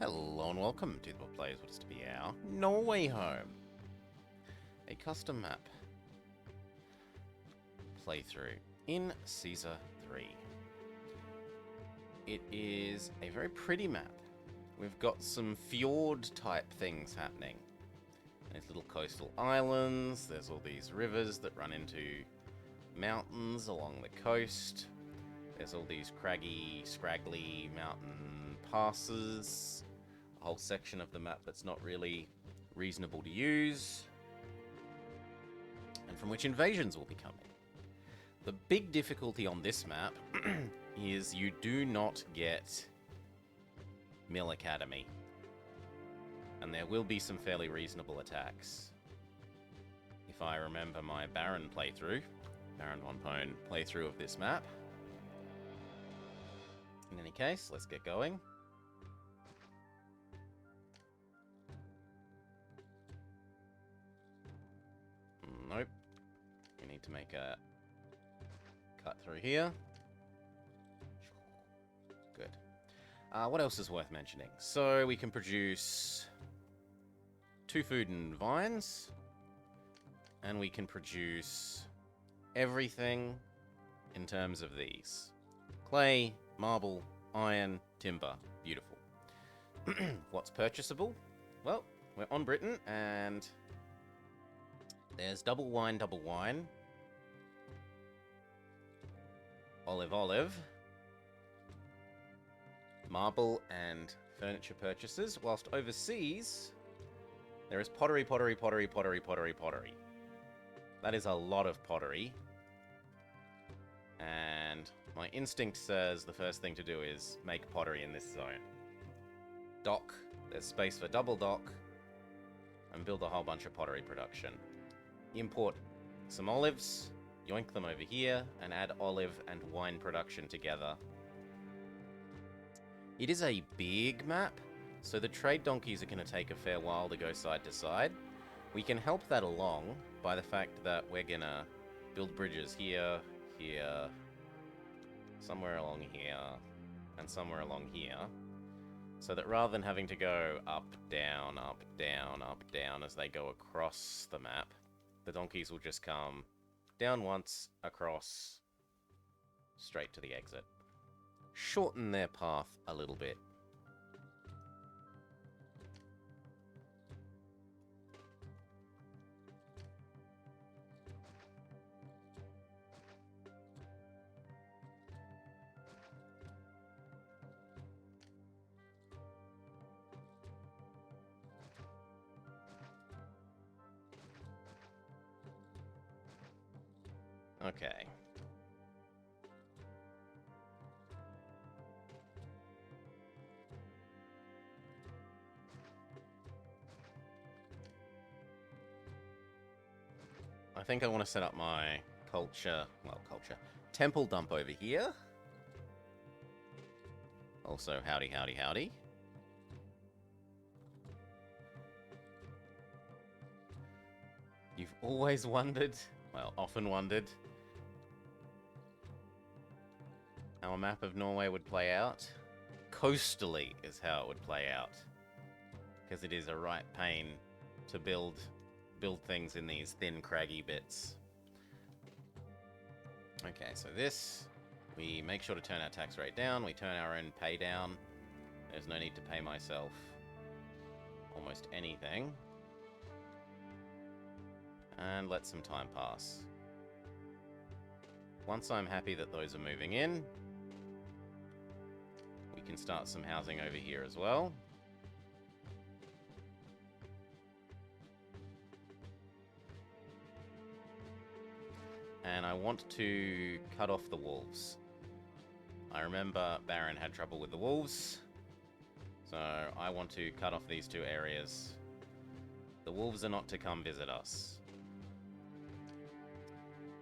Hello and welcome to the Players What is to be our Norway home. A custom map playthrough in Caesar 3. It is a very pretty map. We've got some fjord type things happening. There's little coastal islands, there's all these rivers that run into mountains along the coast. There's all these craggy, scraggly mountain passes. A whole section of the map that's not really reasonable to use, and from which invasions will be coming. The big difficulty on this map is you do not get Mill Academy, and there will be some fairly reasonable attacks. If I remember my Baron playthrough, Baron von Pone playthrough of this map. In any case, let's get going. Nope. We need to make a cut through here. Good. What else is worth mentioning? So we can produce 2 food and vines, and we can produce everything in terms of these: clay, marble, iron, timber. Beautiful. What's purchasable? Well, we're on Britain, and there's double wine, olive, marble, and furniture purchases, whilst overseas there is pottery. That is a lot of pottery, and my instinct says the first thing to do is make pottery in this zone. Dock, there's space for double dock, and build a whole bunch of pottery production. Import some olives, yoink them over here, and add olive and wine production together. It is a big map, so the trade donkeys are going to take a fair while to go side to side. We can help that along by the fact that we're going to build bridges here, here, somewhere along here, and somewhere along here, so that rather than having to go up, down, as they go across the map, the donkeys will just come down once, across, straight to the exit. Shorten their path a little bit. Okay. I think I want to set up my temple dump over here. Also, howdy. You've always wondered, well, often wondered, how a map of Norway would play out. Coastally is how it would play out, because it is a right pain to build things in these thin, craggy bits. Okay, so this, we make sure to turn our tax rate down, we turn our own pay down. There's no need to pay myself almost anything. And let some time pass. Once I'm happy that those are moving in, we can start some housing over here as well. And I want to cut off the wolves. I remember Baron had trouble with the wolves, so I want to cut off these 2 areas. The wolves are not to come visit us.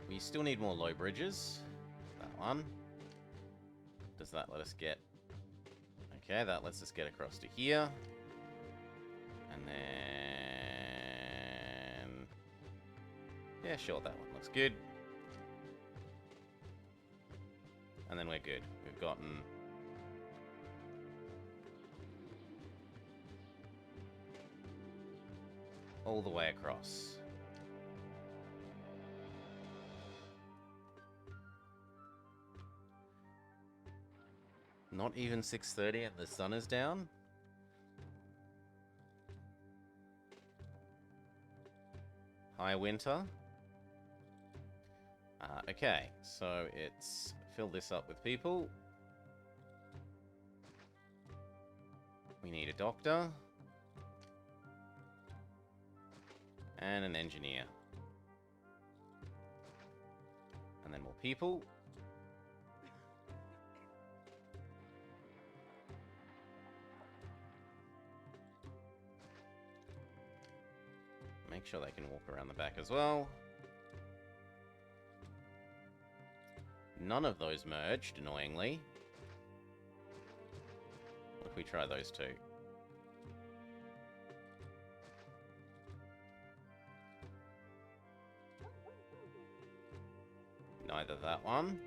We still need more low bridges. That one. Does that let us get... Okay, that lets us get across to here. And then... yeah, sure, that one looks good. And then we're good. We've gotten all the way across. Not even 6:30 and the sun is down? High winter. Okay, so it's fill this up with people. We need a doctor. And an engineer. And then more people. Make sure they can walk around the back as well. None of those merged, annoyingly. What if we try those two? Neither that one.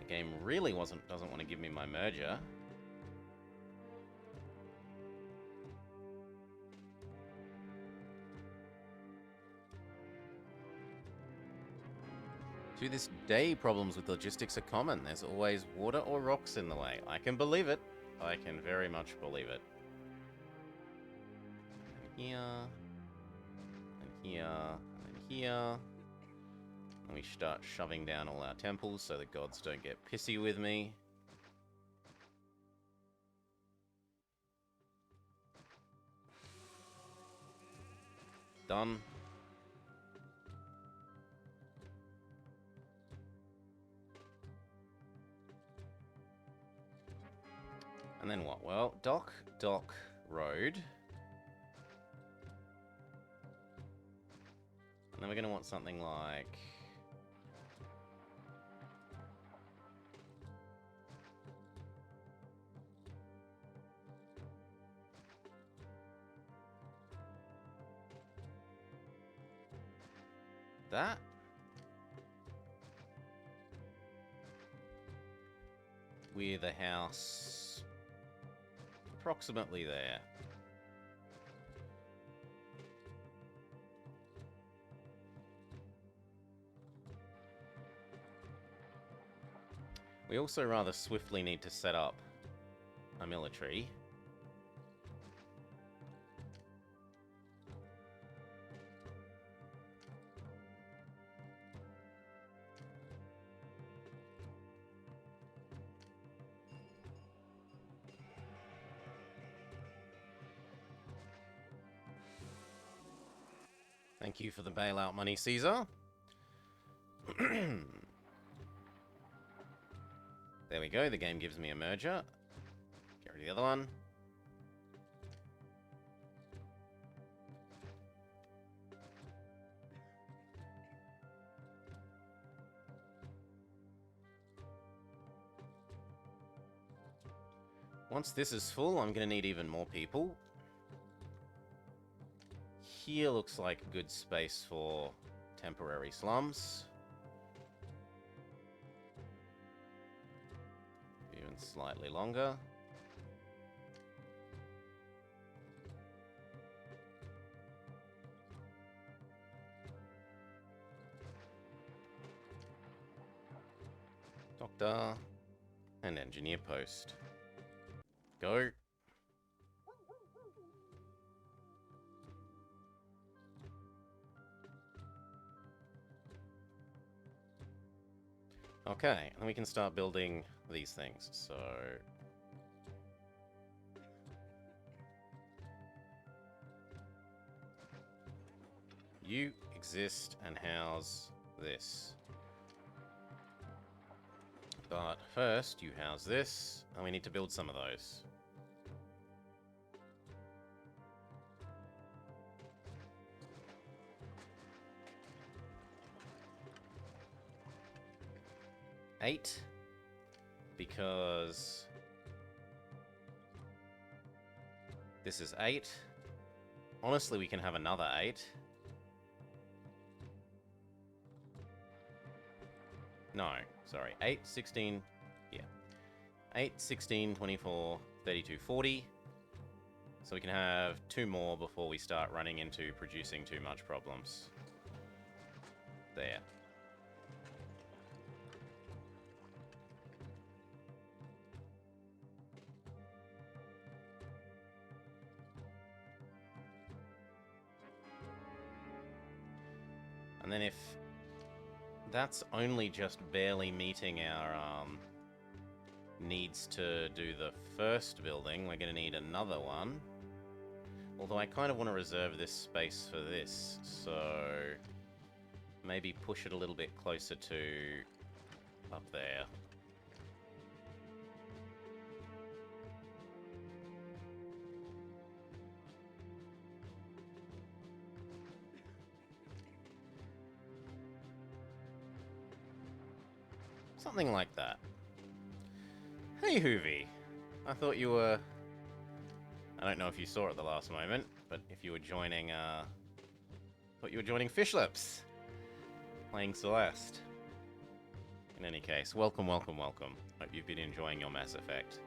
The game really doesn't want to give me my merger. To this day, problems with logistics are common. There's always water or rocks in the way. I can believe it. I can very much believe it. And here. And here. And here. And we start shoving down all our temples so the gods don't get pissy with me. Done. And then what? Well, dock, road. And then we're going to want something like... that. With a house approximately there. We also rather swiftly need to set up a military. Thank you for the bailout money, Caesar. There we go, the game gives me a merger. Get rid of the other one. Once this is full, I'm going to need even more people. Here looks like a good space for temporary slums. Even slightly longer. Doctor and engineer post. Go. Okay, and we can start building these things. So you exist and house this. But first, you house this, and we need to build some of those. Eight, because this is 8. Honestly, we can have another 8. No, sorry, 8, 16, yeah. 8, 16, 24, 3240. So we can have 2 more before we start running into producing too much problems. There. And then if that's only just barely meeting our needs to do the first building, we're going to need another one. Although I kind of want to reserve this space for this, so maybe push it a little bit closer to up there. Something like that. Hey, Hoovy. I thought you were... I don't know if you saw it at the last moment, but if you were joining, thought you were joining Fishlips. Playing Celeste. In any case, welcome, welcome, welcome. Hope you've been enjoying your Mass Effect.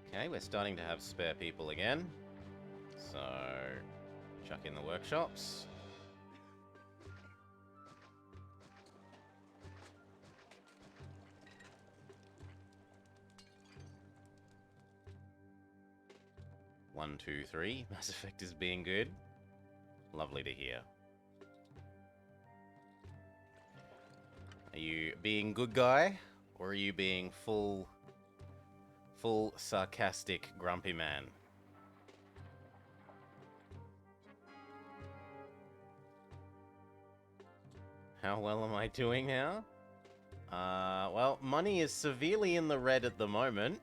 Okay, we're starting to have spare people again. So, chuck in the workshops. One, two, three. Mass Effect is being good. Lovely to hear. Are you being good guy? Or are you being full sarcastic grumpy man? How well am I doing now? Well, money is severely in the red at the moment.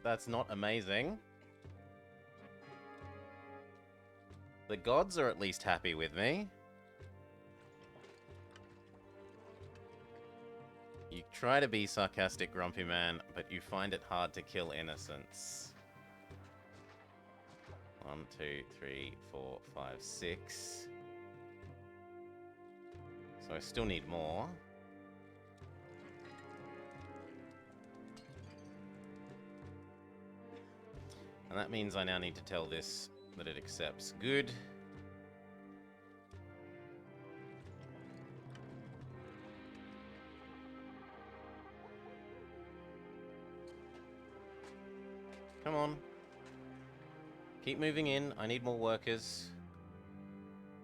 That's not amazing. The gods are at least happy with me. You try to be sarcastic, grumpy man, but you find it hard to kill innocents. 1, 2, 3, 4, 5, 6. So I still need more. And that means I now need to tell this that it accepts good. Come on. Keep moving in. I need more workers.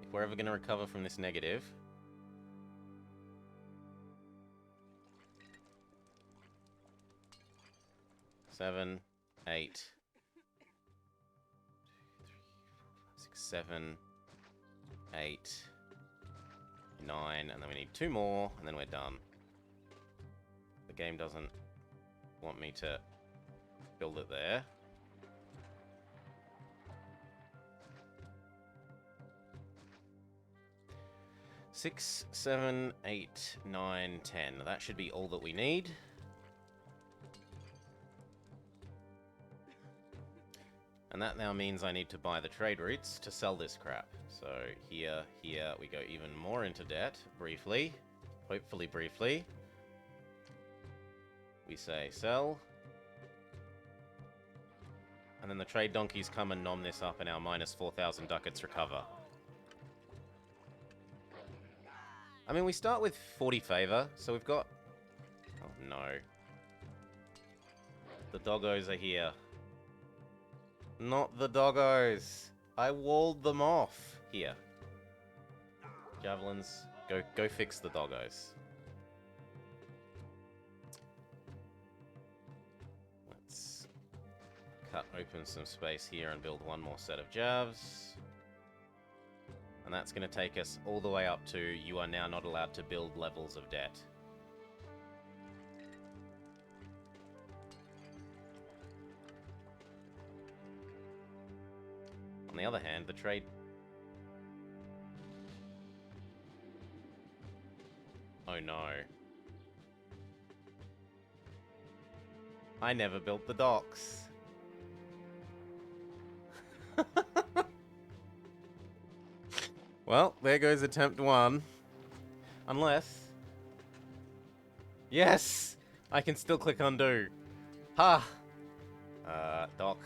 If we're ever going to recover from this negative. Seven, 8, 7, 8, 9, and then we need 2 more, and then we're done. The game doesn't want me to build it there. Six, 7, 8, 9, 10. That should be all that we need. And that now means I need to buy the trade routes to sell this crap. So here, we go even more into debt, briefly. Hopefully briefly. We say sell. And then the trade donkeys come and nom this up and our minus 4,000 ducats recover. I mean, we start with 40 favor, so we've got... Oh no. The doggos are here. Not the doggos. I walled them off. Here. Javelins. Go fix the doggos. Let's cut open some space here and build one more set of javs. And that's going to take us all the way up to you are now not allowed to build levels of debt. On the other hand, the trade... Oh no. I never built the docks. Well, there goes attempt 1. Unless... Yes! I can still click undo. Ha! Doc.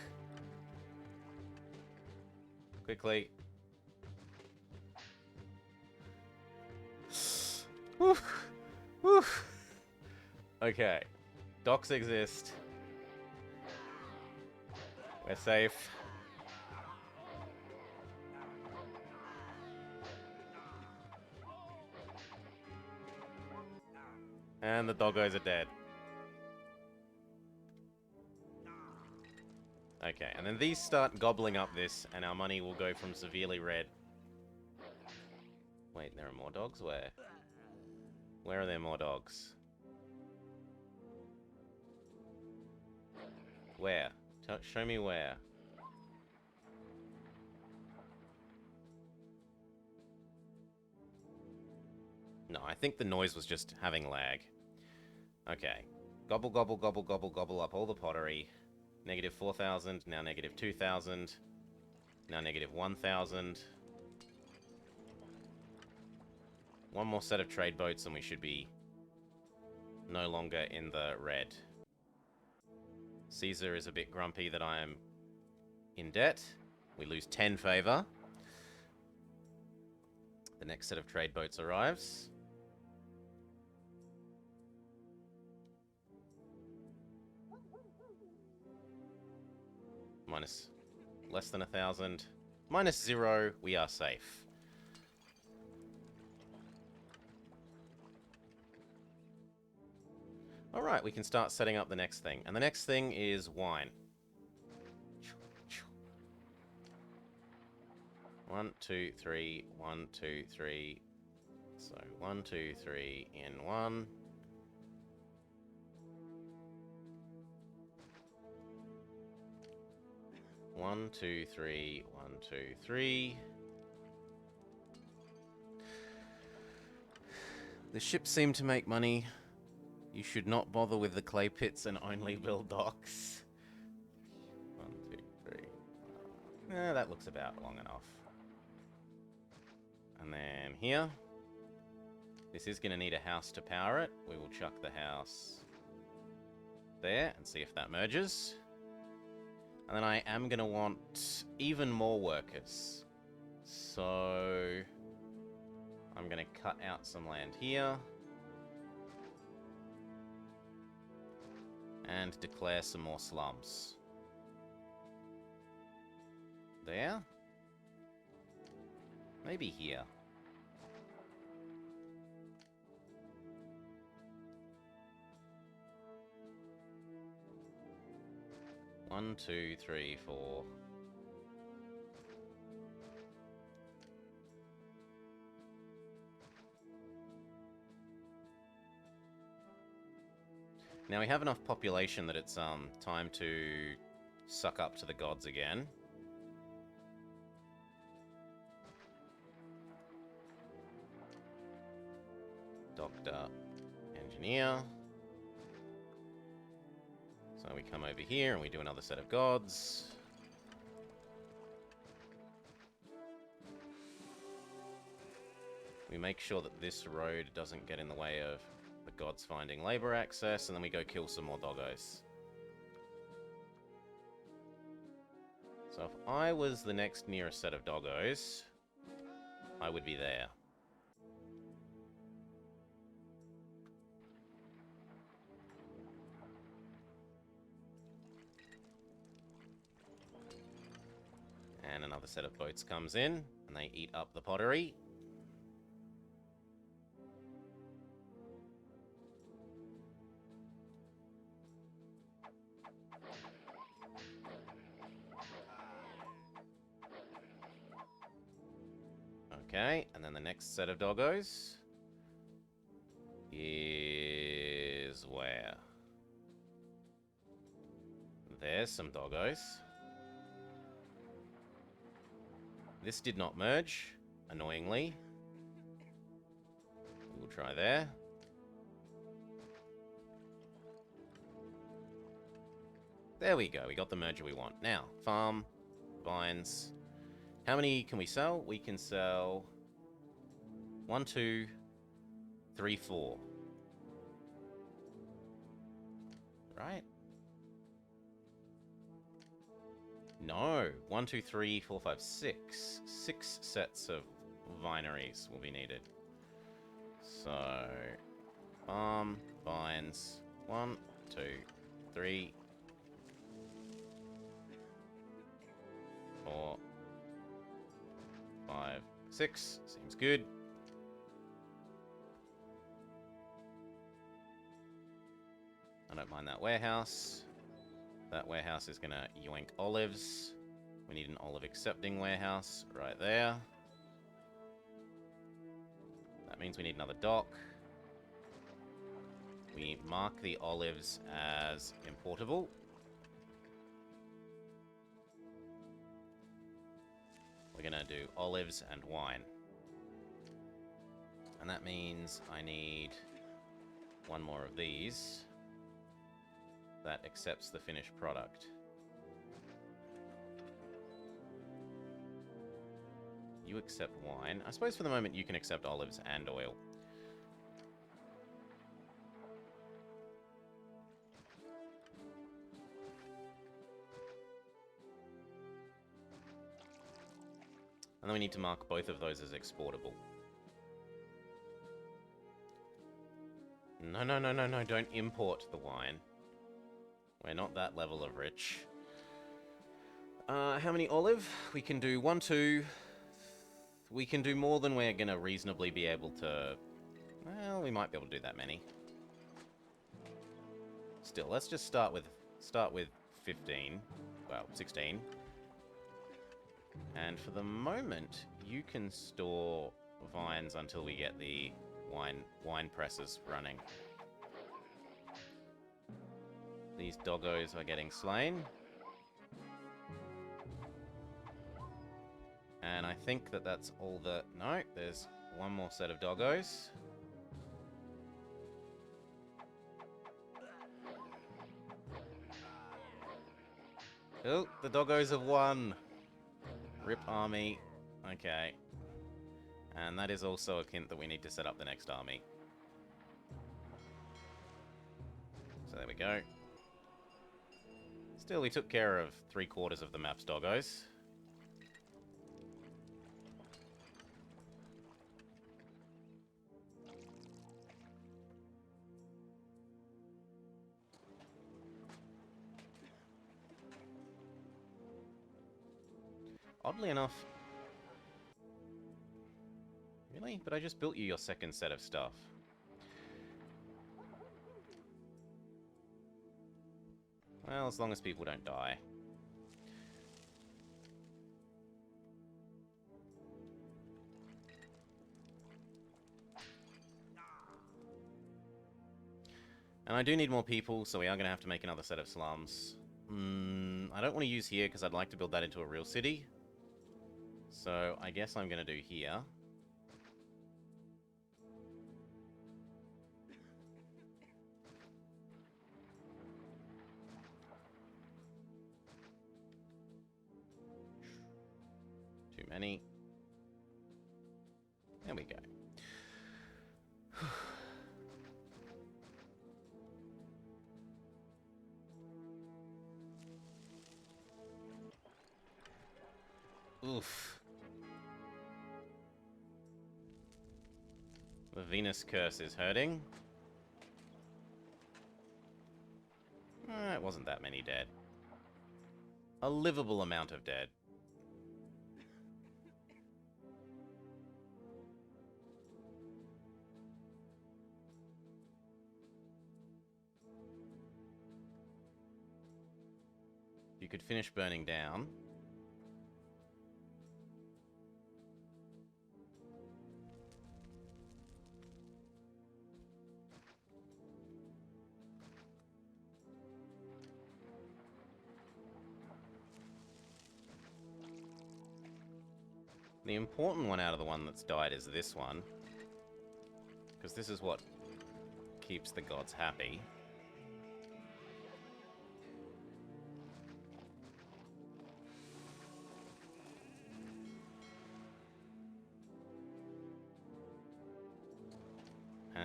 Quickly. Woo! Woo! Okay. Docks exist. We're safe. And the doggos are dead. Okay, and then these start gobbling up this, and our money will go from severely red. Wait, there are more dogs? Where? Where are there more dogs? Where? Show me where. No, I think the noise was just having lag. Okay. Gobble, gobble, gobble, gobble, gobble up all the pottery. Negative 4,000, now negative 2,000. Now negative 1,000. One more set of trade boats and we should be no longer in the red. Caesar is a bit grumpy that I am in debt. We lose 10 favor. The next set of trade boats arrives. Minus less than 1,000. Minus 0, we are safe. Alright, we can start setting up the next thing. And the next thing is wine. 1, 2, 3, 1, 2, 3. So 1, 2, 3 in 1. One, two, three, 1, 2, 3. The ships seem to make money. You should not bother with the clay pits and only build docks. 1, 2, 3. That looks about long enough. And then here. This is going to need a house to power it. We will chuck the house there and see if that merges. And then I am going to want even more workers. So I'm going to cut out some land here. And declare some more slums. There. Maybe here. One, two, three, 4. Now we have enough population that it's time to suck up to the gods again. Doctor, engineer. So we come over here and we do another set of gods. We make sure that this road doesn't get in the way of the gods finding labor access, and then we go kill some more doggos. So if I was the next nearest set of doggos, I would be there. And another set of boats comes in, and they eat up the pottery. Okay, and then the next set of doggos is where? There's some doggos. This did not merge, annoyingly. We'll try there. There we go, we got the merger we want. Now, farm, vines. How many can we sell? We can sell 1, 2, 3, 4. Right? No. 1, 2, 3, 4, 5, 6. 6 sets of vineries will be needed. So, vines. 1, 2, 3, 4, 5, 6. Seems good. I don't mind that warehouse. That warehouse is gonna yoink olives. We need an olive accepting warehouse right there. That means we need another dock. We mark the olives as importable. We're gonna do olives and wine. And that means I need one more of these that accepts the finished product. You accept wine. I suppose for the moment you can accept olives and oil. And then we need to mark both of those as exportable. No, no, no, no, no, don't import the wine. We're not that level of rich. How many olive? We can do 1, 2... We can do more than we're gonna reasonably be able to... Well, we might be able to do that many. Still, let's just start with 15. Well, 16. And for the moment, you can store vines until we get the wine presses running. These doggos are getting slain. And I think that that's all the... No, there's one more set of doggos. Oh, the doggos have won. Rip army. Okay. And that is also a hint that we need to set up the next army. So there we go. Still, we took care of 3/4 of the map's doggos. Oddly enough... Really? But I just built you your second set of stuff. Well, as long as people don't die. And I do need more people, so we are going to have to make another set of slums. I don't want to use here because I'd like to build that into a real city. So I guess I'm going to do here. Too many. There we go. Oof. The Venus curse is hurting. It wasn't that many dead. A livable amount of dead. You could finish burning down. The important one out of the one that's died is this one. Because this is what keeps the gods happy.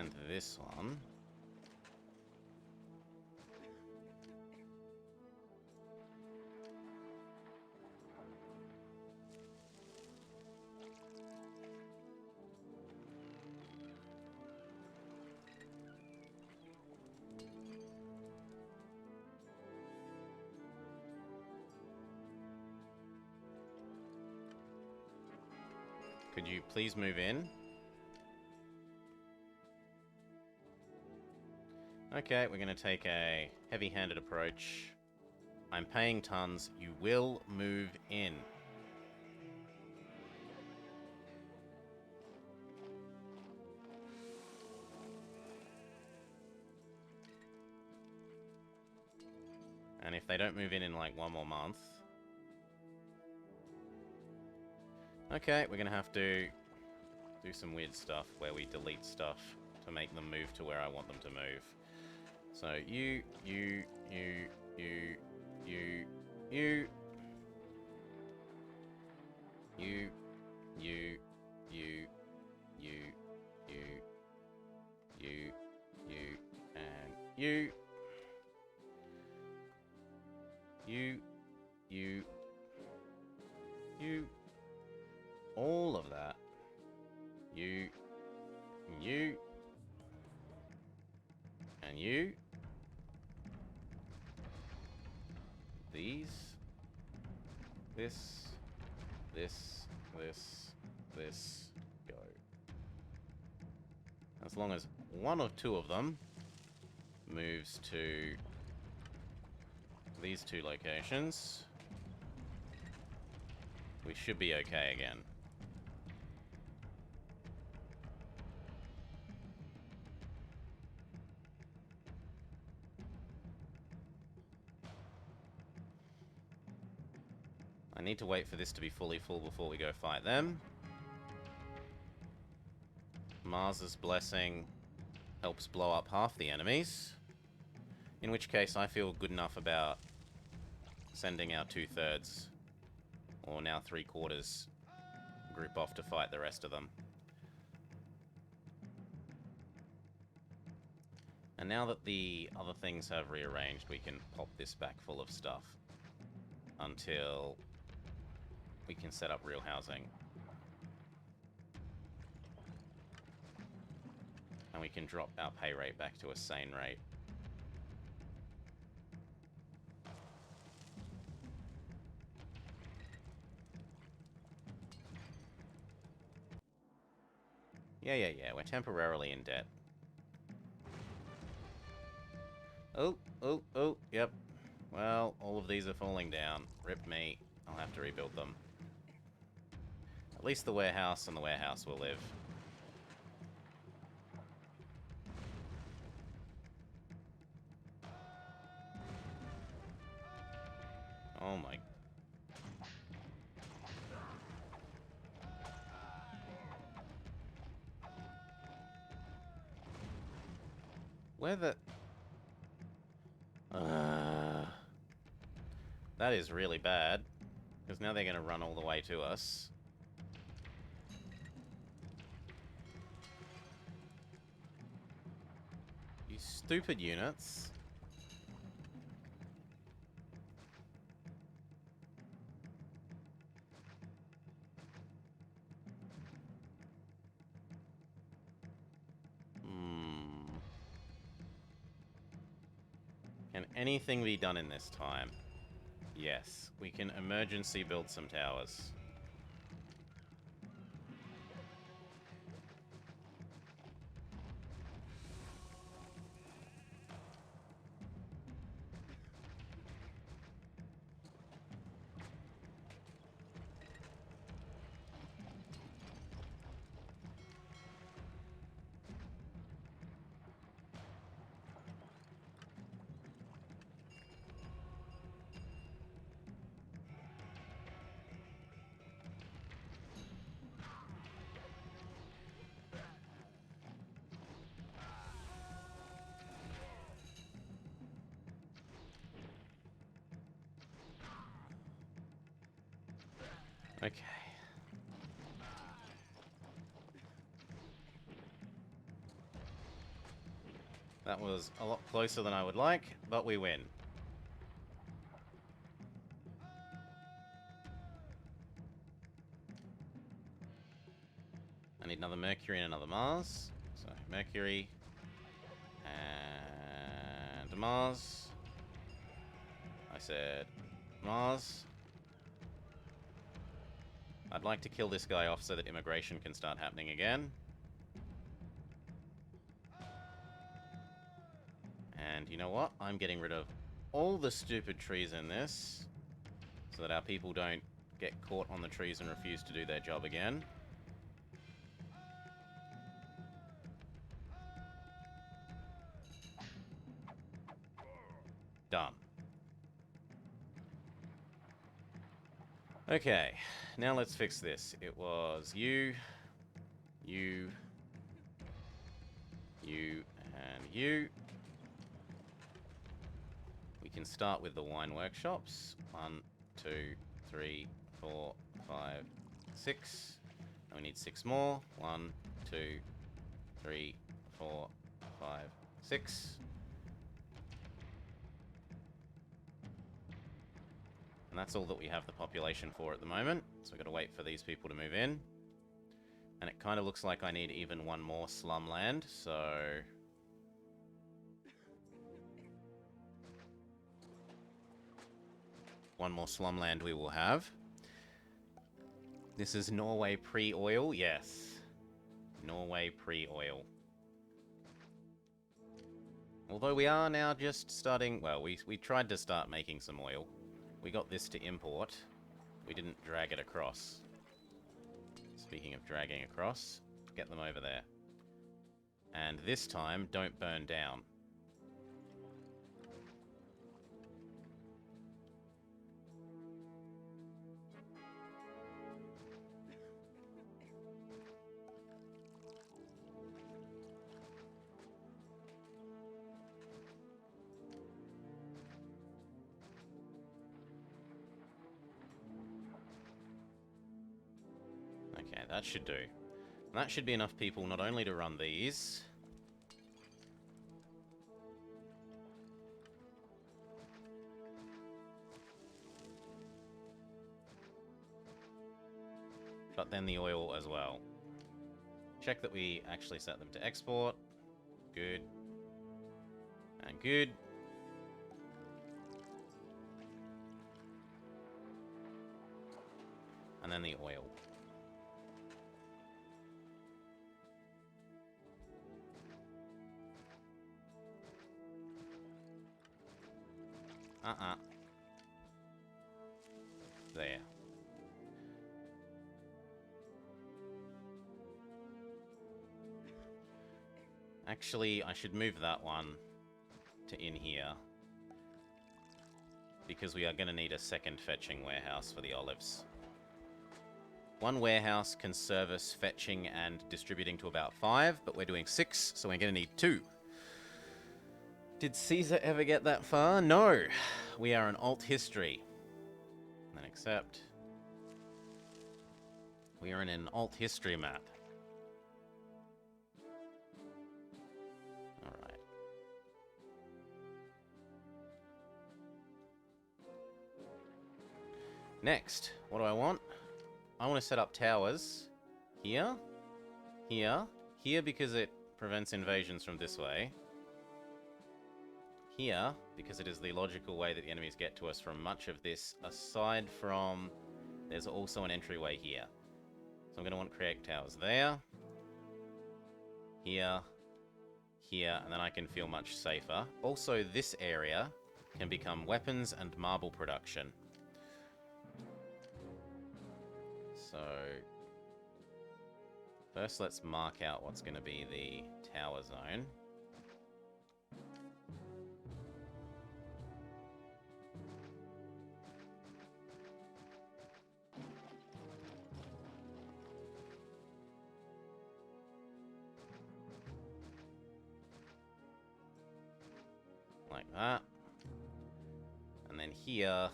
And this one. Could you please move in? Okay, we're going to take a heavy-handed approach. I'm paying tons. You will move in. And if they don't move in like 1 more month... Okay, we're going to have to do some weird stuff where we delete stuff to make them move to where I want them to move. So you, you, you, you, you, you, you, you, you, you, you, you, and you, you, all of that, you, and you, these, this, go. As long as one or two of them moves to these 2 locations, we should be okay again. I need to wait for this to be fully full before we go fight them. Mars's blessing helps blow up half the enemies. In which case, I feel good enough about sending our 2/3, or now 3/4 group off to fight the rest of them. And now that the other things have rearranged, we can pop this back full of stuff until we can set up real housing. And we can drop our pay rate back to a sane rate. Yeah, we're temporarily in debt. Oh, yep. Well, all of these are falling down. Rip me. I'll have to rebuild them. At least the warehouse and the warehouse will live. Oh my... Where the... That is really bad. Because now they're going to run all the way to us. You stupid units. Can anything be done in this time? Yes, we can emergency build some towers. Okay. That was a lot closer than I would like, but we win. I need another Mercury and another Mars. So, Mercury and Mars. I said Mars. I'd like to kill this guy off so that immigration can start happening again. And you know what? I'm getting rid of all the stupid trees in this so that our people don't get caught on the trees and refuse to do their job again. Done. Okay, now let's fix this. It was you, and you. We can start with the wine workshops. 1, 2, 3, 4, 5, 6. And we need 6 more. 1, 2, 3, 4, 5, 6. And that's all that we have the population for at the moment. So we've got to wait for these people to move in. And it kind of looks like I need even one more slum land, so... one more slum land we will have. This is Norway pre-oil, yes. Norway pre-oil. Although we are now just starting... well, we tried to start making some oil. We got this to import. We didn't drag it across. Speaking of dragging across, get them over there. And this time, don't burn down. Okay, that should do. And that should be enough people not only to run these, but then the oil as well. Check that we actually set them to export. Good. And good. And then the oil. There. Actually, I should move that one to in here. Because we are going to need a second fetching warehouse for the olives. One warehouse can service fetching and distributing to about 5, but we're doing 6, so we're going to need 2. Did Caesar ever get that far? No. We are an alt history. And then accept. We are in an alt history map. Alright. Next, what do I want? I want to set up towers. Here. Here. Here because it prevents invasions from this way. Here, because it is the logical way that the enemies get to us from much of this, aside from... there's also an entryway here. So I'm going to want to create towers there. Here. Here, and then I can feel much safer. Also, this area can become weapons and marble production. So... first, let's mark out what's going to be the tower zone. Like that. And then here...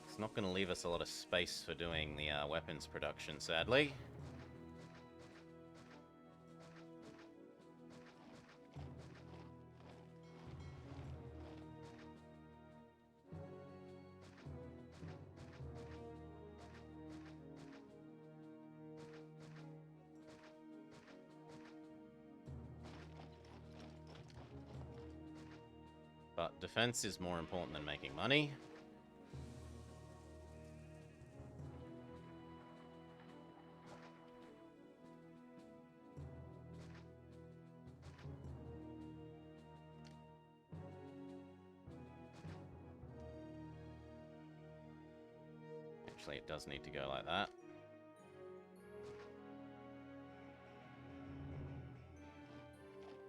it's not going to leave us a lot of space for doing the weapons production, sadly. defense is more important than making money. Actually, it does need to go like that.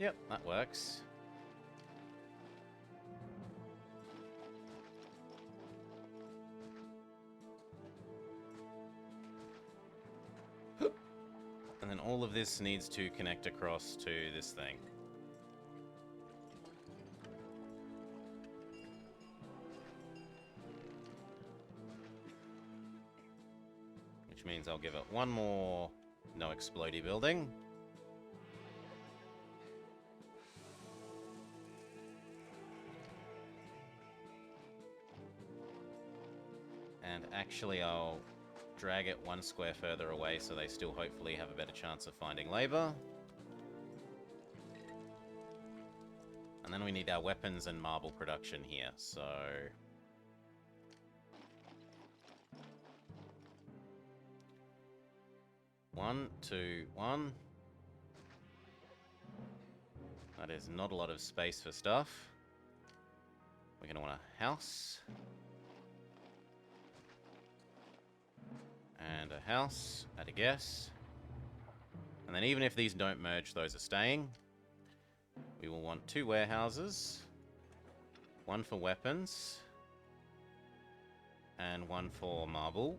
Yep, that works. And then all of this needs to connect across to this thing. Which means I'll give it one more no explodey building. And actually I'll drag it one square further away so they still hopefully have a better chance of finding labor. And then we need our weapons and marble production here, so... 1, 2, 1. That is not a lot of space for stuff. We're going to want a house. And a house, at a guess. And then even if these don't merge, those are staying. We will want 2 warehouses. 1 for weapons. And 1 for marble.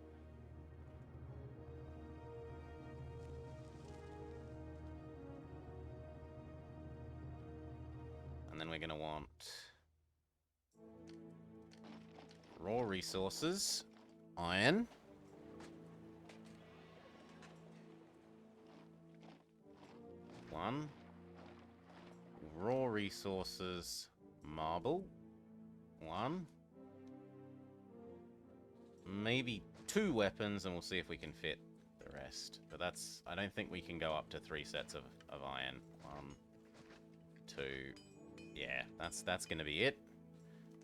And then we're going to want raw resources, iron. One. Raw resources, marble. 1. Maybe 2 weapons, and we'll see if we can fit the rest. But that's... I don't think we can go up to 3 sets of iron. 1, 2... Yeah, that's going to be it.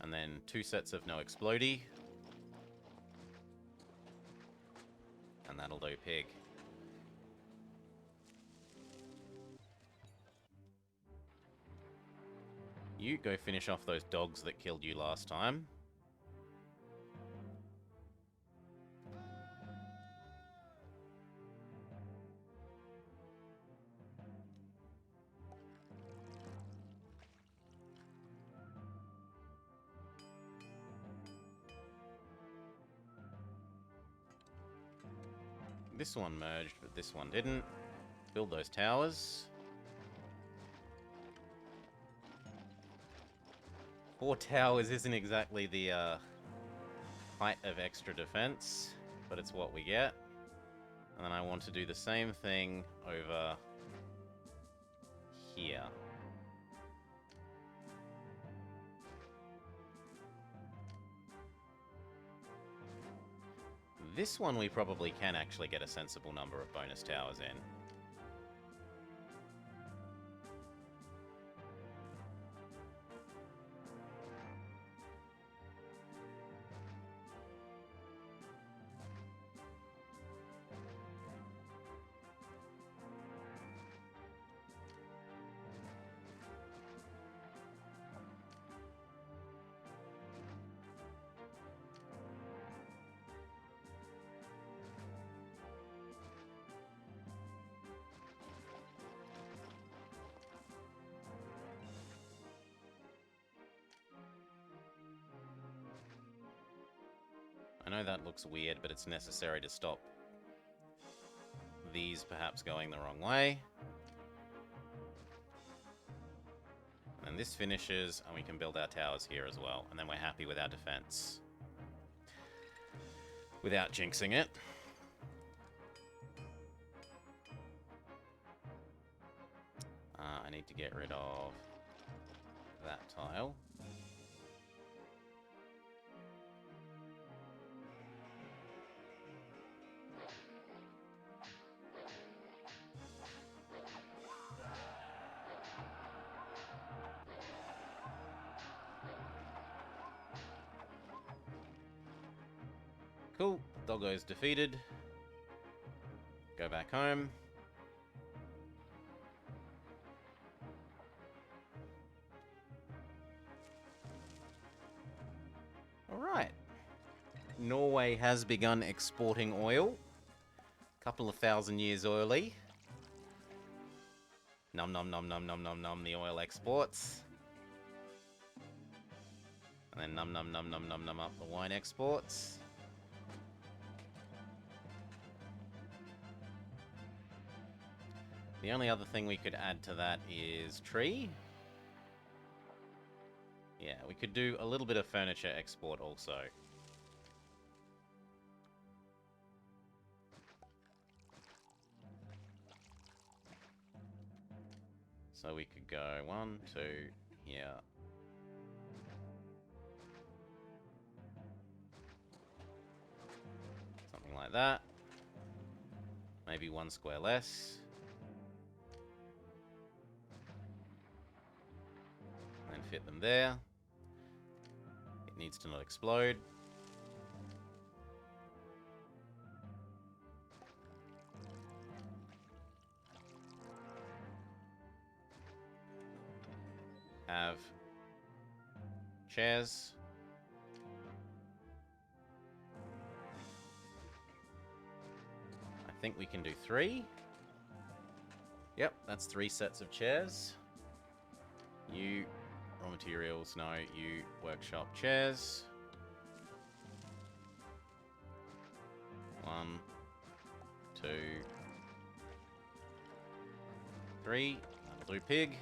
And then 2 sets of no explodey. And that'll do pig. You go finish off those dogs that killed you last time. This one merged, but this one didn't. Build those towers. 4 towers isn't exactly the height of extra defense, but it's what we get. And then I want to do the same thing over here. This one we probably can actually get a sensible number of bonus towers in. I know that looks weird, but it's necessary to stop these perhaps going the wrong way. And this finishes, and we can build our towers here as well. And then we're happy with our defense. Without jinxing it. I need to get rid of that tile. Cool. Doggo's defeated. Go back home. Alright. Norway has begun exporting oil. Couple of 1,000 years early. Nom nom nom nom nom nom nom, the oil exports. And then num num num num num num up the wine exports. The only other thing we could add to that is tree. Yeah, we could do a little bit of furniture export also. So we could go 1, 2, here. Something like that. Maybe 1 square less. And fit them there. It needs to not explode. Have chairs. I think we can do 3. Yep, that's 3 sets of chairs. You, raw materials, no, you, workshop chairs. 1, 2, 3, blue pig.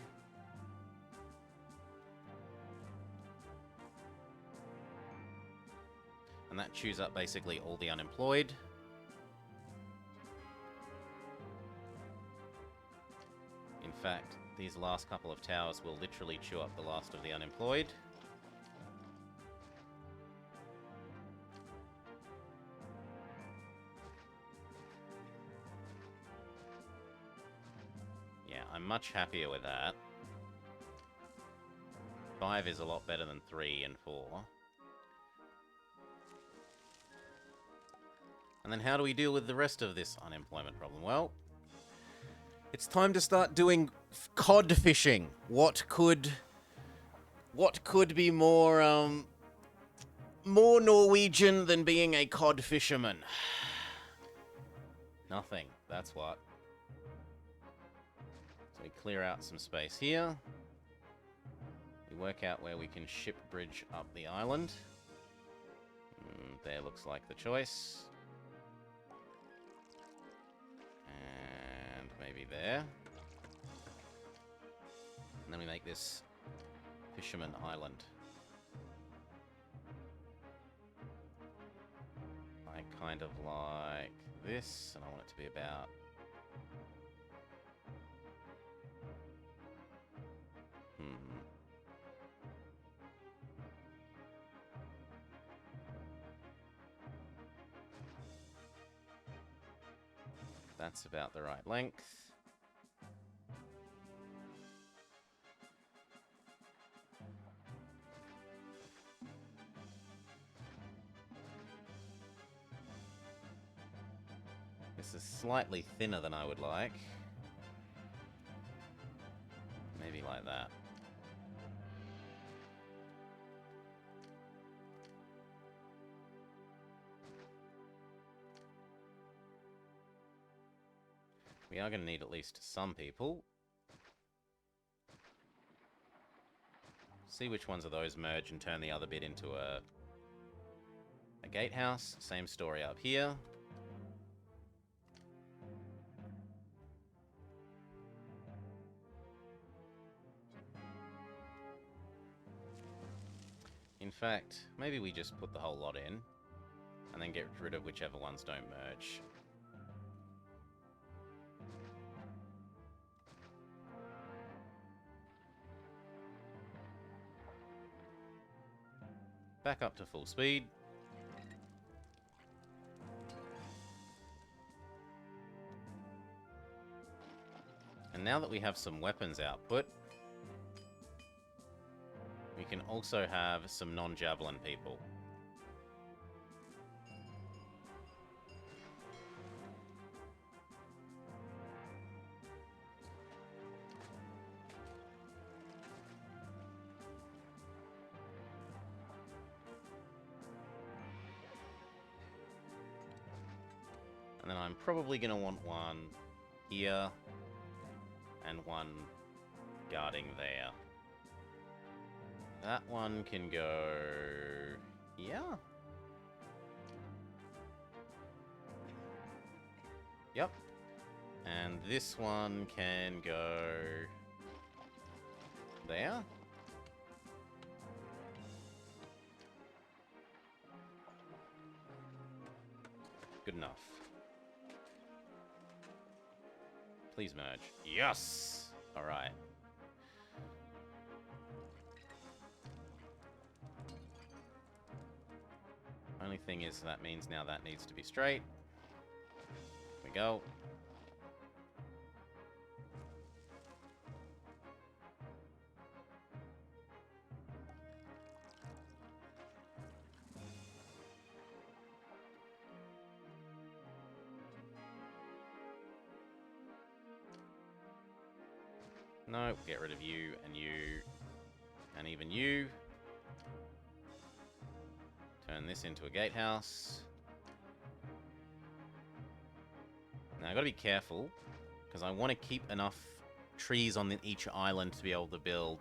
And that chews up basically all the unemployed. In fact, these last couple of towers will literally chew up the last of the unemployed. Yeah, I'm much happier with that. 5 is a lot better than 3 and 4. And then how do we deal with the rest of this unemployment problem? Well, it's time to start doing cod fishing. What could be more more Norwegian than being a cod fisherman? Nothing. That's what. So we clear out some space here. We work out where we can ship bridge up the island. There looks like the choice. Maybe there. And then we make this Fisherman Island. I kind of like this, and I want it to be about... That's about the right length. This is slightly thinner than I would like. Maybe like that. We are going to need at least some people. See which ones of those merge and turn the other bit into a gatehouse. Same story up here. In fact, maybe we just put the whole lot in and then get rid of whichever ones don't merge. Back up to full speed. And now that we have some weapons output, we can also have some non-javelin people. And then I'm probably going to want one here and one guarding there. That one can go here. Yep. And this one can go there. Good enough. Please merge. Yes! Alright. Only thing is that means now that needs to be straight. Here we go. No, get rid of you, and even you. Turn this into a gatehouse. Now, I've got to be careful, because I want to keep enough trees on each island to be able to build,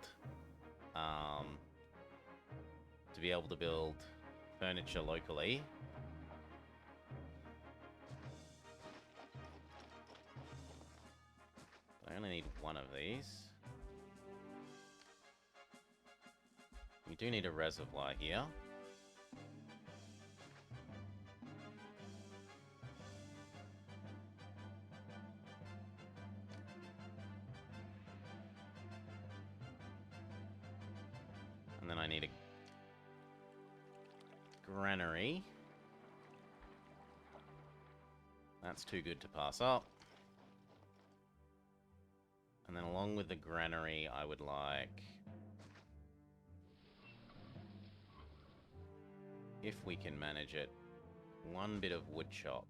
furniture locally. I only need one of these. We do need a reservoir here. And then I need a granary. That's too good to pass up. And then along with the granary, I would like, if we can manage it, one bit of wood shop.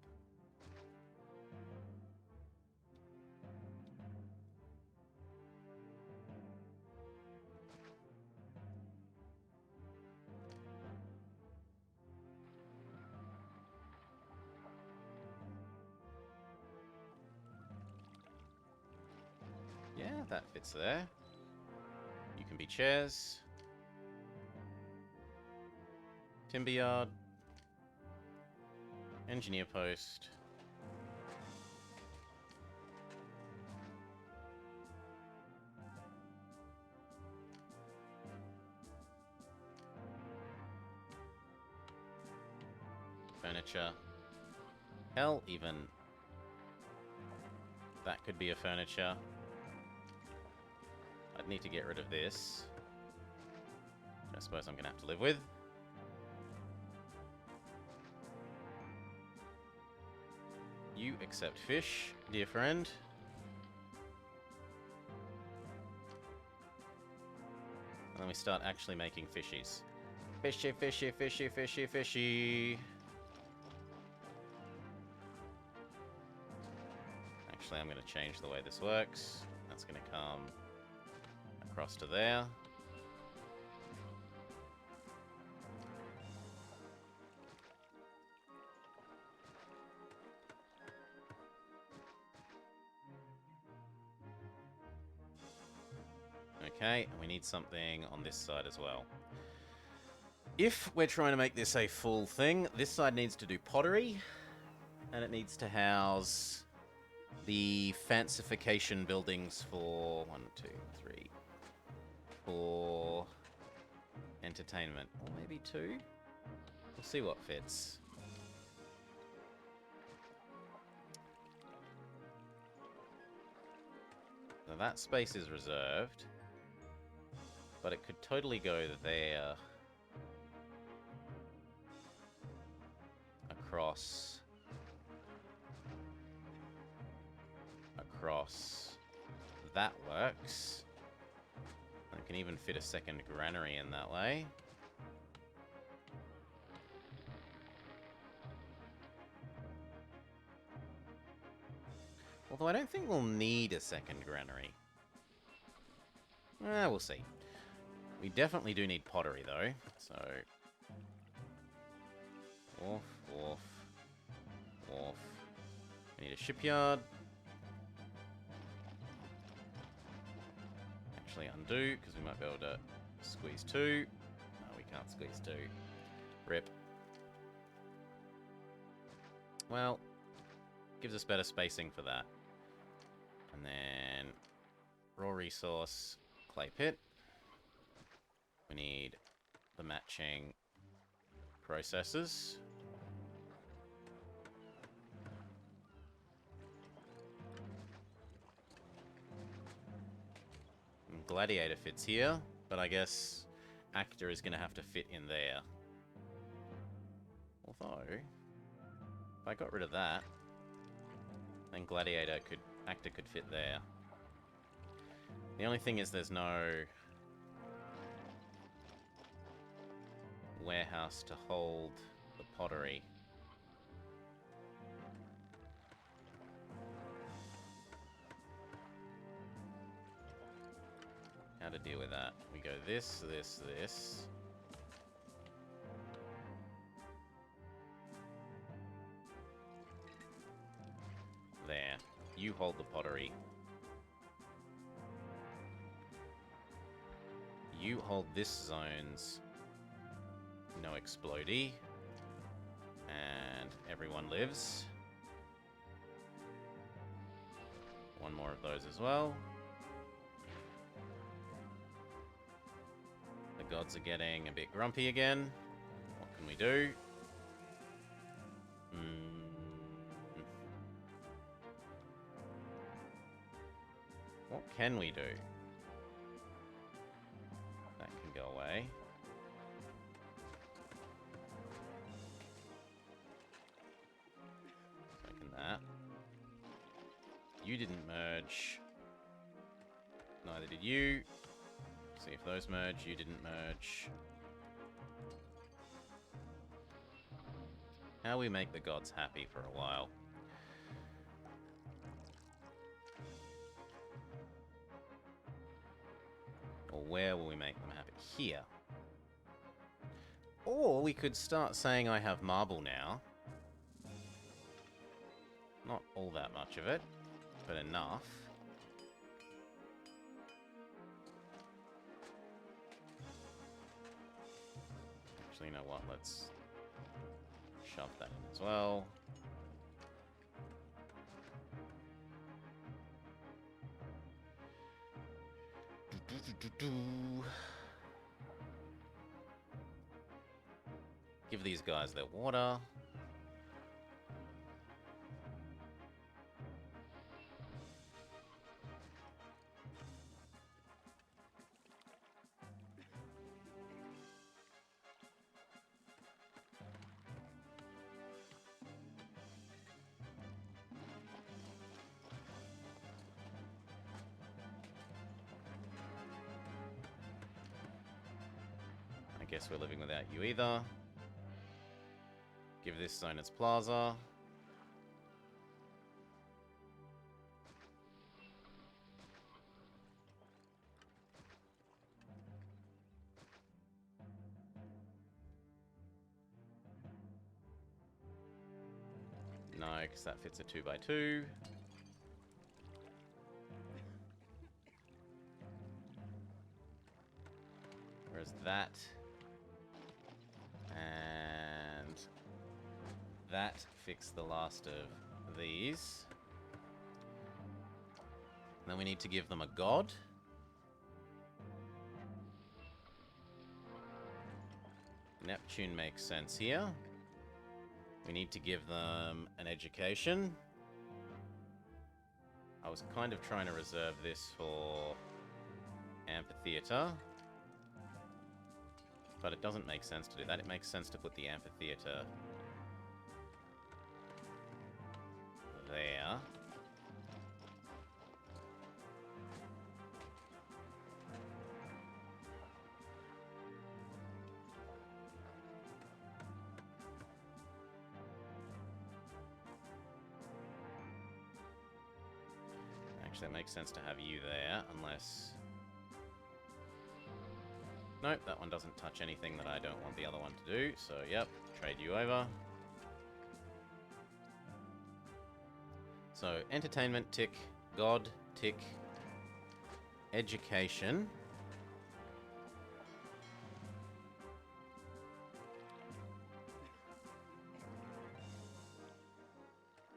Yeah, that fits there. You can be chairs. Timber yard. Engineer post. Furniture. Hell, even that could be a furniture. I'd need to get rid of this. I suppose I'm gonna have to live with. You accept fish, dear friend. And then we start actually making fishies. Fishy, fishy, fishy, fishy, fishy. Actually, I'm going to change the way this works. That's going to come across to there. Okay, and we need something on this side as well. If we're trying to make this a full thing, this side needs to do pottery, and it needs to house the fancification buildings for 1, 2, 3, 4 entertainment, or maybe 2. We'll see what fits. Now that space is reserved, but it could totally go there, across that works. I can even fit a second granary in that way. Although I don't think we'll need a second granary. We'll see. We definitely do need pottery though, so wharf, wharf, wharf, this shipyard. Actually undo, because we might be able to squeeze 2. No, we can't squeeze 2. Rip. Well, gives us better spacing for that. And then raw resource, clay pit. We need the matching processes. And Gladiator fits here, but I guess Actor is going to have to fit in there. Although, if I got rid of that, then Actor could fit there. The only thing is there's no warehouse to hold the pottery. How to deal with that? We go this, this, this. There. You hold the pottery. You hold this zone's no explodey. And everyone lives. One more of those as well. The gods are getting a bit grumpy again. What can we do? What can we do? That can go away. So can that. You didn't merge. Neither did you. See if those merge. You didn't merge. How we make the gods happy for a while. Or where will we make them happy? Here. Or we could start saying I have marble now. Not all that much of it, but enough. Actually, you know what? Let's shove that in as well. Give these guys their water. I guess we're living without you either. Give this zone its plaza. No, because that fits a 2x2. Whereas that and that fix the last of these. And then we need to give them a god. Neptune makes sense here. We need to give them an education. I was kind of trying to reserve this for amphitheater. But it doesn't make sense to do that. It makes sense to put the amphitheater there. Actually, it makes sense to have you there, unless... Nope, that one doesn't touch anything that I don't want the other one to do, so yep, trade you over. So, entertainment, tick. God, tick. Education.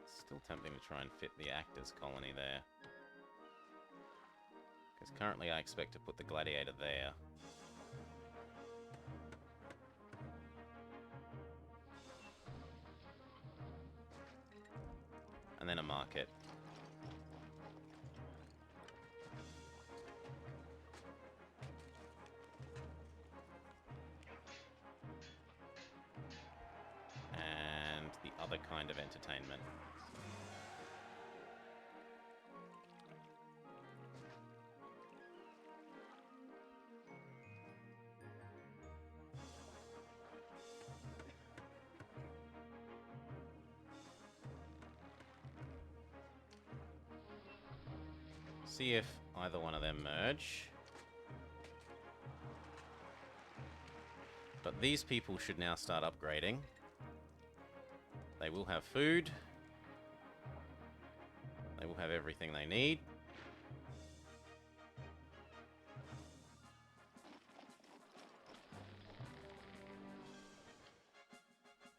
Still tempting to try and fit the actors colony there. Because currently I expect to put the gladiator there. And then a market. And the other kind of entertainment. See if either one of them merge. But these people should now start upgrading. They will have food. They will have everything they need.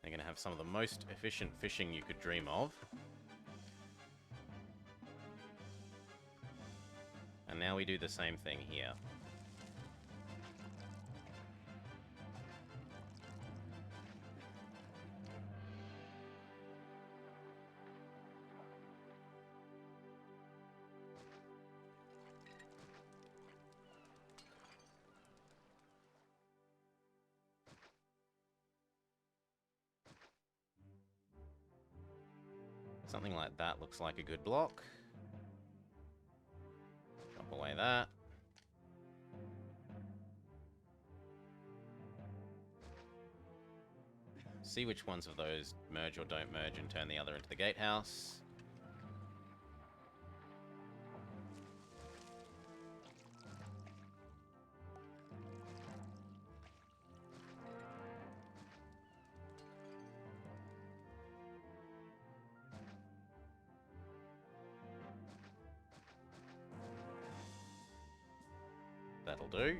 They're going to have some of the most efficient fishing you could dream of. And now we do the same thing here. Something like that looks like a good block. Chop away that. See which ones of those merge or don't merge and turn the other into the gatehouse. That'll do.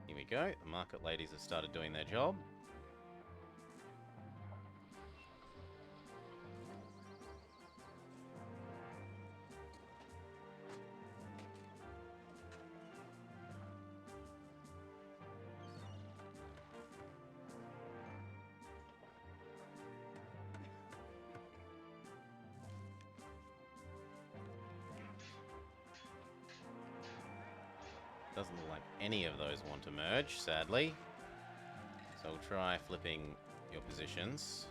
Here we go. The market ladies have started doing their job. Doesn't look like any of those want to merge, sadly. So we'll try flipping your positions.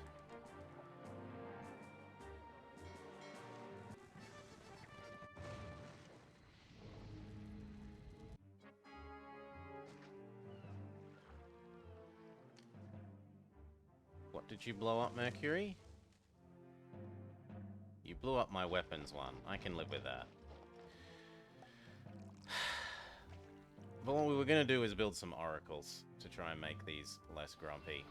What did you blow up, Mercury? You blew up my weapons one. I can live with that. But what we were going to do is build some oracles to try and make these less grumpy.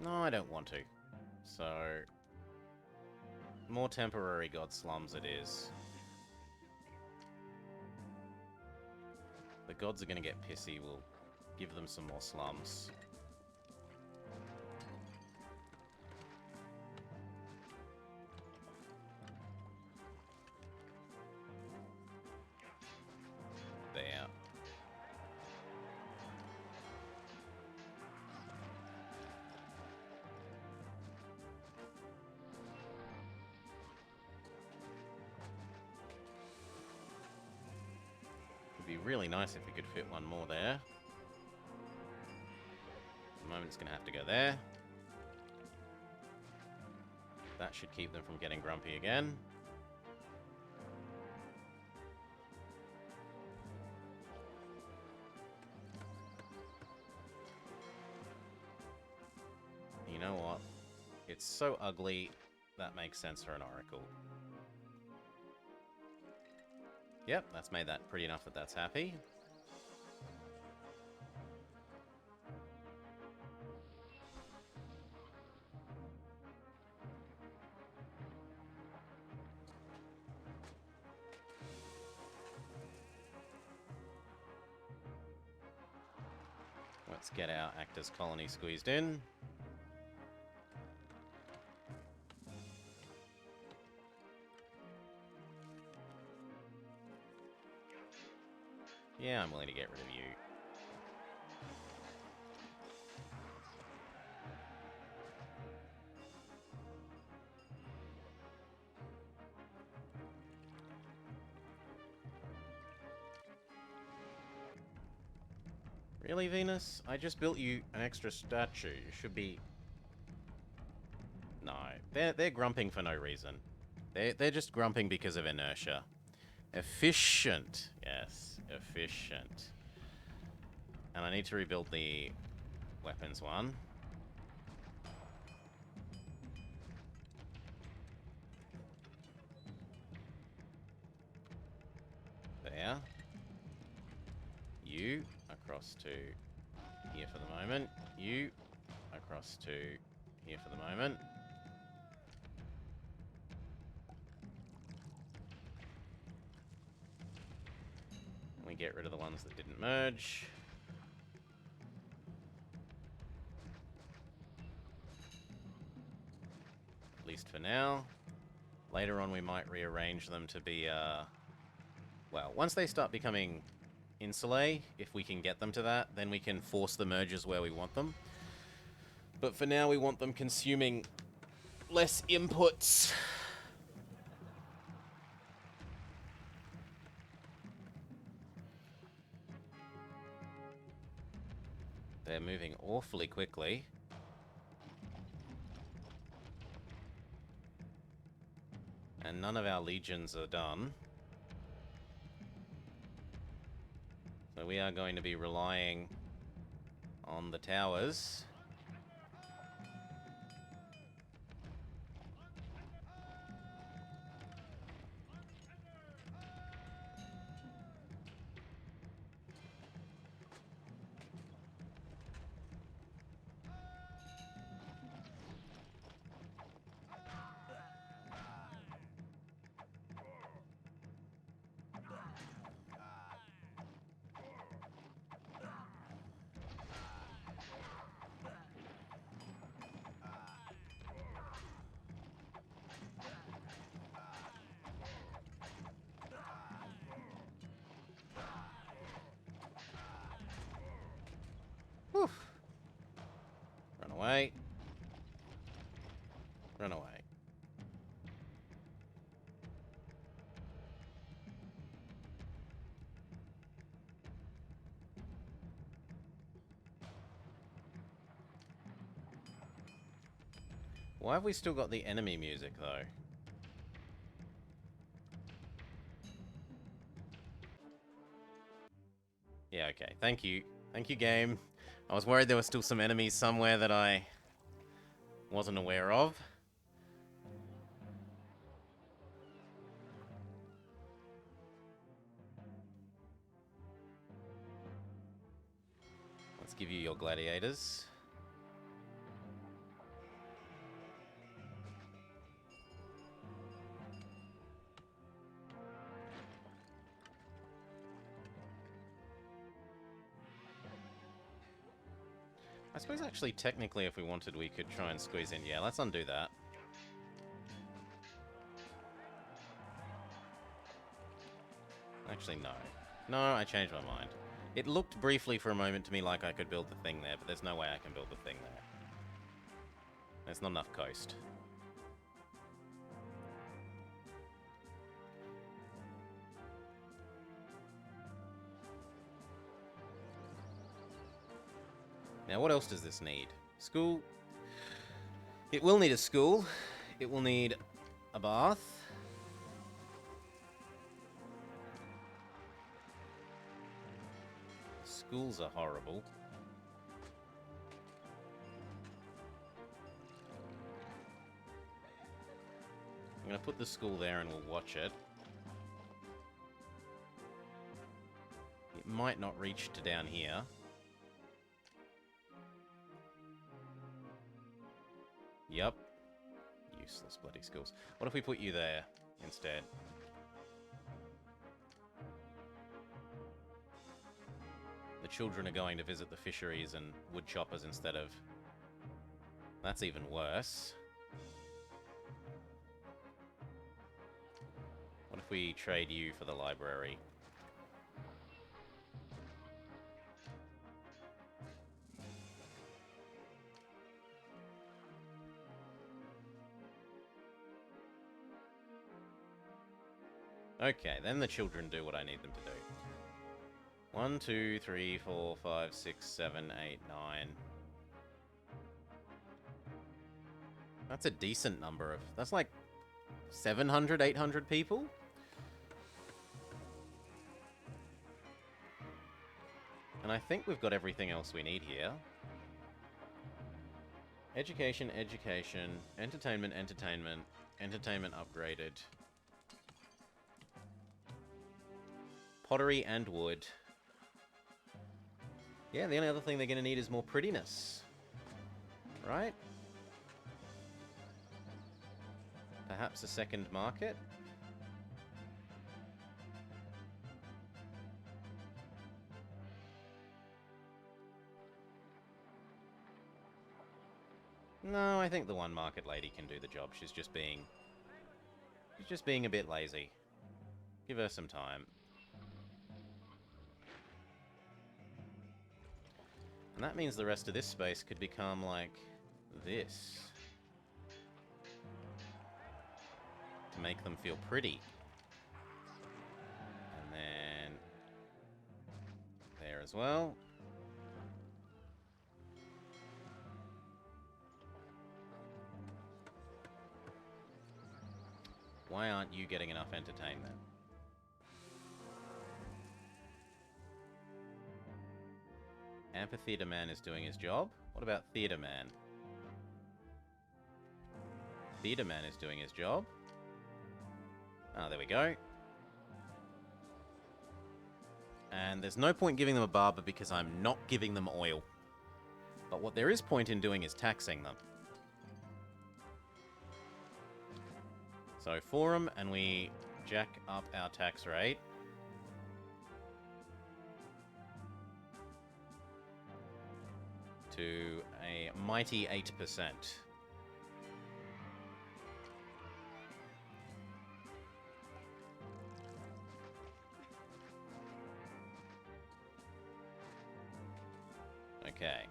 No, I don't want to. So, more temporary god slums it is. The gods are going to get pissy. We'll give them some more slums. There. It'd be really nice if we could fit one more there. At the moment it's going to have to go there. That should keep them from getting grumpy again. You know what? It's so ugly. That makes sense for an oracle. Yep, that's made that pretty enough that that's happy. Let's get our Actors Colony squeezed in. Yeah, I'm willing to get rid of you. Really, Venus? I just built you an extra statue. You should be... No, they're grumping for no reason. They're just grumping because of inertia. Efficient. Yes, efficient. And I need to rebuild the weapons one. There. You across to here for the moment. You across to here for the moment. We get rid of the ones that didn't merge. At least for now. Later on we might rearrange them to be, well, once they start becoming insulae, if we can get them to that, then we can force the merges where we want them. But for now we want them consuming less inputs. They're moving awfully quickly. And none of our legions are done. So we are going to be relying on the towers. Whew. Run away. Run away. Why have we still got the enemy music, though? Yeah, okay. Thank you. Thank you, game. I was worried there were still some enemies somewhere that I wasn't aware of. Let's give you your gladiators. I suppose actually, technically, if we wanted, we could try and squeeze in. Yeah, let's undo that. Actually, no. No, I changed my mind. It looked briefly for a moment to me like I could build the thing there, but there's no way I can build the thing there. There's not enough coast. Now, what else does this need? School. It will need a school. It will need a bath. Schools are horrible. going to put the school there and we'll watch it. It might not reach to down here. Yep. Useless bloody schools. What if we put you there instead? The children are going to visit the fisheries and wood choppers instead of... That's even worse. What if we trade you for the library? Okay, then the children do what I need them to do. 1, 2, 3, 4, 5, 6, 7, 8, 9. That's a decent number of... That's like 700, 800 people? And I think we've got everything else we need here. Education, education, entertainment, entertainment, entertainment upgraded. Pottery and wood. Yeah, the only other thing they're going to need is more prettiness. Right? Perhaps a second market? No, I think the one market lady can do the job. She's just being a bit lazy. Give her some time. And that means the rest of this space could become like this. To make them feel pretty. And then there as well. Why aren't you getting enough entertainment? Amphitheater Man is doing his job. What about Theater Man? Theater Man is doing his job. Ah, there we go. And there's no point giving them a barber because I'm not giving them oil. But what there is point in doing is taxing them. So forum, and we jack up our tax rate. To a mighty 8%. Okay.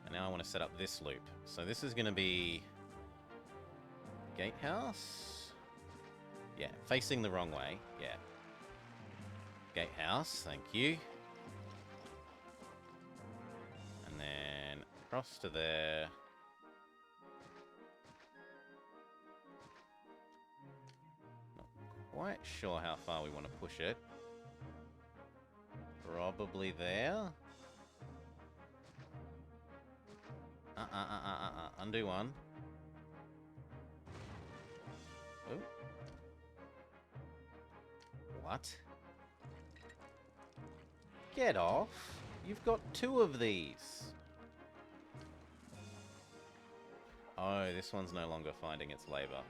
And now I want to set up this loop. So this is going to be... Gatehouse? Yeah, facing the wrong way. Yeah. Gatehouse, thank you. And then across to there. Not quite sure how far we want to push it. Probably there. Undo one. Oh. What? Get off. You've got 2 of these. Oh, this one's no longer finding its labor.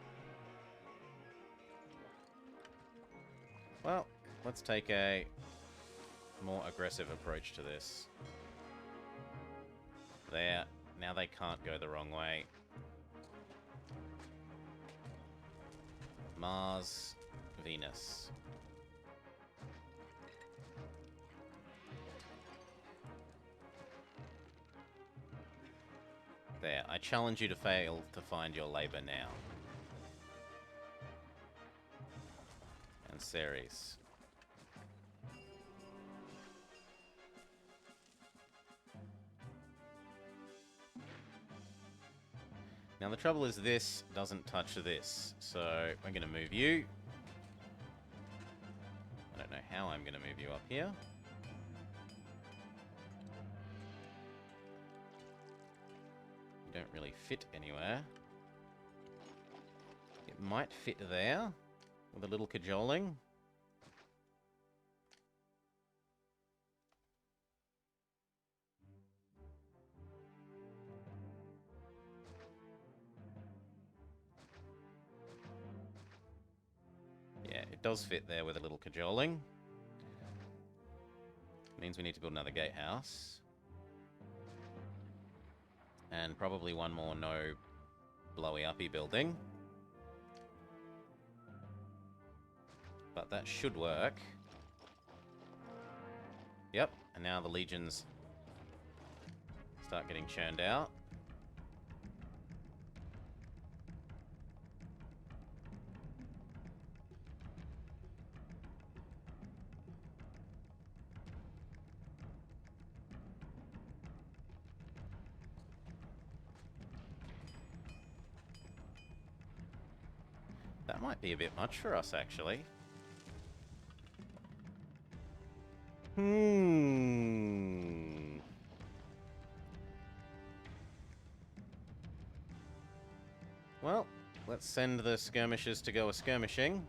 Well, let's take a more aggressive approach to this. There. Now they can't go the wrong way. Mars, Venus. There, I challenge you to fail to find your labor now. And Ceres. Now the trouble is this doesn't touch this, so I'm going to move you. I don't know how I'm going to move you up here. You don't really fit anywhere. It might fit there with a little cajoling. Yeah, it does fit there with a little cajoling. Means we need to build another gatehouse. And probably one more no blowy-uppy building. But that should work. Yep, and now the legions start getting churned out. That might be a bit much for us, actually. Well, let's send the skirmishers to go a-skirmishing.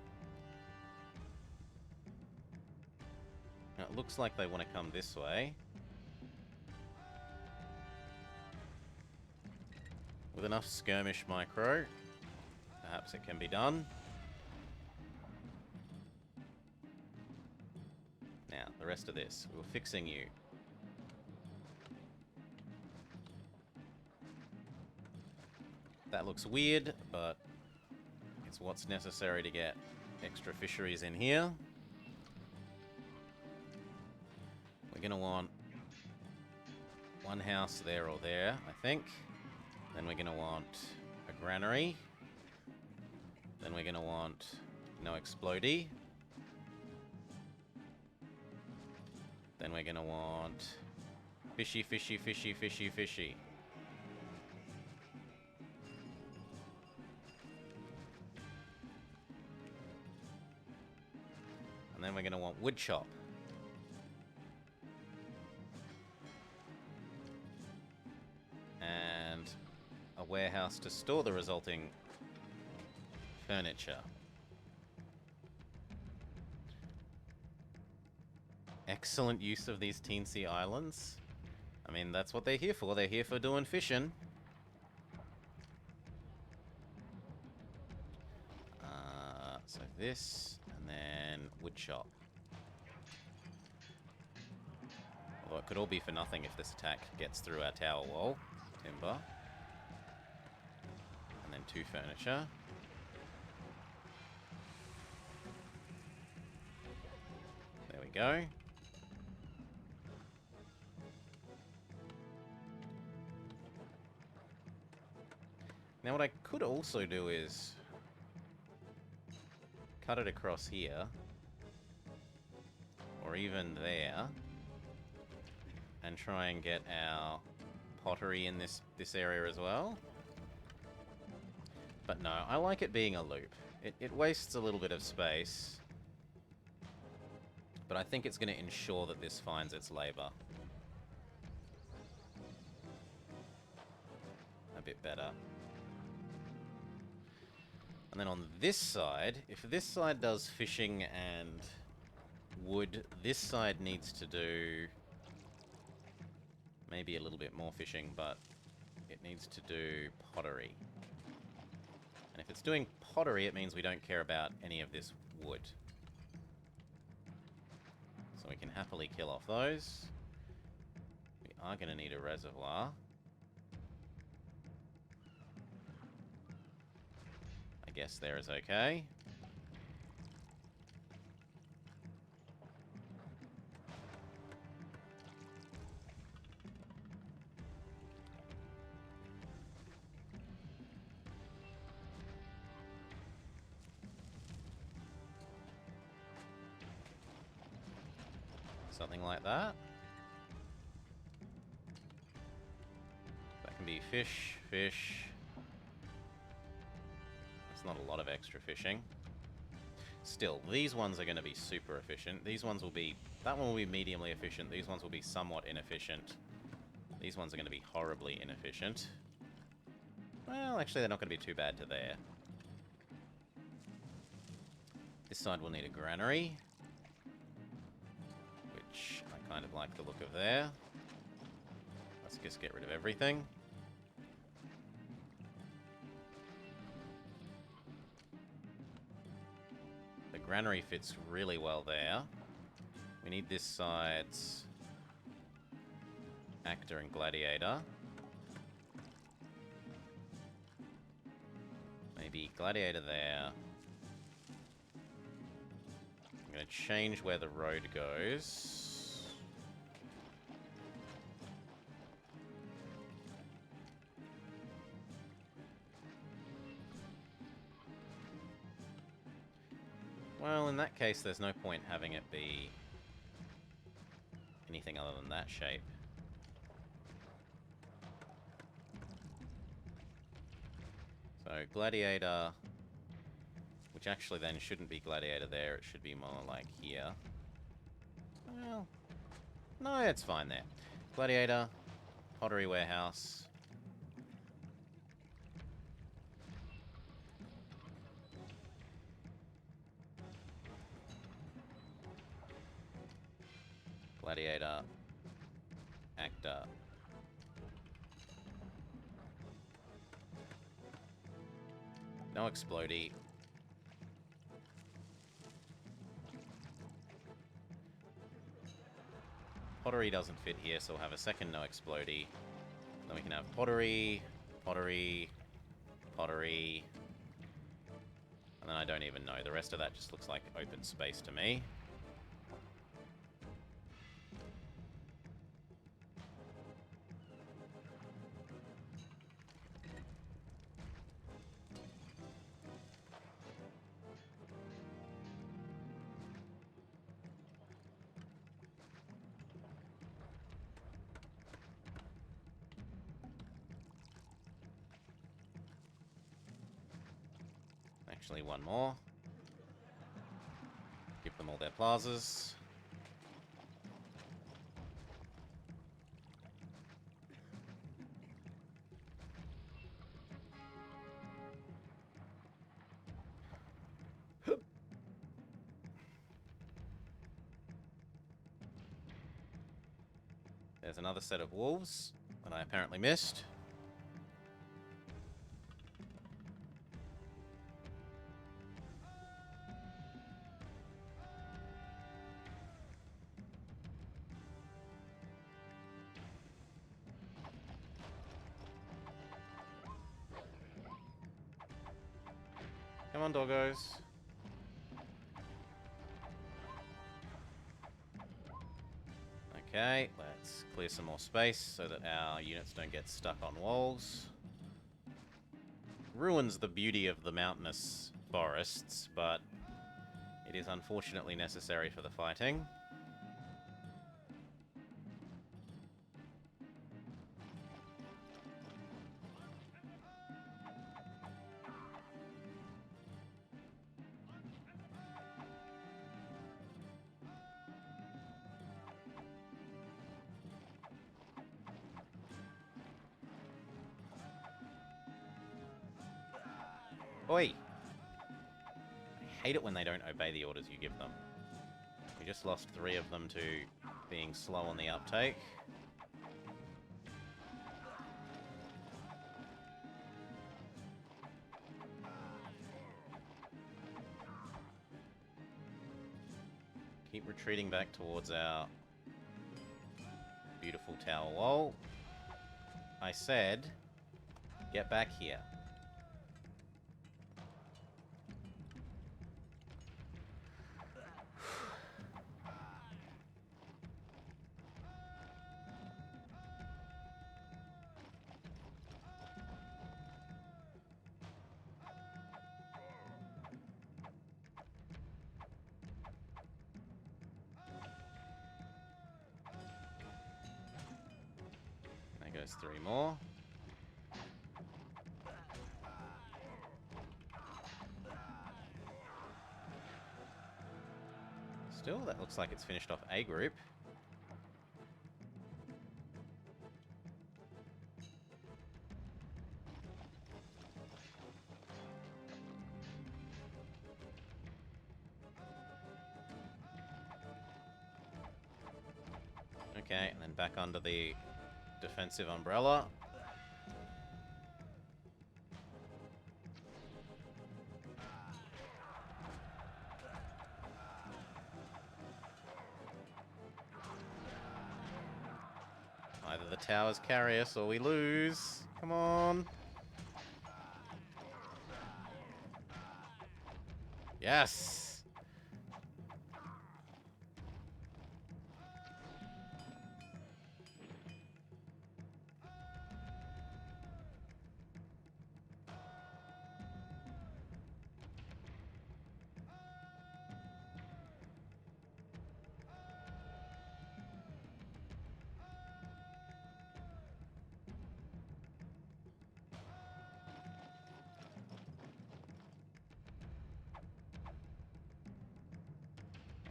Now, it looks like they want to come this way. With enough skirmish micro, perhaps it can be done. Now, the rest of this. We're fixing you. That looks weird, but it's what's necessary to get extra fisheries in here. We're going to want one house there or there, I think. Then we're going to want a granary. Then we're going to want no explodey. Then we're going to want fishy, fishy, fishy, fishy, fishy. And then we're going to want wood chop. And a warehouse to store the resulting furniture. Excellent use of these teensy islands. I mean, that's what they're here for. They're here for doing fishing. So this, and then wood chop. Although it could all be for nothing if this attack gets through our tower wall. Timber. And then 2 furniture. There we go. Now what I could also do is cut it across here, or even there, and try and get our pottery in this area as well. But no, I like it being a loop. It wastes a little bit of space, but I think it's going to ensure that this finds its labor a bit better. And then on this side, if this side does fishing and wood, this side needs to do maybe a little bit more fishing, but it needs to do pottery. And if it's doing pottery, it means we don't care about any of this wood. So we can happily kill off those. We are going to need a reservoir. I guess there is okay. Something like that. That can be fish, fish. It's not a lot of extra fishing. Still, these ones are going to be super efficient. These ones will be... That one will be mediumly efficient. These ones will be somewhat inefficient. These ones are going to be horribly inefficient. Well, actually, they're not going to be too bad to there. This side will need a granary, which I kind of like the look of there. Let's just get rid of everything. The granary fits really well there. We need this side's actor and gladiator. Maybe gladiator there. I'm going to change where the road goes. Well, in that case, there's no point having it be anything other than that shape. So, gladiator, which actually then shouldn't be gladiator there, it should be more like here. Well, no, it's fine there. Gladiator, pottery warehouse. Gladiator, actor. No explodey. Pottery doesn't fit here, so we'll have a second no explodey. Then we can have pottery, pottery, pottery. And then I don't even know. The rest of that just looks like open space to me. Actually, one more. Give them all their plazas. There's another set of wolves that I apparently missed. Come on, doggos. Okay, let's clear some more space so that our units don't get stuck on walls. Ruins the beauty of the mountainous forests, but it is unfortunately necessary for the fighting. Oi! I hate it when they don't obey the orders you give them. We just lost 3 of them to being slow on the uptake. Keep retreating back towards our beautiful tower wall. I said, get back here. There goes 3 more. Still, that looks like it's finished off A group. Okay, and then back under the defensive umbrella. Either the towers carry us or we lose. Come on. Yes!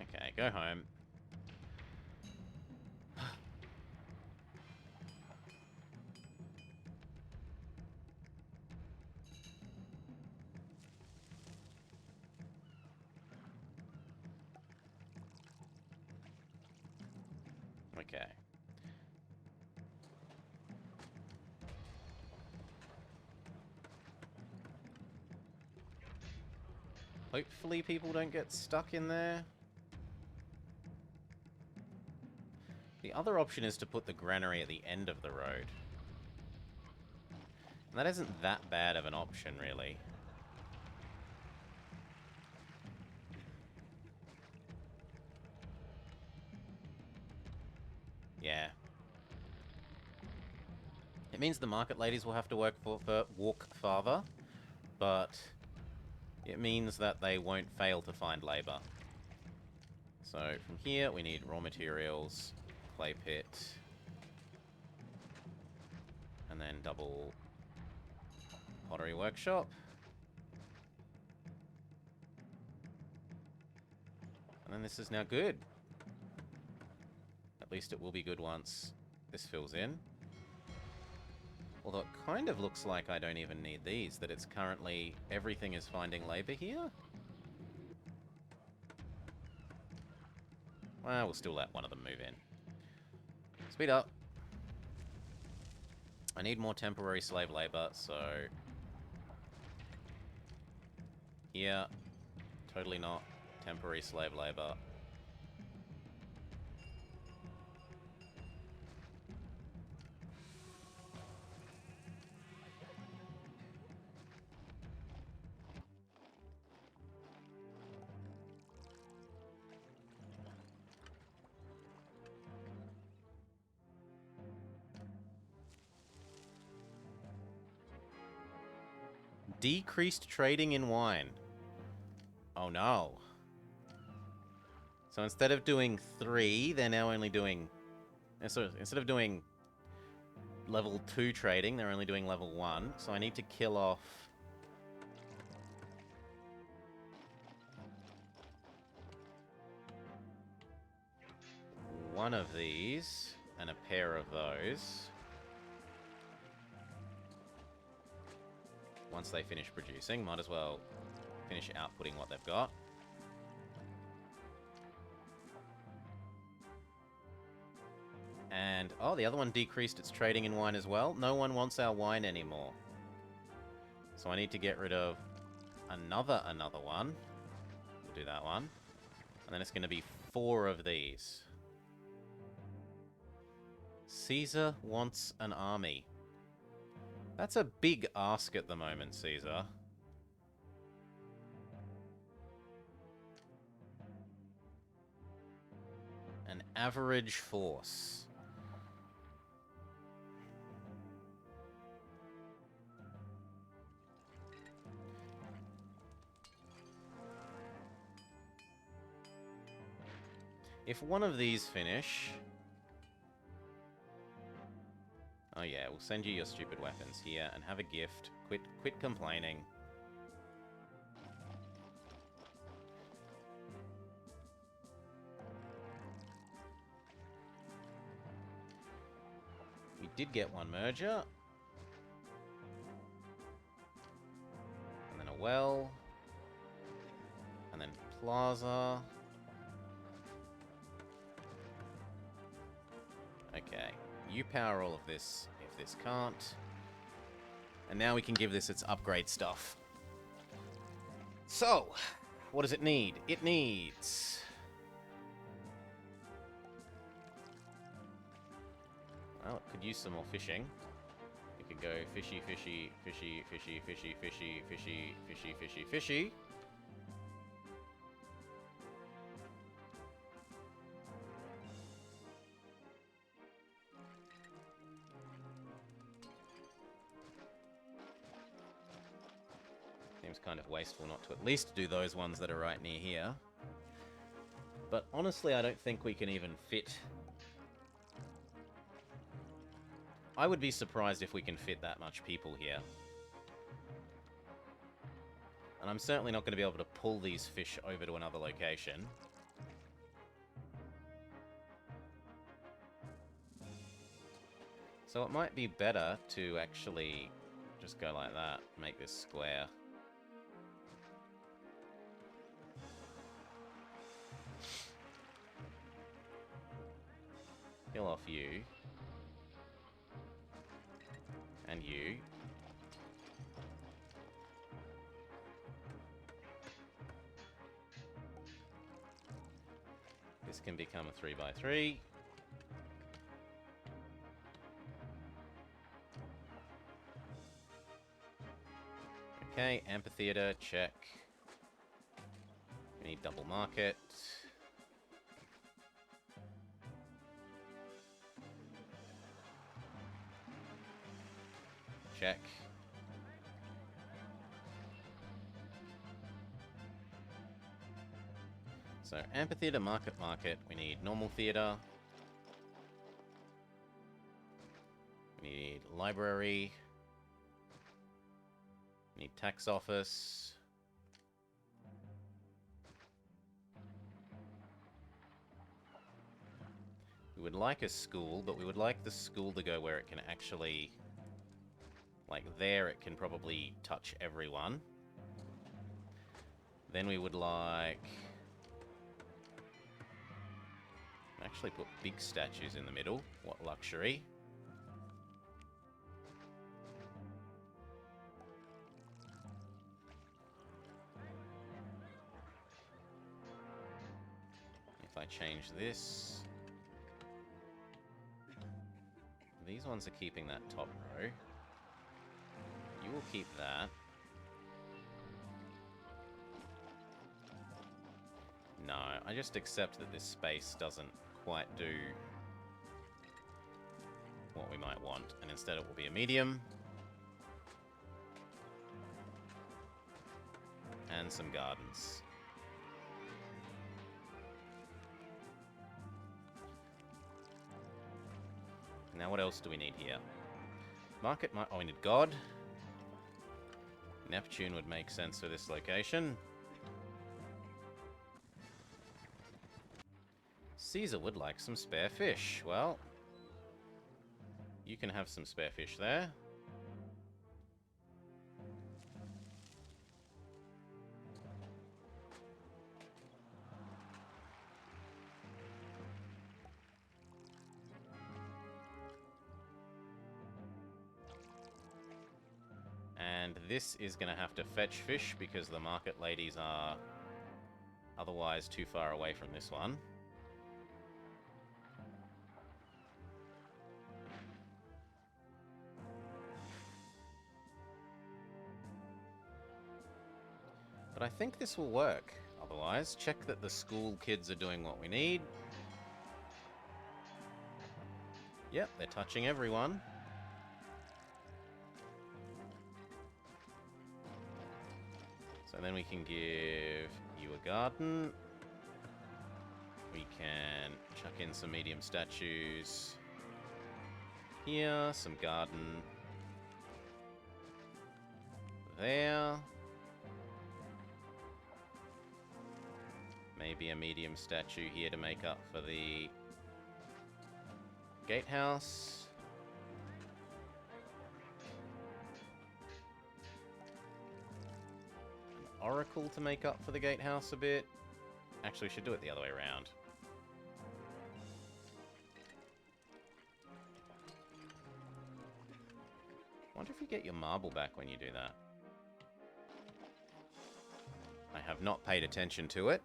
Okay, go home. Okay. Hopefully people don't get stuck in there. The other option is to put the granary at the end of the road. And that isn't that bad of an option, really. Yeah. It means the market ladies will have to walk farther, but it means that they won't fail to find labor. So from here, we need raw materials, clay pit, and then double pottery workshop. And then this is now good. At least it will be good once this fills in. Although it kind of looks like I don't even need these, that it's currently everything is finding labor here. Well, we'll still let one of them move in. Speed up. I need more temporary slave labor, so... Here, totally not temporary slave labor. Decreased trading in wine. Oh no. So instead of doing 3, they're now only doing... So instead of doing level 2 trading, they're only doing level 1. So I need to kill off... one of these and a pair of those. Once they finish producing, might as well finish outputting what they've got. And, oh, the other one decreased its trading in wine as well. No one wants our wine anymore. So I need to get rid of another one. We'll do that one. And then it's going to be 4 of these. Caesar wants an army. That's a big ask at the moment, Caesar. An average force. If one of these finish... Oh yeah, we'll send you your stupid weapons here and have a gift. Quit complaining. We did get one merger. And then a well. And then plaza. Okay. You power all of this if this can't. And now we can give this its upgrade stuff. So, what does it need? It needs... Well, it could use some more fishing. It could go fishy, fishy, fishy, fishy, fishy, fishy, fishy, fishy, fishy, fishy. Seems kind of wasteful not to at least do those ones that are right near here. But honestly, I don't think we can even fit... I would be surprised if we can fit that much people here. And I'm certainly not going to be able to pull these fish over to another location. So it might be better to actually just go like that, make this square. Kill off you. And you. This can become a 3x3. Okay, amphitheater, check. We need double market. Check. So, amphitheater, market, we need normal theater. We need library. We need tax office. We would like a school, but we would like the school to go where it can actually... Like there, it can probably touch everyone. Then we would like... Actually put big statues in the middle. What luxury. If I change this... These ones are keeping that top row. You will keep that. No, I just accept that this space doesn't quite do what we might want, and instead it will be a medium. And some gardens. Now what else do we need here? Market, oh, we need God. Neptune would make sense for this location. Caesar would like some spare fish. Well, you can have some spare fish there. And this is going to have to fetch fish because the market ladies are otherwise too far away from this one. But I think this will work. Otherwise, check that the school kids are doing what we need. Yep, they're touching everyone. So then we can give you a garden. We can chuck in some medium statues. Here, some garden. There. Maybe a medium statue here to make up for the gatehouse. An oracle to make up for the gatehouse a bit. Actually, we should do it the other way around. get your marble back when you do that? I have not paid attention to it.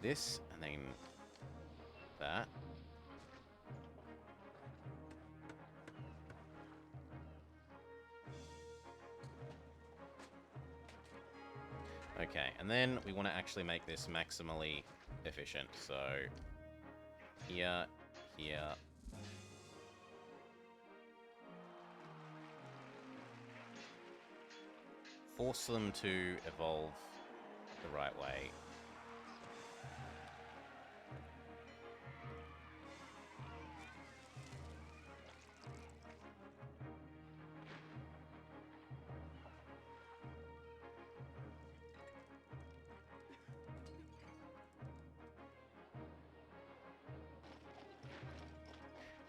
This, and then that. Okay, and then we want to actually make this maximally efficient. So, here, here. Force them to evolve the right way.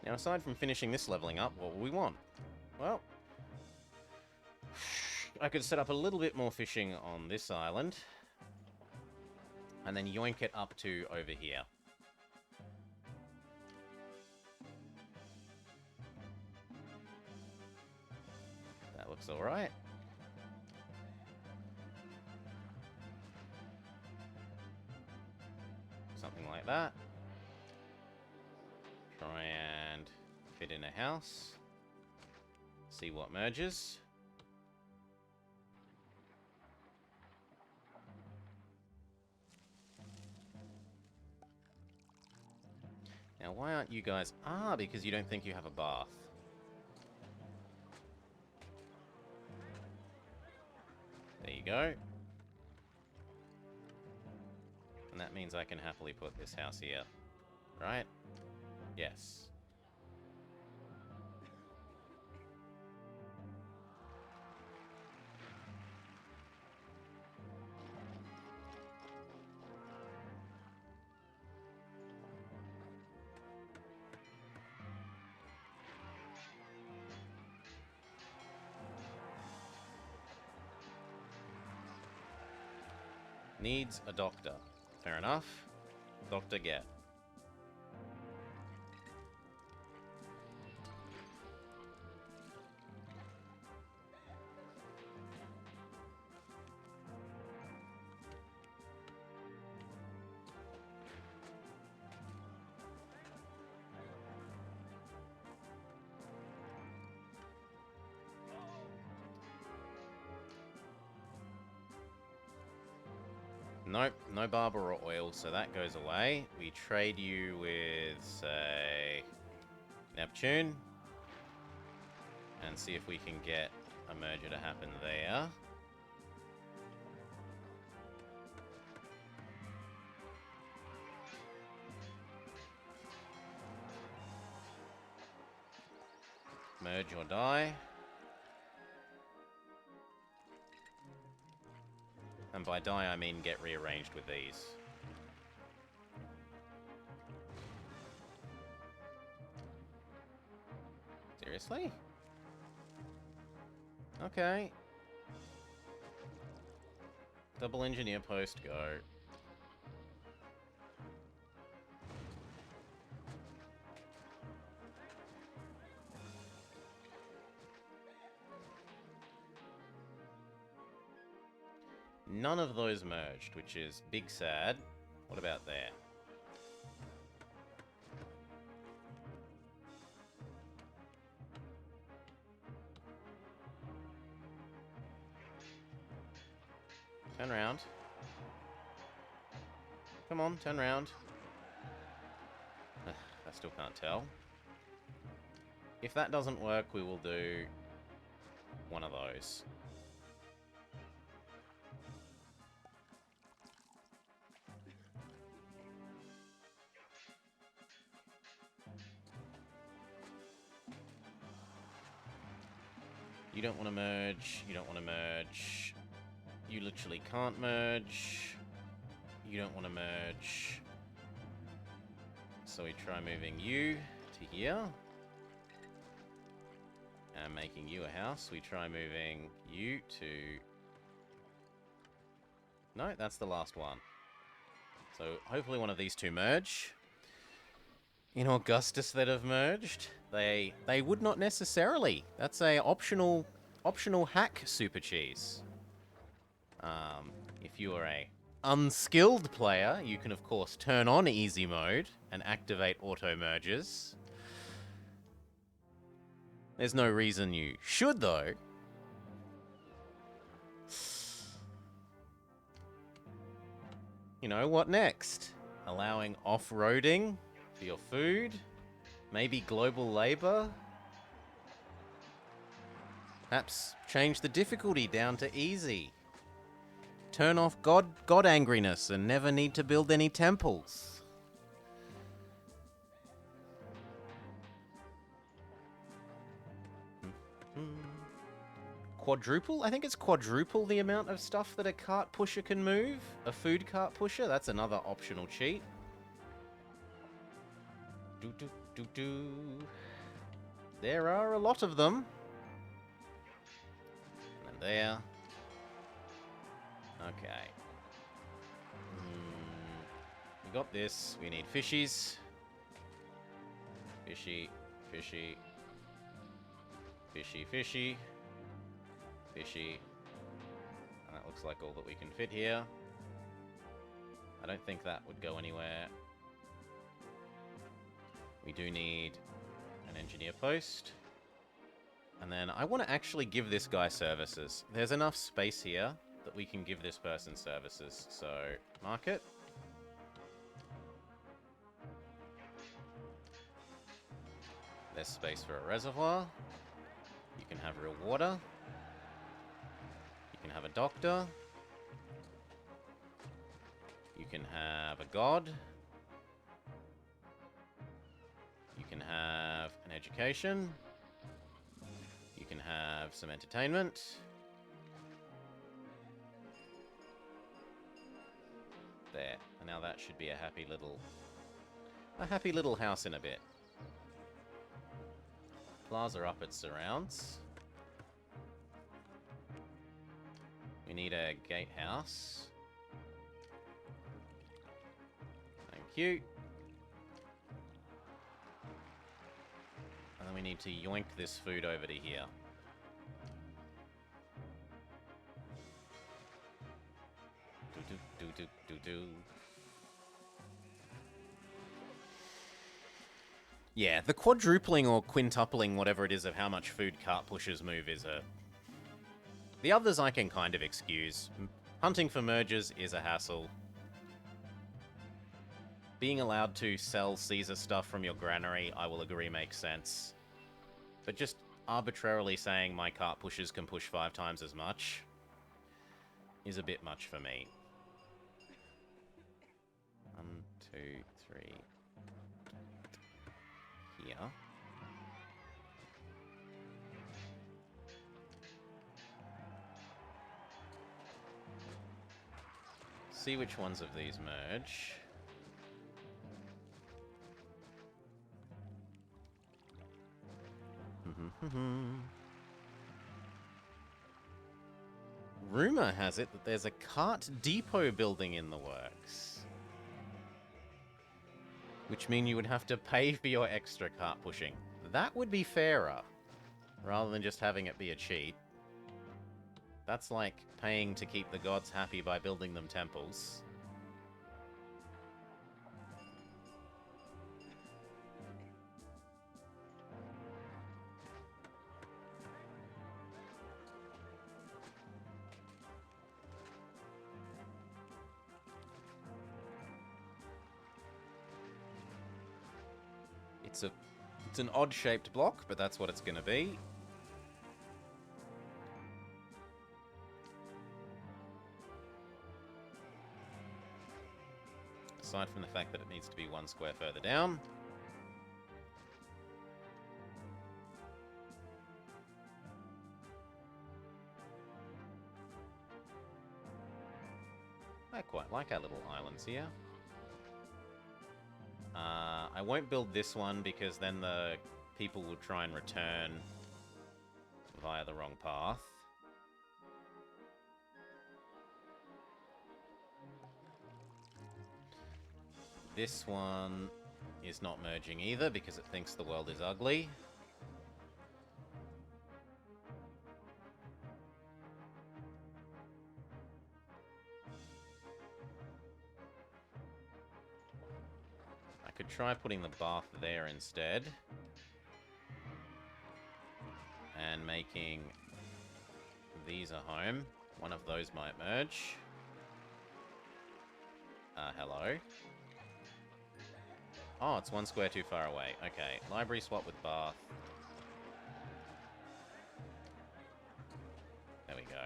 Now, aside from finishing this leveling up, what will we want? Well, I could set up a little bit more fishing on this island, and then yoink it up to over here. That looks alright. Something like that. Try and fit in a house. See what merges. Now, why aren't you guys... Ah, because you don't think you have a bath. There you go. And that means I can happily put this house here. Right? Yes. Needs a doctor. Fair enough. Doctor get. Nope, no barber or oil, so that goes away. We trade you with, say, Neptune. And see if we can get a merger to happen there. Merge or die. And by die, I mean get rearranged with these. Seriously? Okay. Double engineer post, go. None of those merged, which is big sad. What about there? Turn around. Come on, turn around. I still can't tell. If that doesn't work, we will do one of those. You don't want to merge. You don't want to merge. You literally can't merge. You don't want to merge. So we try moving you to here. And making you a house. We try moving you to... No, that's the last one. So hopefully one of these two merge. in Augustus that have merged. They would not necessarily. That's a optional hack super cheese. If you are a unskilled player, you can of course turn on easy mode and activate auto merges. There's no reason you should though. You know, what next? Allowing off-roading for your food? Maybe global labor? Perhaps change the difficulty down to easy. Turn off god angriness and never need to build any temples. Quadruple? I think it's quadruple the amount of stuff that a cart pusher can move. A food cart pusher? That's another optional cheat. There are a lot of them. And there. Okay. We got this. We need fishies. Fishy, fishy. Fishy, fishy. Fishy. And that looks like all that we can fit here. I don't think that would go anywhere. We do need an engineer post. And then I want to actually give this guy services. There's enough space here that we can give this person services. So, market. There's space for a reservoir. You can have real water. You can have a doctor. You can have a god. You can have an education. You can have some entertainment. There. And now that should be a happy little house in a bit. Plaza up its surrounds. We need a gatehouse. Thank you. And then we need to yoink this food over to here. Do. Yeah, the quadrupling or quintupling, whatever it is, of how much food cart pushers move is a... The others I can kind of excuse. Hunting for mergers is a hassle. Being allowed to sell Caesar stuff from your granary, I will agree, makes sense. But just arbitrarily saying my cart pushers can push 5 times as much is a bit much for me. 1, 2, 3... Here. See which ones of these merge. Rumor has it that there's a cart depot building in the works. Which mean you would have to pay for your extra cart pushing. That would be fairer, rather than just having it be a cheat. That's like paying to keep the gods happy by building them temples. It's an odd-shaped block, but that's what it's going to be. Aside from the fact that it needs to be 1 square further down. I quite like our little islands here. I won't build this one because then the people will try and return via the wrong path. This one is not merging either because it thinks the world is ugly. I could try putting the bath there instead. And making these a home. One of those might merge. Hello. Oh, it's 1 square too far away. Okay, library swap with bath. There we go.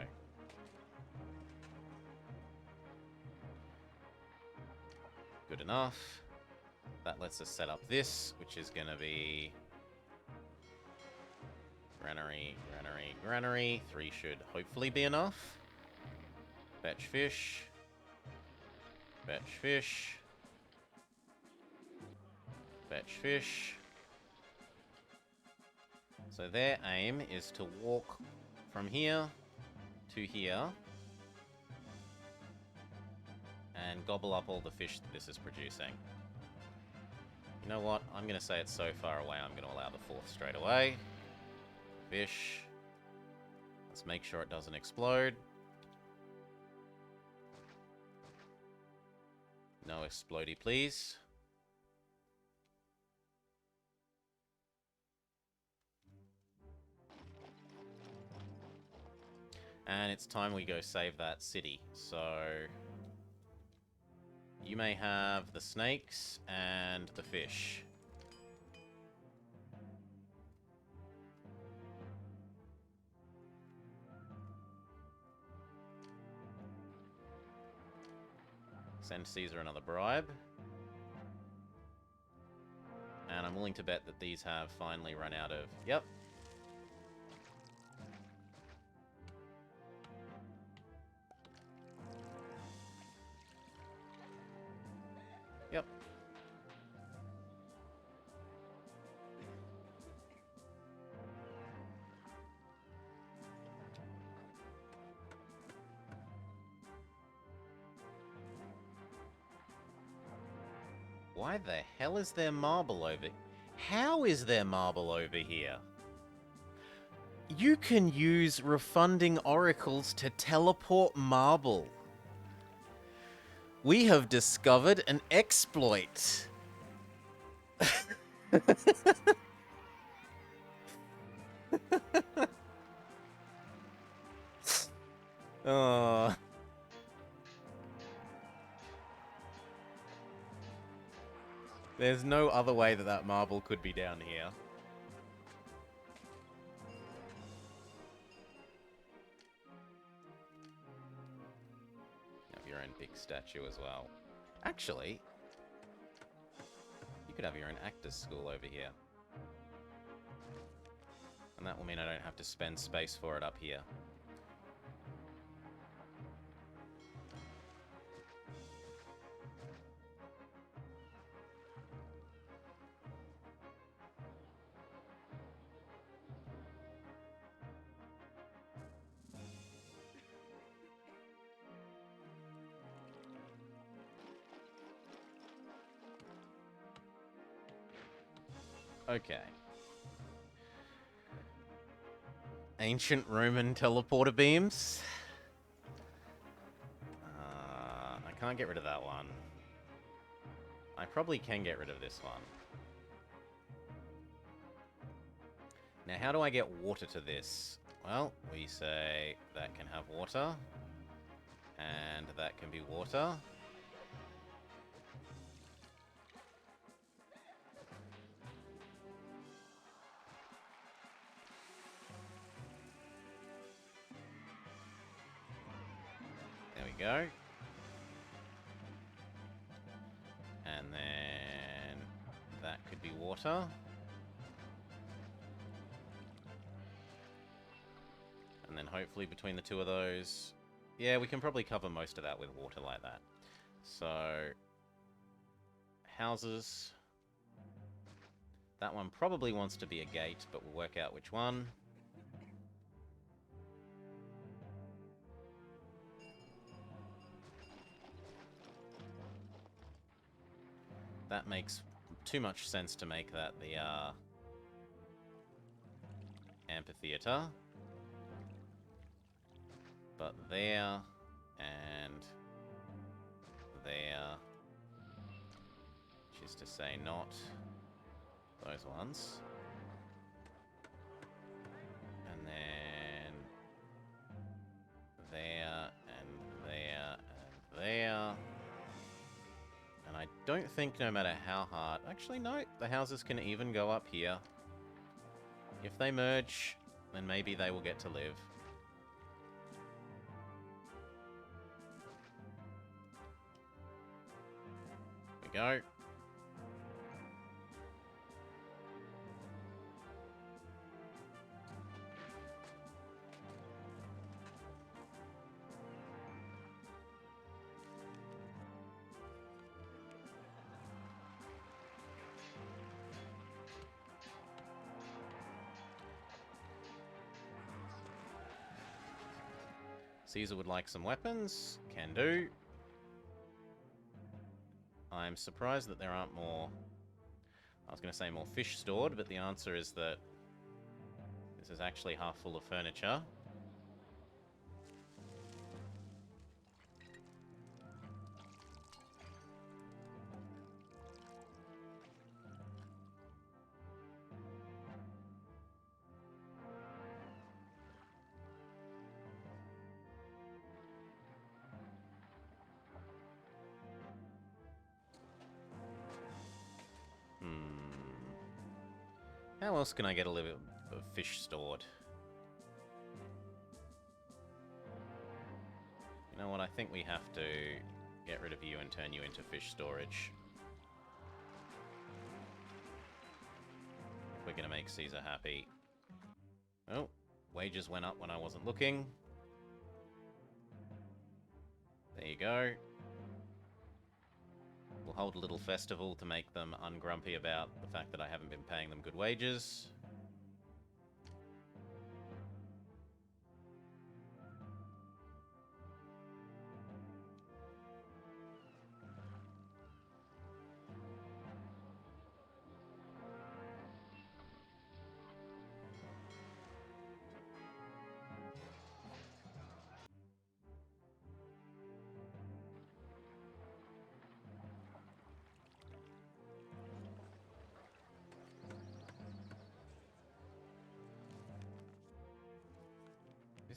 Good enough. That lets us set up this, which is going to be... Granary, granary, granary. 3 should hopefully be enough. Fetch fish. Fetch fish. Fetch fish. So their aim is to walk from here to here and gobble up all the fish that this is producing. You know what? I'm going to say it's so far away, I'm going to allow the 4th straight away. Fish. Let's make sure it doesn't explode. No explodey, please. And it's time we go save that city. So... you may have the snakes and the fish. Send Caesar another bribe. And I'm willing to bet that these have finally run out of... Yep. Yep. Why the hell is there marble over... How is there marble over here? You can use refunding oracles to teleport marble. We have discovered an exploit. Oh. There's no other way that that marble could be down here. You have your own big statue as well. Actually, you could have your own actors school over here. And that will mean I don't have to spend space for it up here. Okay. Ancient Roman teleporter beams. I can't get rid of that one. I probably can get rid of this one. Now, how do I get water to this? Well, we say that can have water. And that can be water. There we go. And then that could be water. And then hopefully between the two of those... Yeah, we can probably cover most of that with water like that. So... houses. That one probably wants to be a gate, but we'll work out which one. That makes too much sense to make that the amphitheater. But there and there, which is to say not those ones. And then there and there and there. And I don't think no matter how hard... Actually, no, the houses can even go up here. If they merge, then maybe they will get to live. There we go. Caesar would like some weapons. Can do. I'm surprised that there aren't more... I was going to say more fish stored, but the answer is that this is actually half full of furniture. How else can I get a little bit of fish stored? You know what, I think we have to get rid of you and turn you into fish storage. We're gonna make Caesar happy. Oh, wages went up when I wasn't looking. There you go. We'll hold a little festival to make them ungrumpy about the fact that I haven't been paying them good wages.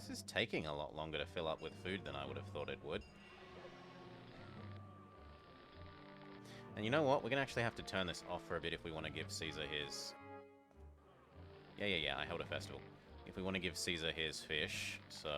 This is taking a lot longer to fill up with food than I would have thought it would. And you know what? We're going to actually have to turn this off for a bit if we want to give Caesar his... Yeah, I held a festival. If we want to give Caesar his fish, so...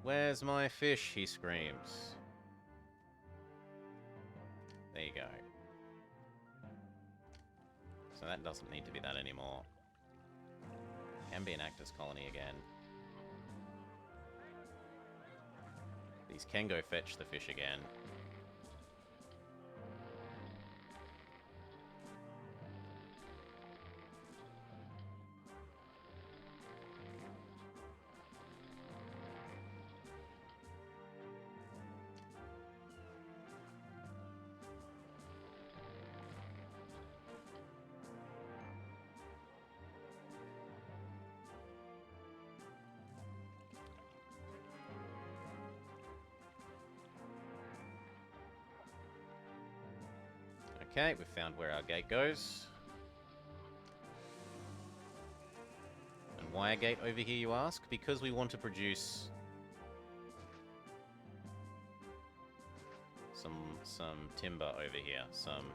Where's my fish? He screams. There you go. So that doesn't need to be that anymore. Can be an actor's colony again. These can go fetch the fish again. Okay, we've found where our gate goes. And why a gate over here, you ask? Because we want to produce some timber over here. Some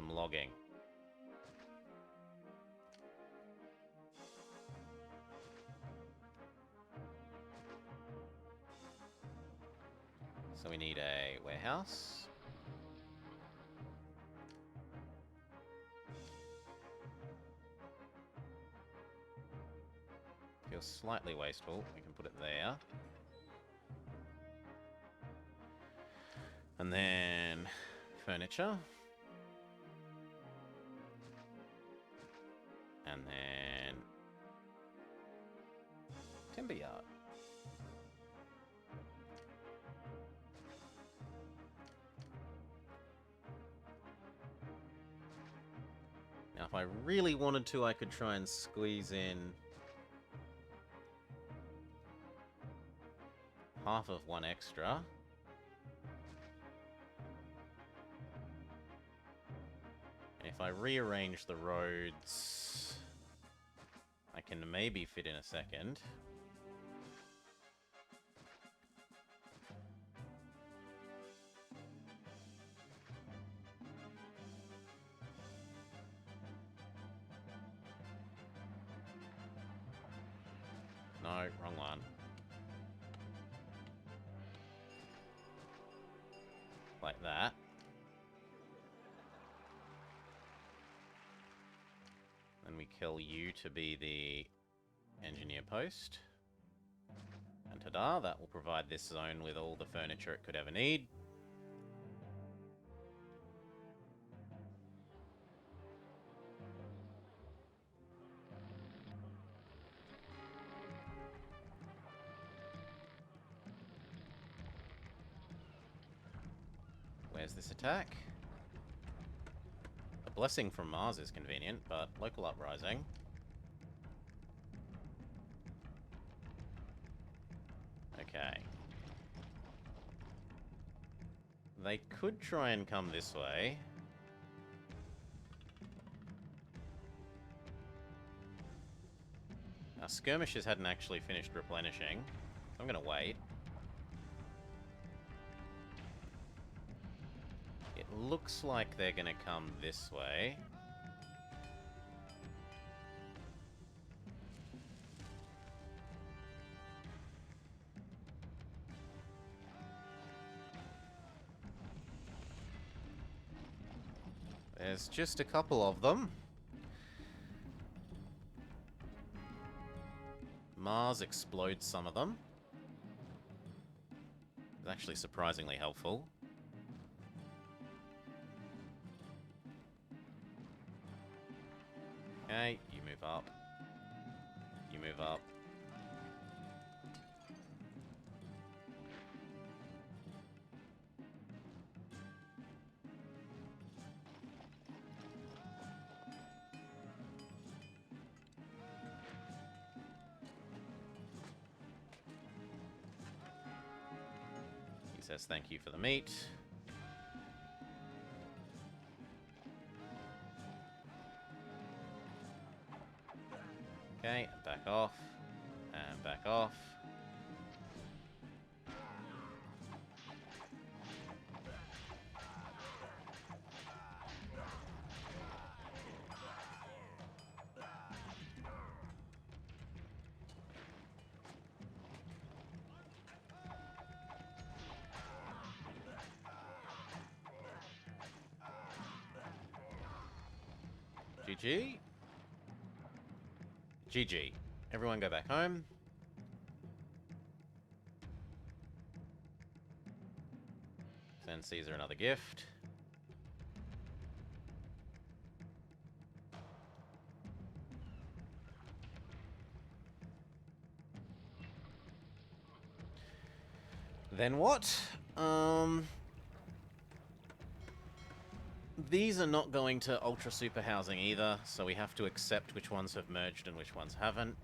logging. So we need a warehouse. Fuel was slightly wasteful. We can put it there. And then furniture. And then timber yard. Now, if I really wanted to, I could try and squeeze in half of one extra. And if I rearrange the roads, I can maybe fit in a second. No, wrong one. Like that. Then we kill you to be the engineer post. And ta-da, that will provide this zone with all the furniture it could ever need. Where's this attack? A blessing from Mars is convenient, but local uprising. Okay. They could try and come this way. Our skirmishers hadn't actually finished replenishing. I'm gonna wait. It looks like they're gonna come this way. There's just a couple of them. Mars explodes some of them. It's actually surprisingly helpful. Okay, you move up. You move up. He says thank you for the meat. Okay, back off. And back off. GG. GG. Everyone go back home. Send Caesar another gift. Then what? These are not going to ultra super housing either, so we have to accept which ones have merged and which ones haven't.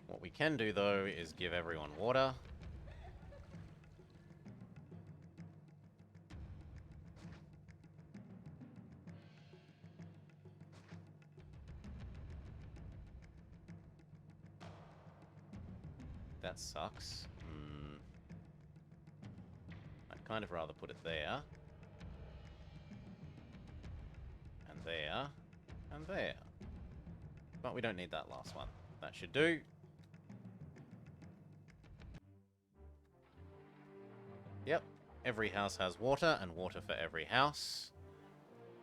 What we can do, though, is give everyone water. That sucks. kind of rather put it there. And there. And there. But we don't need that last one. That should do. Yep. Every house has water, and water for every house.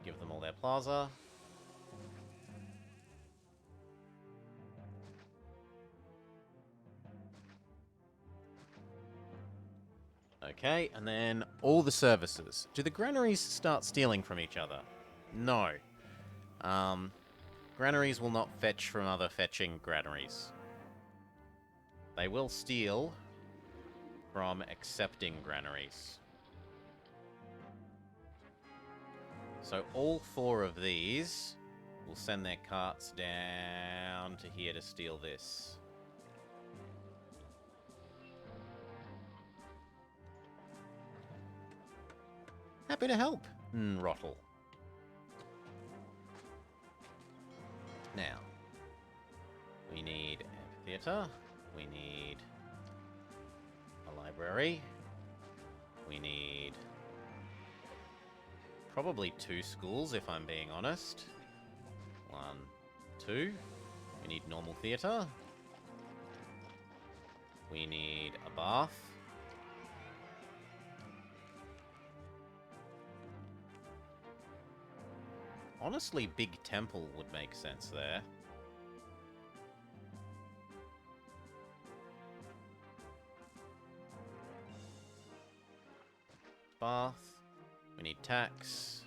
Give them all their plaza. Okay, and then all the services. Do the granaries start stealing from each other? No. Granaries will not fetch from other fetching granaries. They will steal from accepting granaries. So all 4 of these will send their carts down to here to steal this. Happy to help, Rottle. Now, we need amphitheatre, we need a library, we need probably 2 schools if I'm being honest. 1, 2. We need normal theatre. We need a bath. Honestly, big temple would make sense there. Bath. We need tax.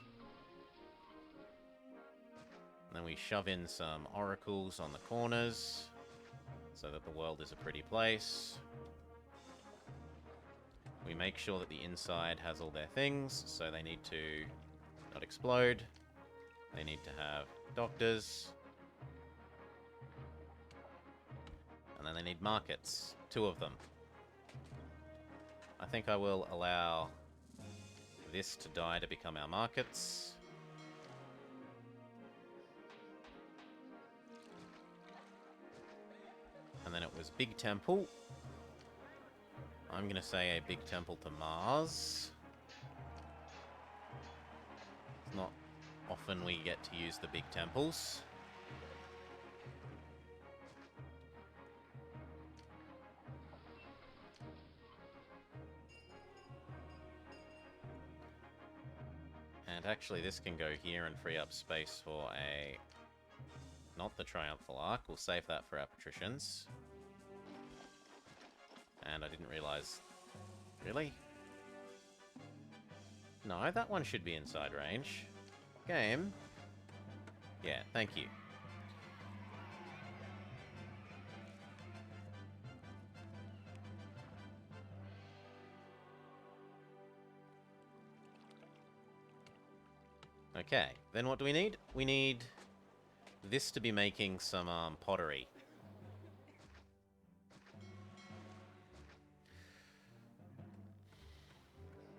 And then we shove in some oracles on the corners so that the world is a pretty place. We make sure that the inside has all their things, so they need to not explode. They need to have doctors. And then they need markets. 2 of them. I think I will allow this to die to become our markets. And then it was Big Temple. I'm going to say a Big Temple to Mars. It's not often we get to use the big temples. And actually this can go here and free up space for a... not the Triumphal Arc. We'll save that for our patricians. And I didn't realize... Really? No, that one should be inside range. Game. Yeah, thank you. Okay, then what do we need? We need this to be making some pottery.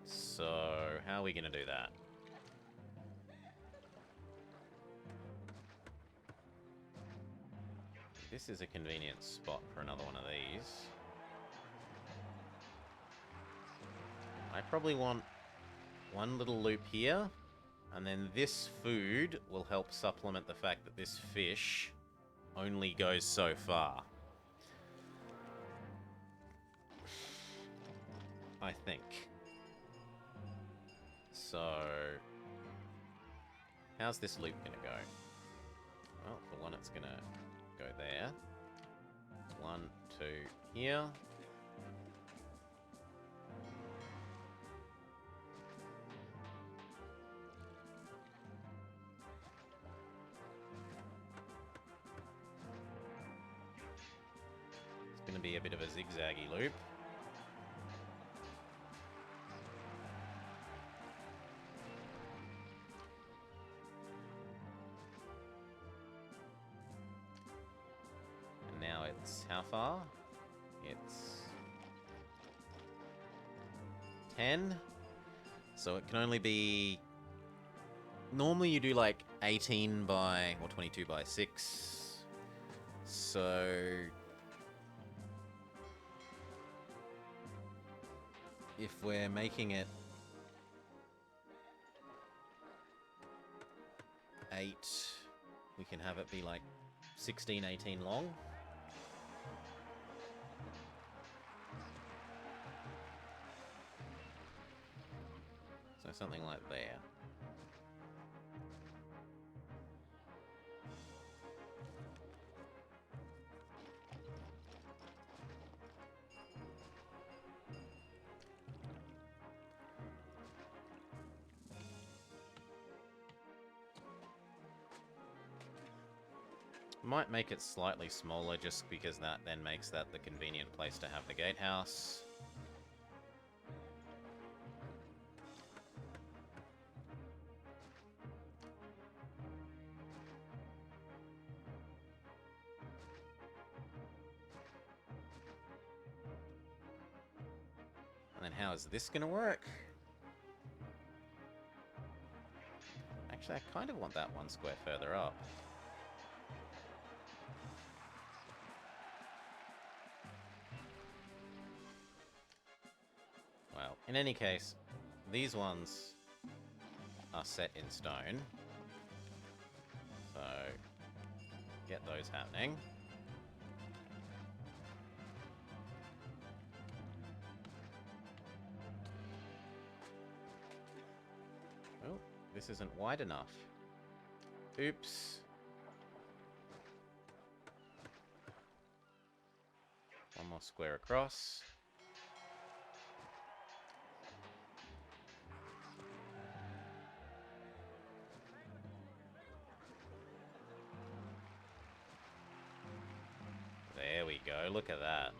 So, how are we going to do that? This is a convenient spot for another one of these. I probably want one little loop here, and then this food will help supplement the fact that this fish only goes so far. I think. So, how's this loop gonna go? Well, for one, it's gonna go there. 1, 2, here. It's gonna be a bit of a zigzaggy loop. How far? It's 10. So it can only be... Normally you do like 18 by... or 22 by 6. So... if we're making it 8. We can have it be like 16, 18 long. So something like there. Might make it slightly smaller just because that then makes that the convenient place to have the gatehouse. And then how is this gonna work? Actually, I kind of want that 1 square further up. Well, in any case, these ones are set in stone. So, get those happening. Oh, this isn't wide enough. Oops. One more square across. There we go, look at that.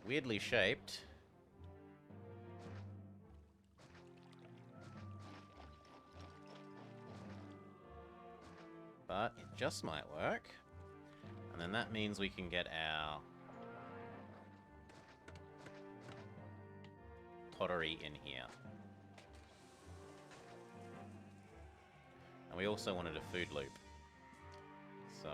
Weirdly shaped. But it just might work. And then that means we can get our pottery in here. And we also wanted a food loop. So...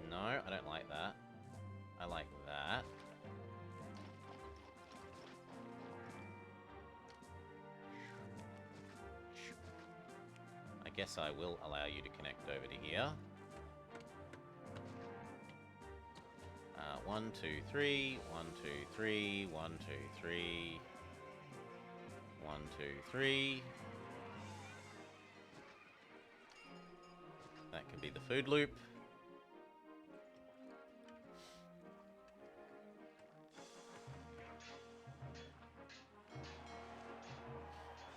No, I don't like that. I like that. I guess I will allow you to connect over to here. 1, 2, 3, 1, 2, 3, 1, 2, 3, 1, 2, 3. That can be the food loop.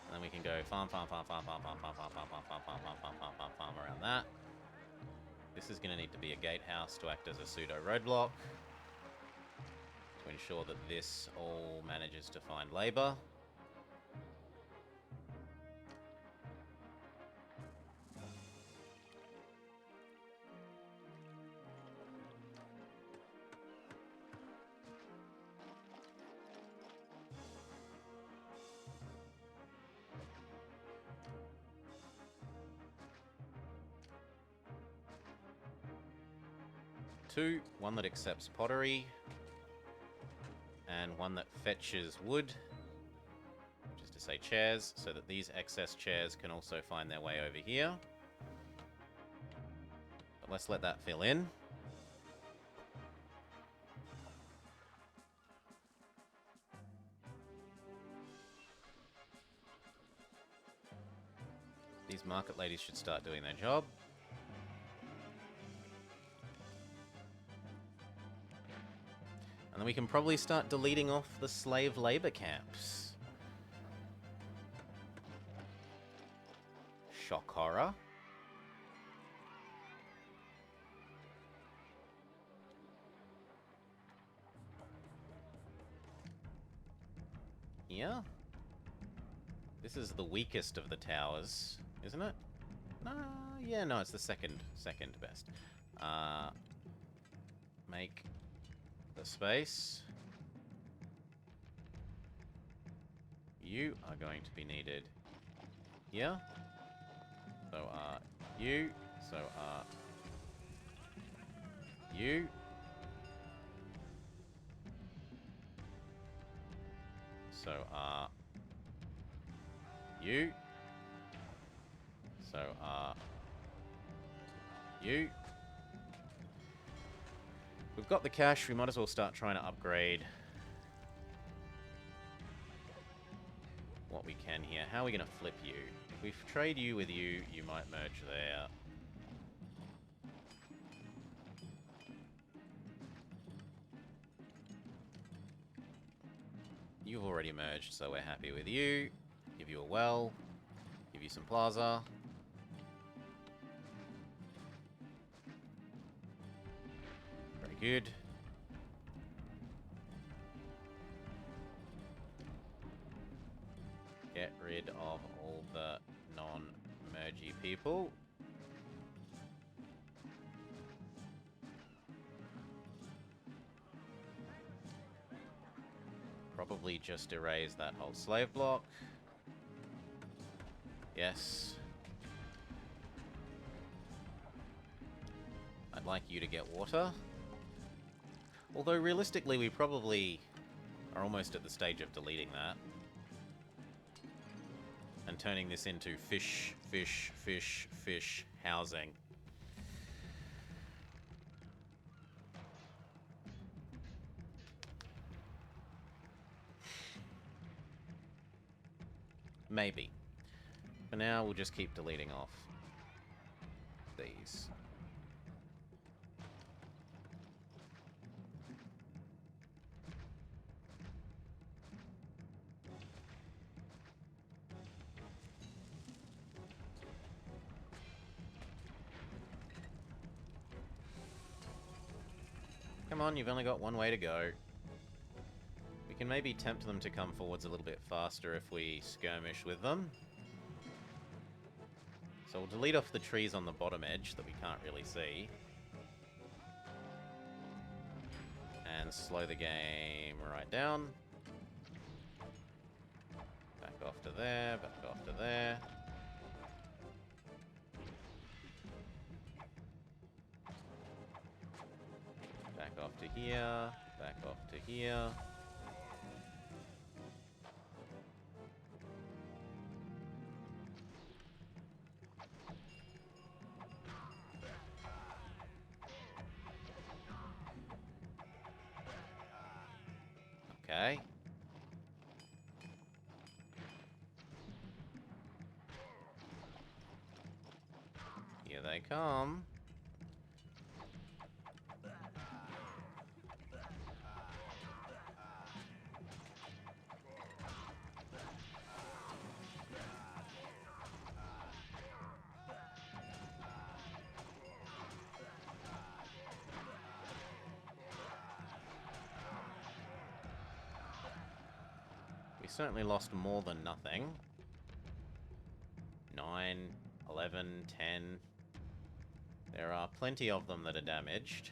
And then we can go farm around that. This is going to need to be a gatehouse to act as a pseudo roadblock to ensure that this all manages to find labor. Two, one that accepts pottery, and one that fetches wood, which is to say chairs, so that these excess chairs can also find their way over here. But let's let that fill in. These market ladies should start doing their job. And then we can probably start deleting off the slave labor camps. Shock horror. Yeah. This is the weakest of the towers, isn't it? No, yeah, no, it's the second best. Make the space. You are going to be needed here. So are you. So are you. So are you. So are you. We've got the cash, we might as well start trying to upgrade what we can here. How are we going to flip you? If we trade you with you, you might merge there. You've already merged, so we're happy with you. Give you a well. Give you some plaza. Very good. Get rid of all the non-mergy people. Probably just erase that whole slave block. Yes. I'd like you to get water. Although realistically we probably are almost at the stage of deleting that. And turning this into fish, fish, fish, fish housing. Maybe. For now, we'll just keep deleting off these. Come on, you've only got one way to go. We can maybe tempt them to come forwards a little bit faster if we skirmish with them. So we'll delete off the trees on the bottom edge that we can't really see. And slow the game right down. Back off to there, back off to there. Back off to here, back off to here. Okay. Here they come. We certainly lost more than nothing. 9, 11, 10. There are plenty of them that are damaged.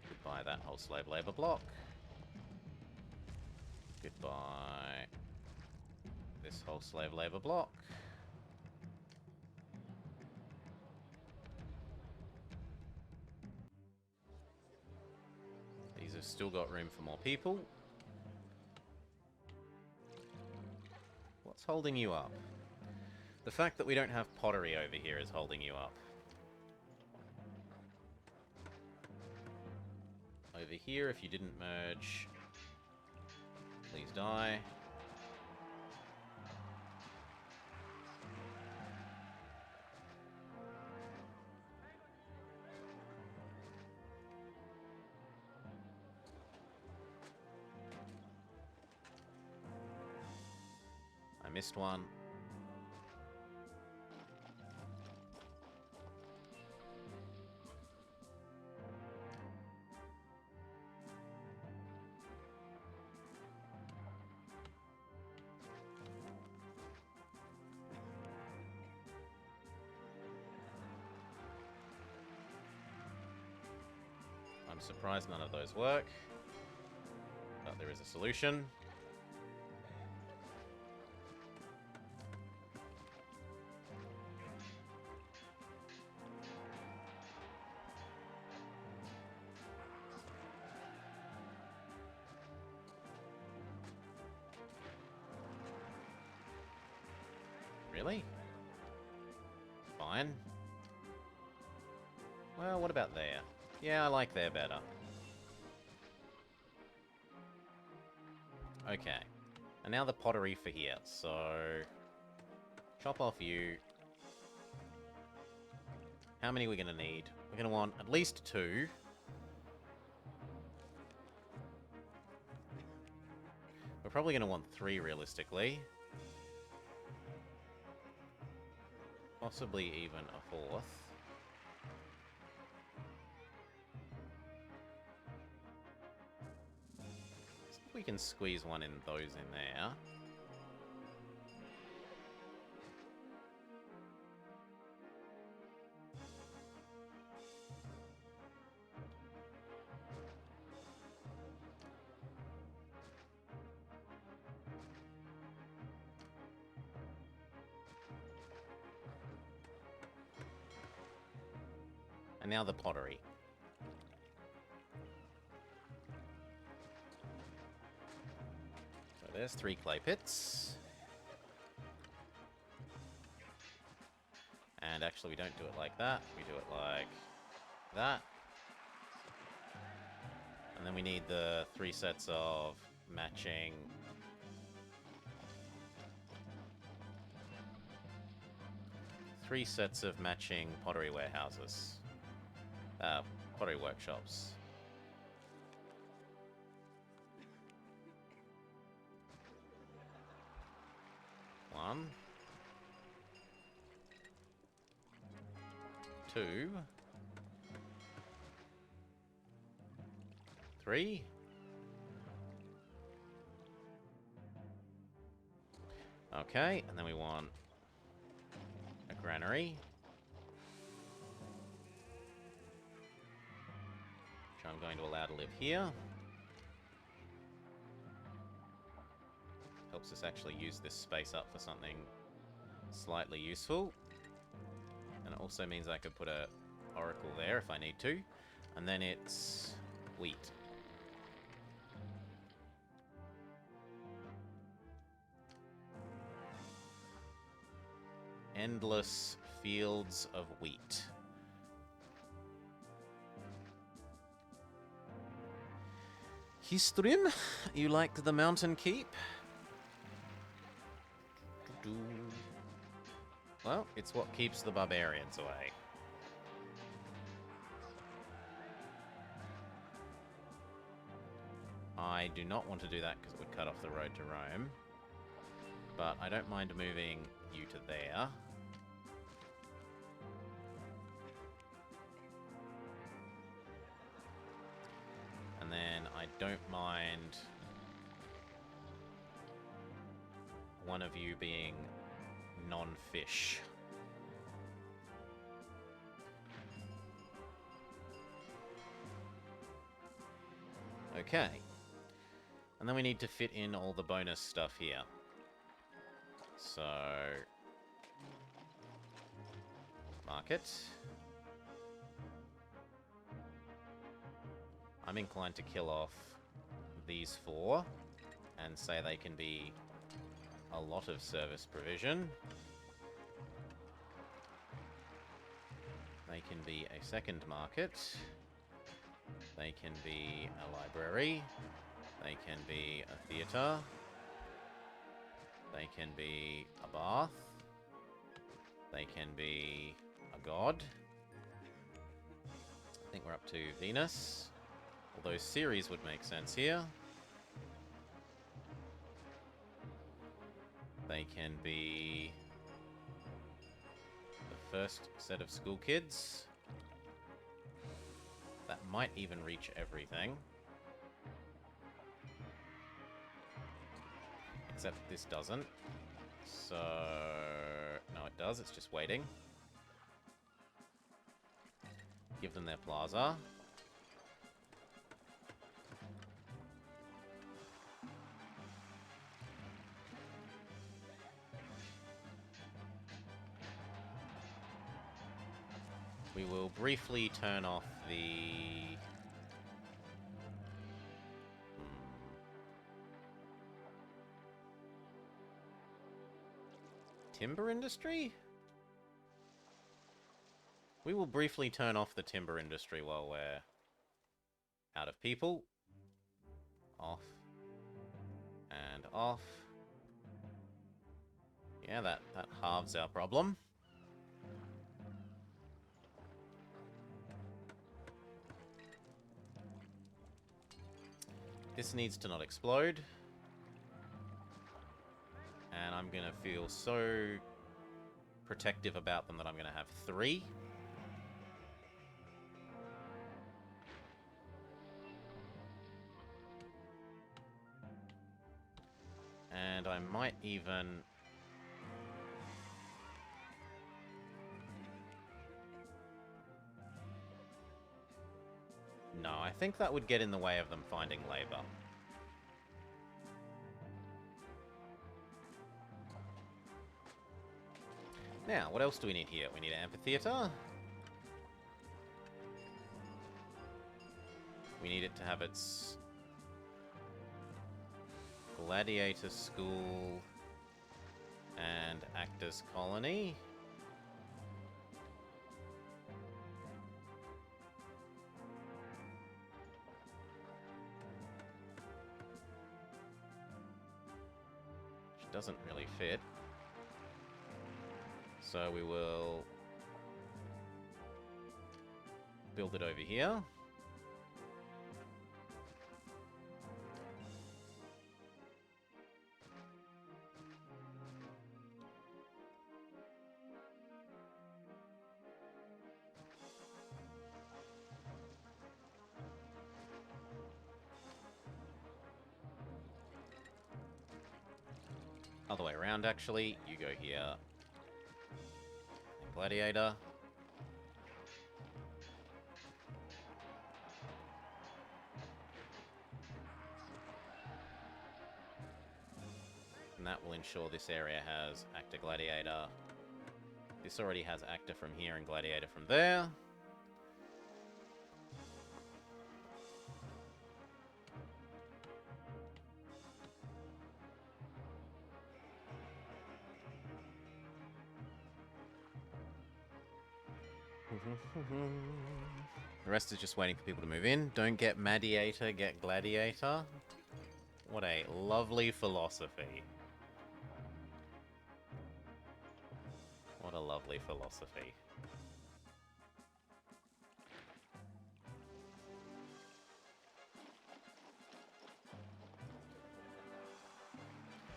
Goodbye that whole slave labor block. Goodbye this whole slave labor block. These have still got room for more people. What's holding you up? The fact that we don't have pottery over here is holding you up. Over here, if you didn't merge, please die. I missed one. I'm surprised none of those work. But there is a solution. Really? Fine. Well, what about there? Yeah, I like there better. Okay. And now the pottery for here. So, chop off you. How many are we going to need? We're going to want at least 2. We're probably going to want 3 realistically. Possibly even a 4th. We can squeeze one in those in there. And now the pottery. So there's 3 clay pits. And actually we don't do it like that. We do it like that. And then we need the 3 sets of matching... pottery warehouses. Pottery workshops. One. 2. 3. Okay, and then we want a granary. Which I'm going to allow to live here. Helps us actually use this space up for something slightly useful. And it also means I could put a oracle there if I need to. And then it's wheat. Endless fields of wheat. Histrim, you liked the mountain keep? Well, it's what keeps the barbarians away. I do not want to do that because it would cut off the road to Rome. But I don't mind moving you to there. And then I don't mind one of you being non-fish. Okay. And then we need to fit in all the bonus stuff here. So... market. I'm inclined to kill off these 4 and say they can be a lot of service provision. They can be a second market. They can be a library. They can be a theatre. They can be a bath. They can be a god. I think we're up to Venus. Although Ceres would make sense here. They can be the first set of school kids. That might even reach everything. Except this doesn't. So... no, it does. It's just waiting. Give them their plaza. We will briefly turn off the... timber industry? We will briefly turn off the timber industry while we're out of people. Off. And off. Yeah, that halves our problem. This needs to not explode. And I'm going to feel so protective about them that I'm going to have 3. And I might even... no, I think that would get in the way of them finding labor. Now, what else do we need here? We need an amphitheater. We need it to have its gladiator school and actors colony. Which doesn't really fit. So we will build it over here. Other way around, actually. You go here. Gladiator. And that will ensure this area has actor gladiator. This already has actor from here and gladiator from there. The rest is just waiting for people to move in. Don't get Mediator, get Gladiator. What a lovely philosophy. What a lovely philosophy.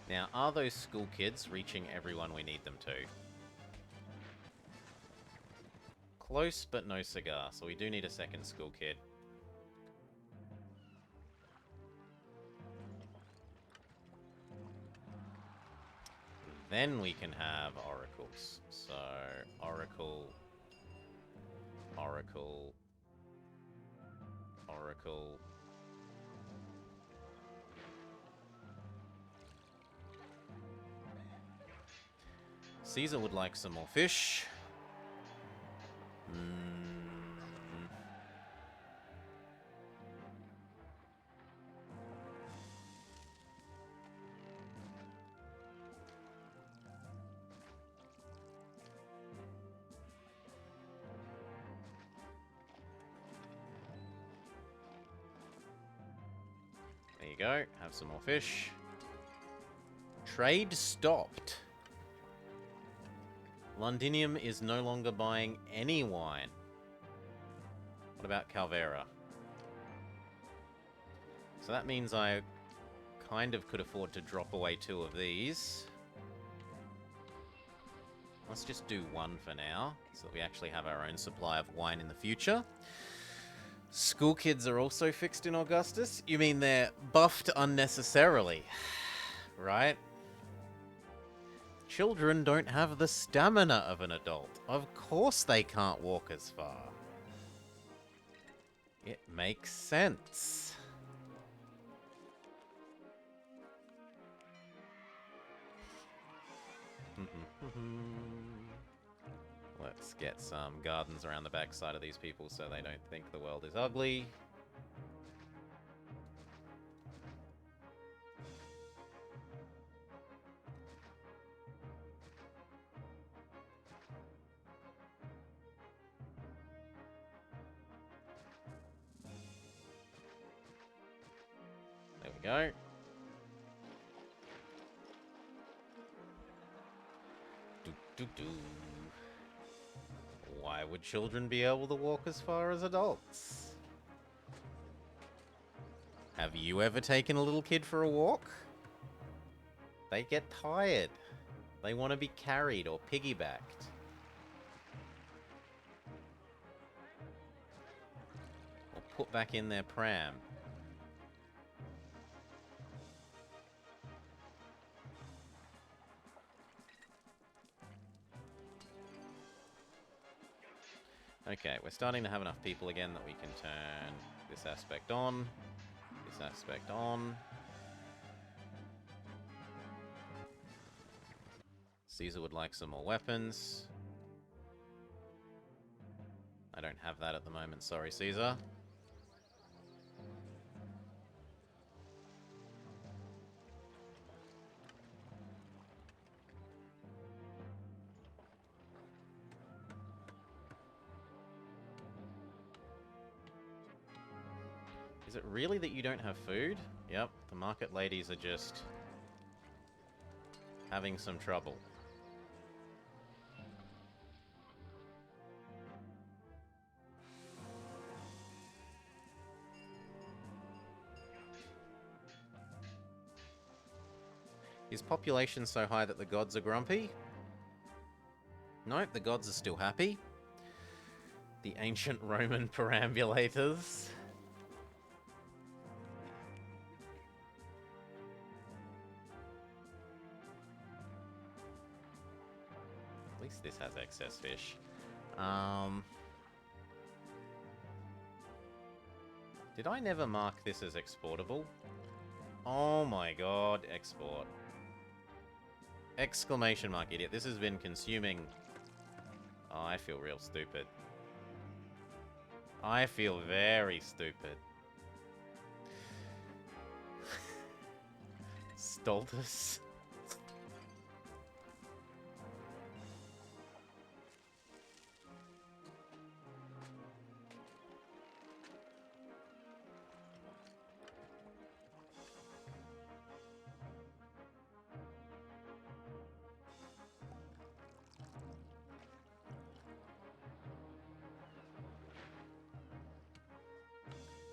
Now, are those school kids reaching everyone we need them to? Close, but no cigar, so we do need a second school kid. Then we can have oracles. So, oracle, oracle, oracle. Caesar would like some more fish. There you go. Have some more fish. Trade stopped. Londinium is no longer buying any wine. What about Calvera? So that means I kind of could afford to drop away 2 of these. Let's just do 1 for now, so that we actually have our own supply of wine in the future. School kids are also fixed in Augustus? You mean they're buffed unnecessarily, right? Children don't have the stamina of an adult. Of course they can't walk as far. It makes sense. Let's get some gardens around the backside of these people so they don't think the world is ugly. There we go. Why would children be able to walk as far as adults? Have you ever taken a little kid for a walk? They get tired. They want to be carried or piggybacked. Or put back in their pram. Okay, we're starting to have enough people again that we can turn this aspect on, this aspect on. Caesar would like some more weapons. I don't have that at the moment, sorry Caesar. Is it really that you don't have food? Yep, the market ladies are just having some trouble. Is population so high that the gods are grumpy? Nope, the gods are still happy. The ancient Roman perambulators. At least this has excess fish. Did I never mark this as exportable? Oh my god, export. Exclamation mark, idiot. This has been consuming... Oh, I feel real stupid. I feel very stupid. Stultus.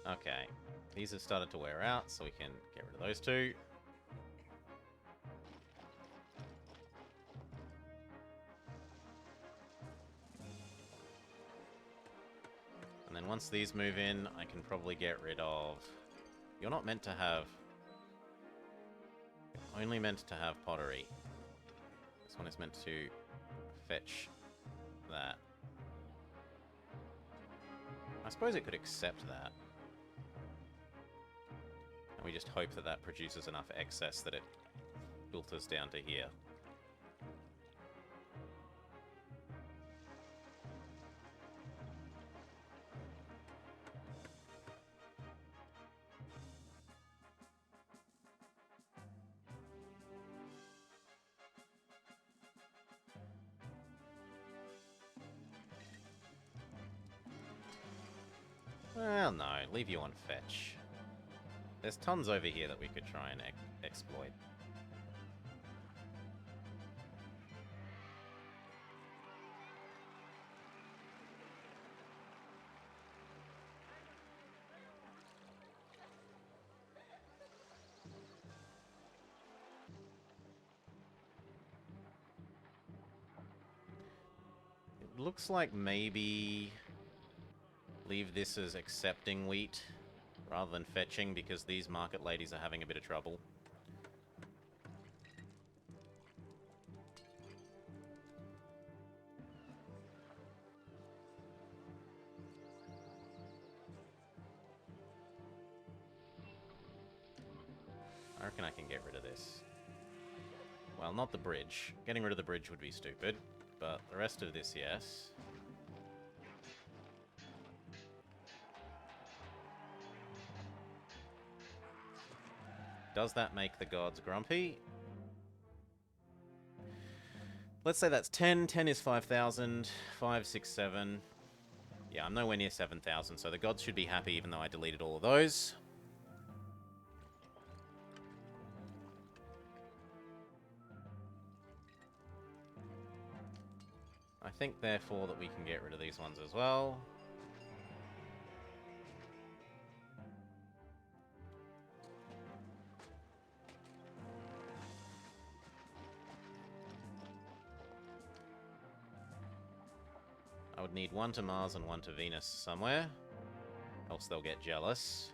Okay, these have started to wear out, so we can get rid of those two. And then once these move in, I can probably get rid of... You're not meant to have... You're only meant to have pottery. This one is meant to fetch that. I suppose it could accept that. And we just hope that that produces enough excess that it filters down to here. Well, no, leave you on fetch. There's tons over here that we could try and exploit. It looks like maybe leave this as accepting wheat rather than fetching, because these market ladies are having a bit of trouble. I reckon I can get rid of this. Well, not the bridge. Getting rid of the bridge would be stupid, but the rest of this, yes. Does that make the gods grumpy? Let's say that's 10. 10 is 5,000. 5, 6, 7. Yeah, I'm nowhere near 7,000, so the gods should be happy even though I deleted all of those. I think, therefore, that we can get rid of these ones as well. I would need one to Mars and one to Venus somewhere, else they'll get jealous.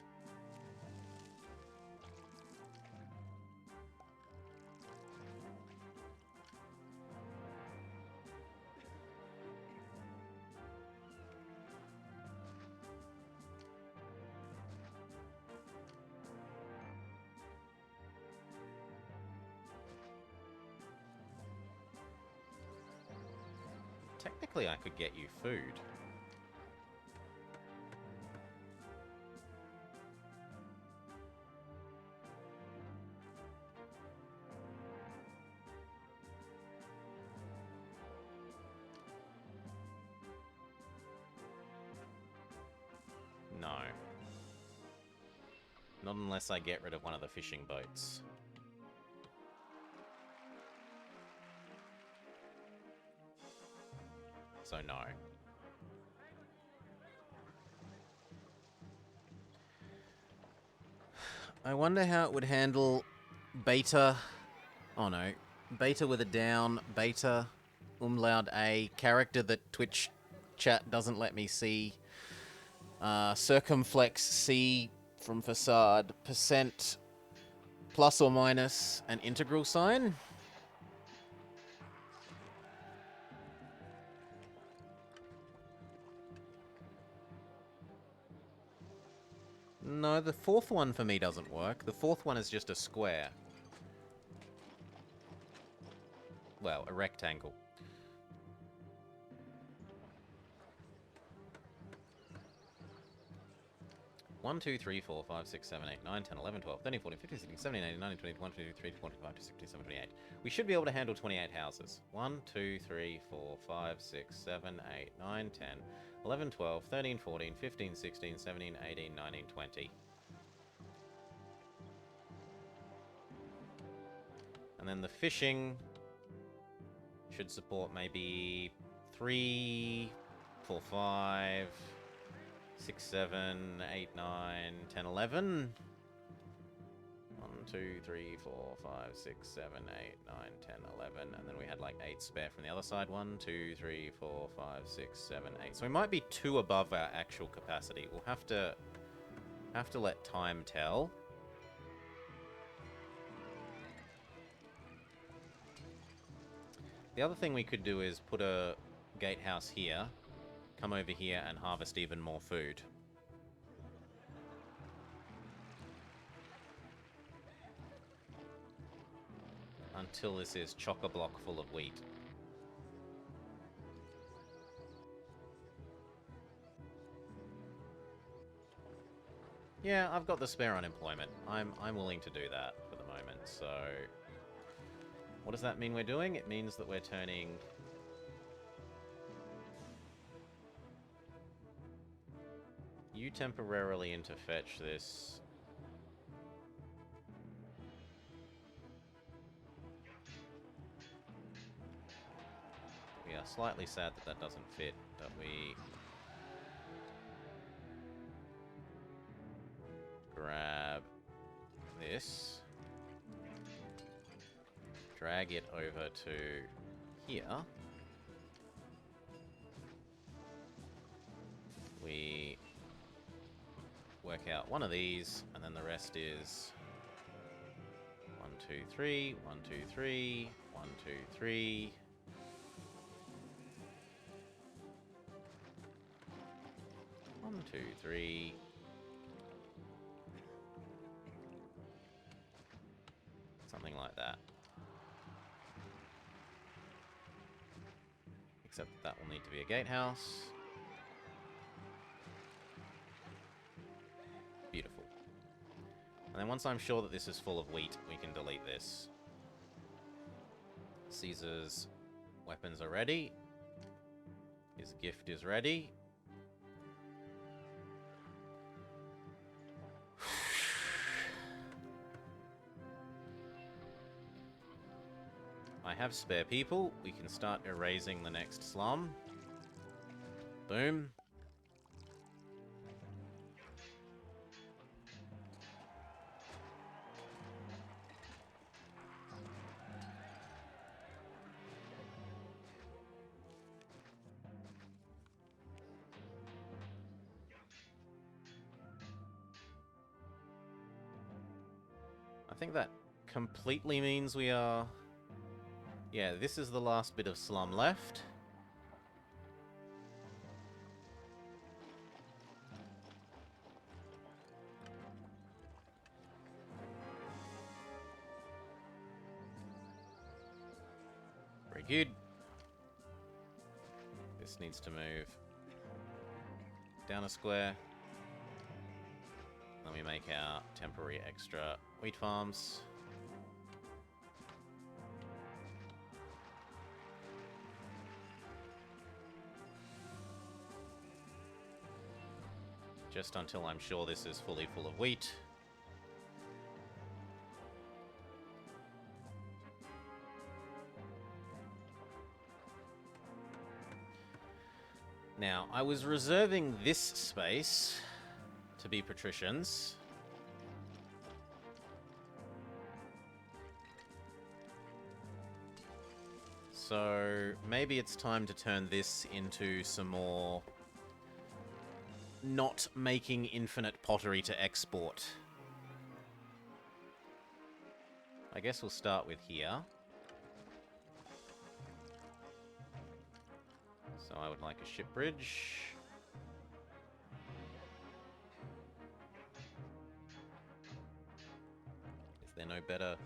Technically, I could get you food. No. Not unless I get rid of one of the fishing boats. So no. I wonder how it would handle beta. Oh no. Beta with a down. Beta. Umlaut A. Character that Twitch chat doesn't let me see. Circumflex C from facade. Percent. Plus or minus an integral sign. No, the fourth one for me doesn't work. The fourth one is just a square. Well, a rectangle. One, 2, 3, 4, 5, 6, 7, 8, 9, 10, 11, 12, 13, 14, 15, 16, 17, 18, 19, 20, 21, 22, 23, 24, 25, 26, 27, 28. We should be able to handle 28 houses. 1, 2, 3, 4, 5, 6, 7, 8, 9, 10, 11, 12, 13, 14, 15, 16, 17, 18, 19, 20. And then the fishing should support maybe 3, 4, 5, 6, 7, 8, 9, 10, 11. 1, 2, 3, 4, 5, 6, 7, 8, 9, 10, 11. And then we had like 8 spare from the other side. 1, 2, 3, 4, 5, 6, 7, 8. So we might be 2 above our actual capacity. We'll have to let time tell. The other thing we could do is put a gatehouse here, come over here and harvest even more food. Until this is chock-a-block full of wheat. Yeah, I've got the spare unemployment. I'm willing to do that for the moment, so... What does that mean we're doing? It means that we're turning... you temporarily into fetch this. We are slightly sad that that doesn't fit, but we... grab this. Drag it over to here. We work out one of these, and then the rest is 1, 2, 3, 1, 2, 3, 1, 2, 3. One, two, three. Something like that. except that will need to be a gatehouse. Beautiful. And then once I'm sure that this is full of wheat, we can delete this. Caesar's weapons are ready. His gift is ready. I have spare people. We can start erasing the next slum. Boom. I think that completely means we are... Yeah, this is the last bit of slum left. Very good. This needs to move down a square. Then we make our temporary extra wheat farms. Just until I'm sure this is fully full of wheat. Now, I was reserving this space to be patricians. So maybe it's time to turn this into some more not making infinite pottery to export. I guess we'll start with here. So I would like a ship bridge. Is there no better?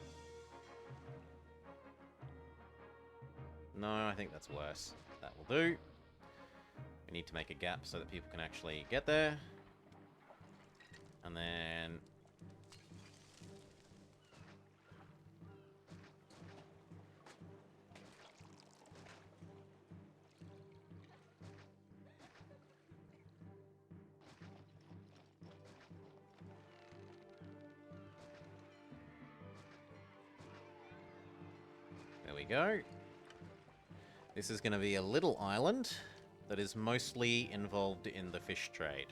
No, I think that's worse. That will do. We need to make a gap so that people can actually get there. And then... there we go. This is going to be a little island that is mostly involved in the fish trade.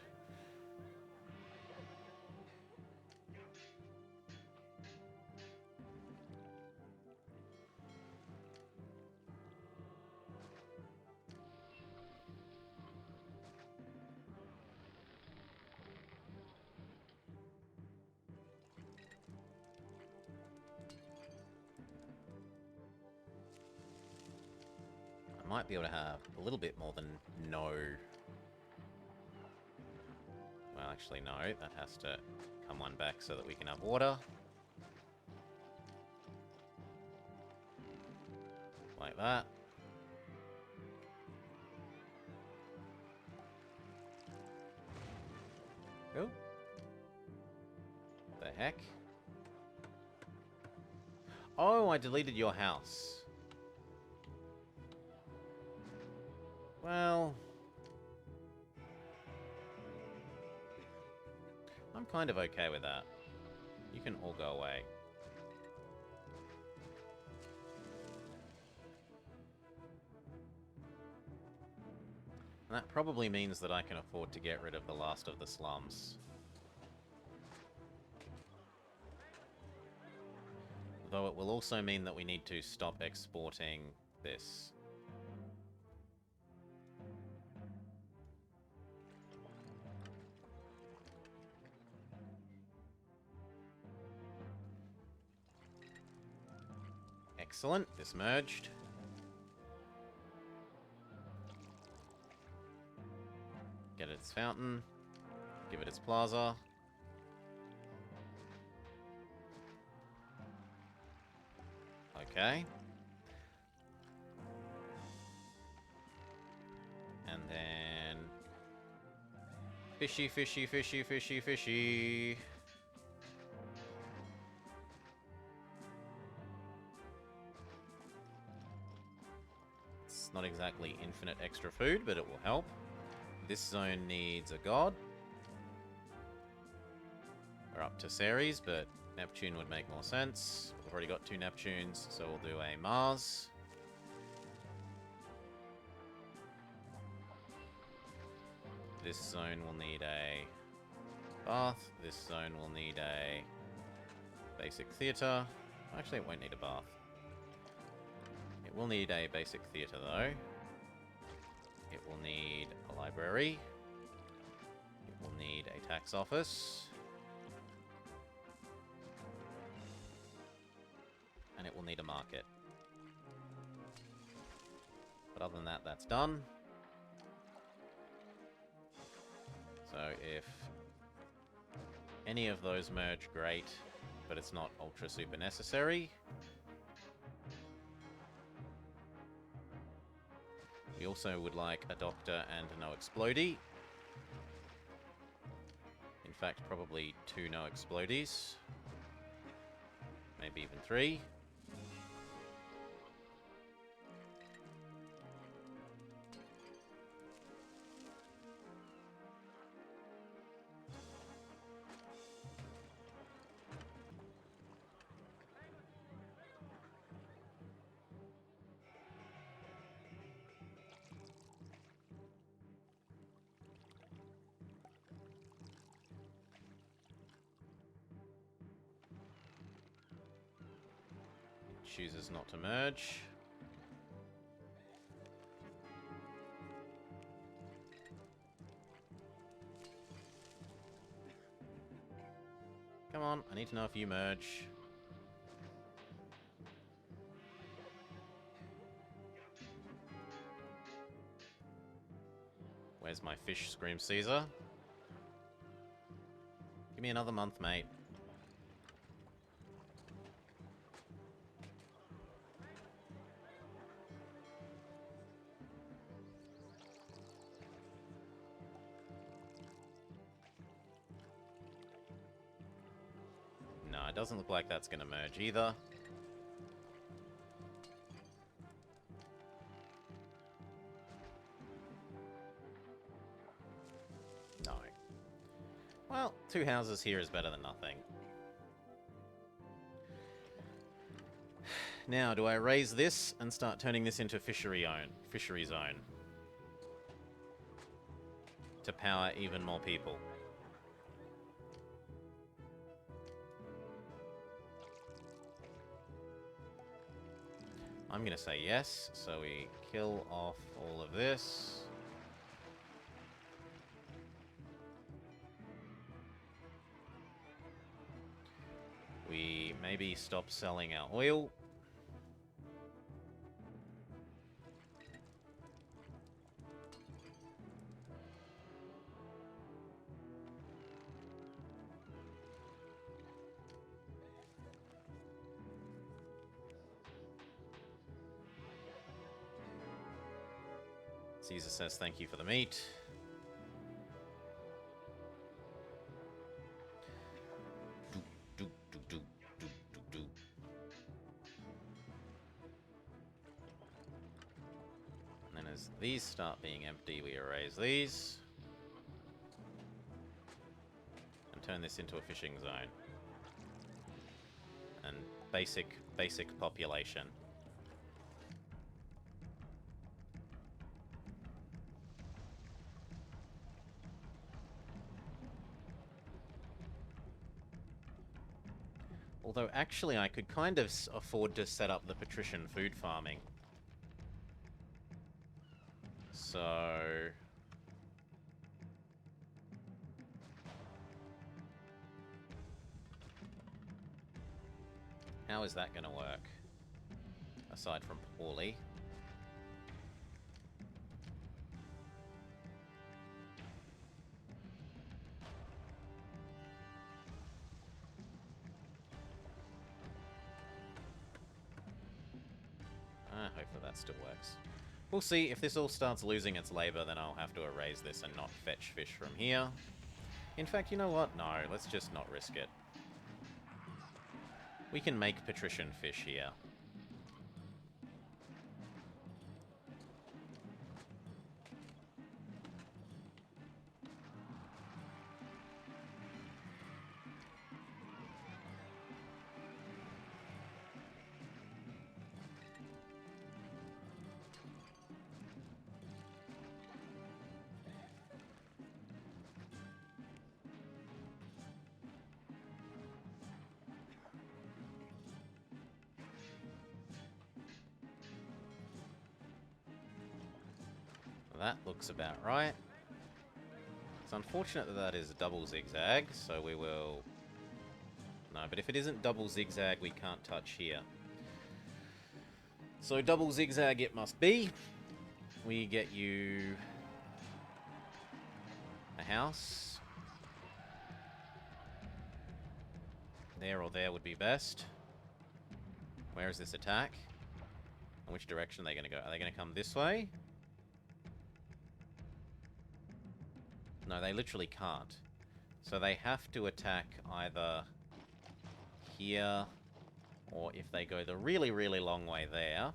Might be able to have a little bit more than no. Well, actually, no. That has to come one back so that we can have water. Like that. Oh. The heck? Oh, I deleted your house. Well, I'm kind of okay with that. You can all go away. And that probably means that I can afford to get rid of the last of the slums. Though it will also mean that we need to stop exporting this. Excellent, this merged. Get it its fountain. Give it its plaza. Okay. Fishy, fishy, fishy, fishy, fishy. It's not exactly infinite extra food, but it will help. This zone needs a god. We're up to Ceres, but Neptune would make more sense. We've already got 2 Neptunes, so we'll do a Mars. This zone will need a bath. This zone will need a basic theatre. Actually, it won't need a bath. It will need a basic theatre, though. It will need a library. It will need a tax office. And it will need a market. But other than that, that's done. So if any of those merge, great, but it's not ultra super necessary. We also would like a doctor and no explodey. In fact, probably 2 no explodies. Maybe even 3. Chooses not to merge. Come on, I need to know if you merge. Where's my fish, Scream Caesar? Give me another month, mate. No, it doesn't look like that's going to merge either. No. Well, 2 houses here is better than nothing. Now, do I raise this and start turning this into fishery zone? To power even more people. I'm going to say yes, so we kill off all of this. We maybe stop selling our oil. Caesar says thank you for the meat. And then as these start being empty, we erase these. And turn this into a fishing zone. And basic population. Although, actually, I could kind of afford to set up the patrician food farming. So... how is that going to work? Aside from poorly. Hopefully that still works. We'll see. If this all starts losing its labor, then I'll have to erase this and not fetch fish from here. In fact, you know what? No, let's just not risk it. We can make patrician fish here. That looks about right. It's unfortunate that that is a double zigzag, so we will... No, but if it isn't double zigzag, we can't touch here. So double zigzag it must be. We get you... a house. There or there would be best. Where is this attack? And which direction are they going to go? Are they going to come this way? No, they literally can't. So they have to attack either here, or if they go the really, really long way there.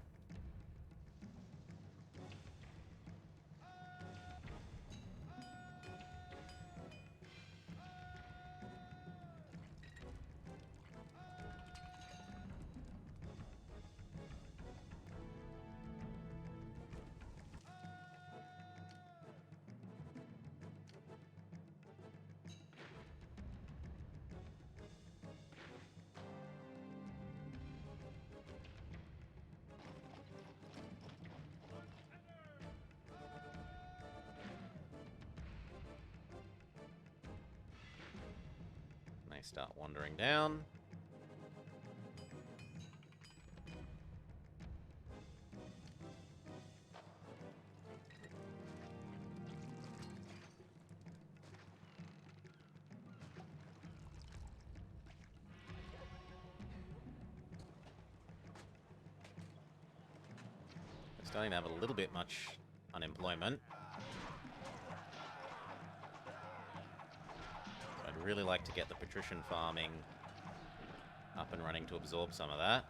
They start wandering down. They're starting to have a little bit much unemployment. I'd really like to get the patrician farming up and running to absorb some of that.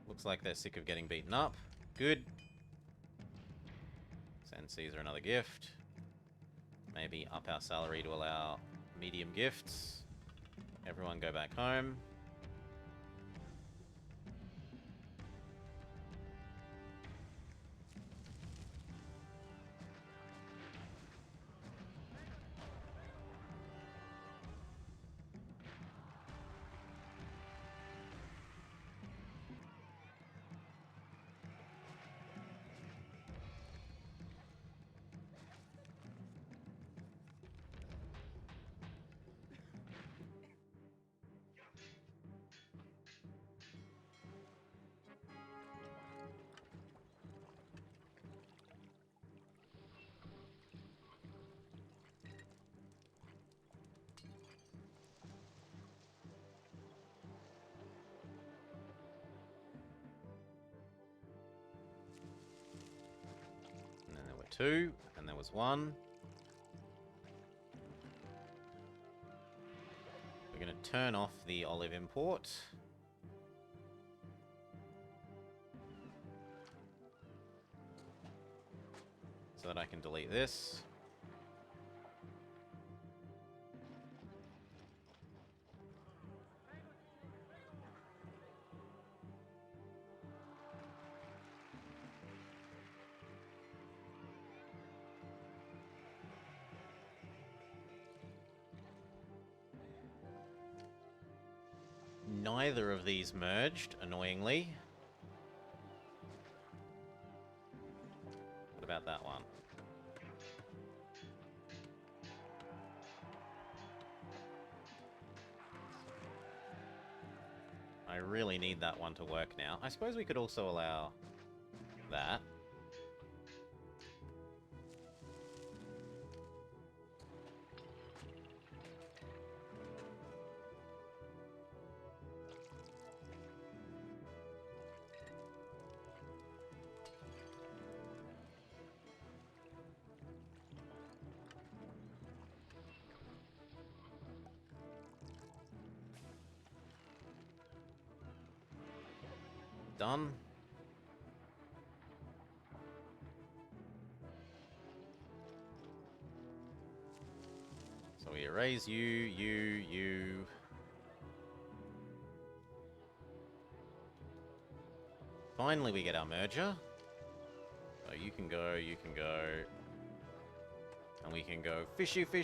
Looks like they're sick of getting beaten up. Good. Send Caesar another gift. Maybe up our salary to allow medium gifts. Everyone go back home. Two, and there was one. We're going to turn off the olive import. So that I can delete this. Neither of these merged, annoyingly. What about that one? I really need that one to work now. I suppose we could also allow that. done. So we erase you. Finally we get our merger. So you can go. And we can go fishy. 3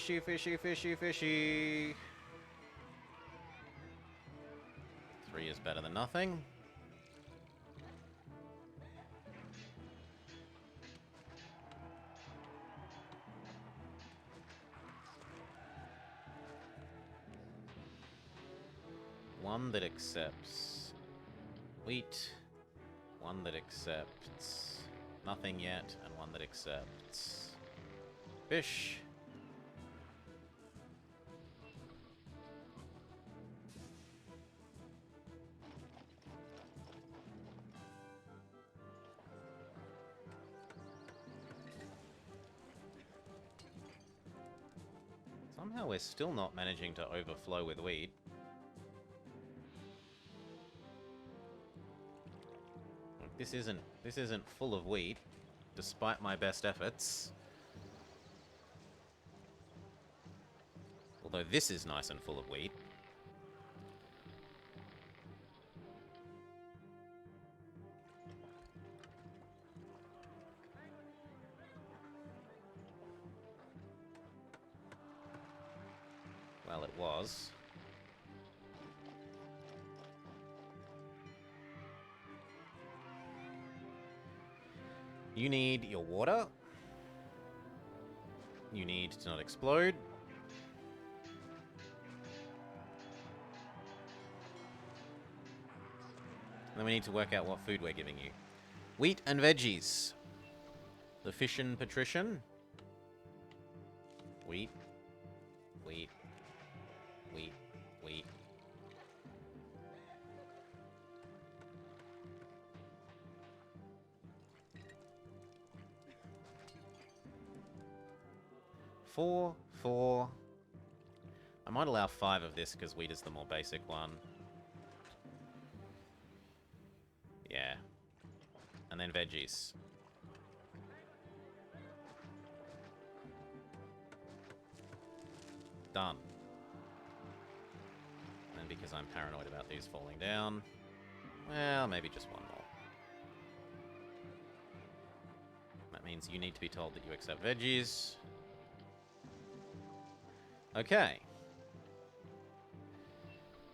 is better than nothing. One that accepts wheat, one that accepts nothing yet, and one that accepts fish. Somehow we're still not managing to overflow with wheat. Like, this isn't full of wheat, despite my best efforts. Although this is nice and full of wheat. Well, it was. You need your water. You need to not explode. And then we need to work out what food we're giving you. Wheat and veggies. The Fission Patrician. Wheat. 4. I might allow 5 of this because wheat is the more basic one. Yeah. And then veggies. Done. And because I'm paranoid about these falling down, well, maybe just one more. That means you need to be told that you accept veggies. Okay.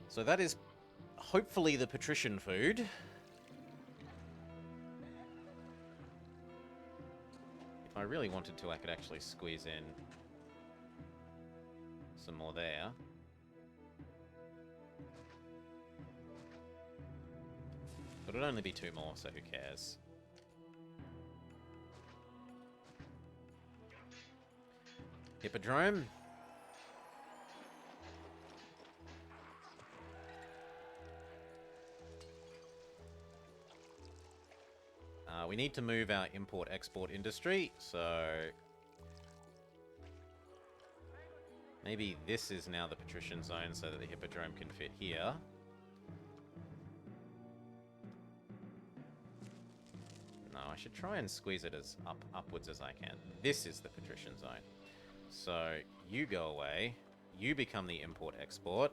So that is hopefully the patrician food. If I really wanted to, I could actually squeeze in some more there. But it'd only be 2 more, so who cares? Hippodrome. We need to move our import-export industry, so maybe this is now the patrician zone so that the hippodrome can fit here. No, I should try and squeeze it as upwards as I can. This is the patrician zone. So you go away, you become the import-export.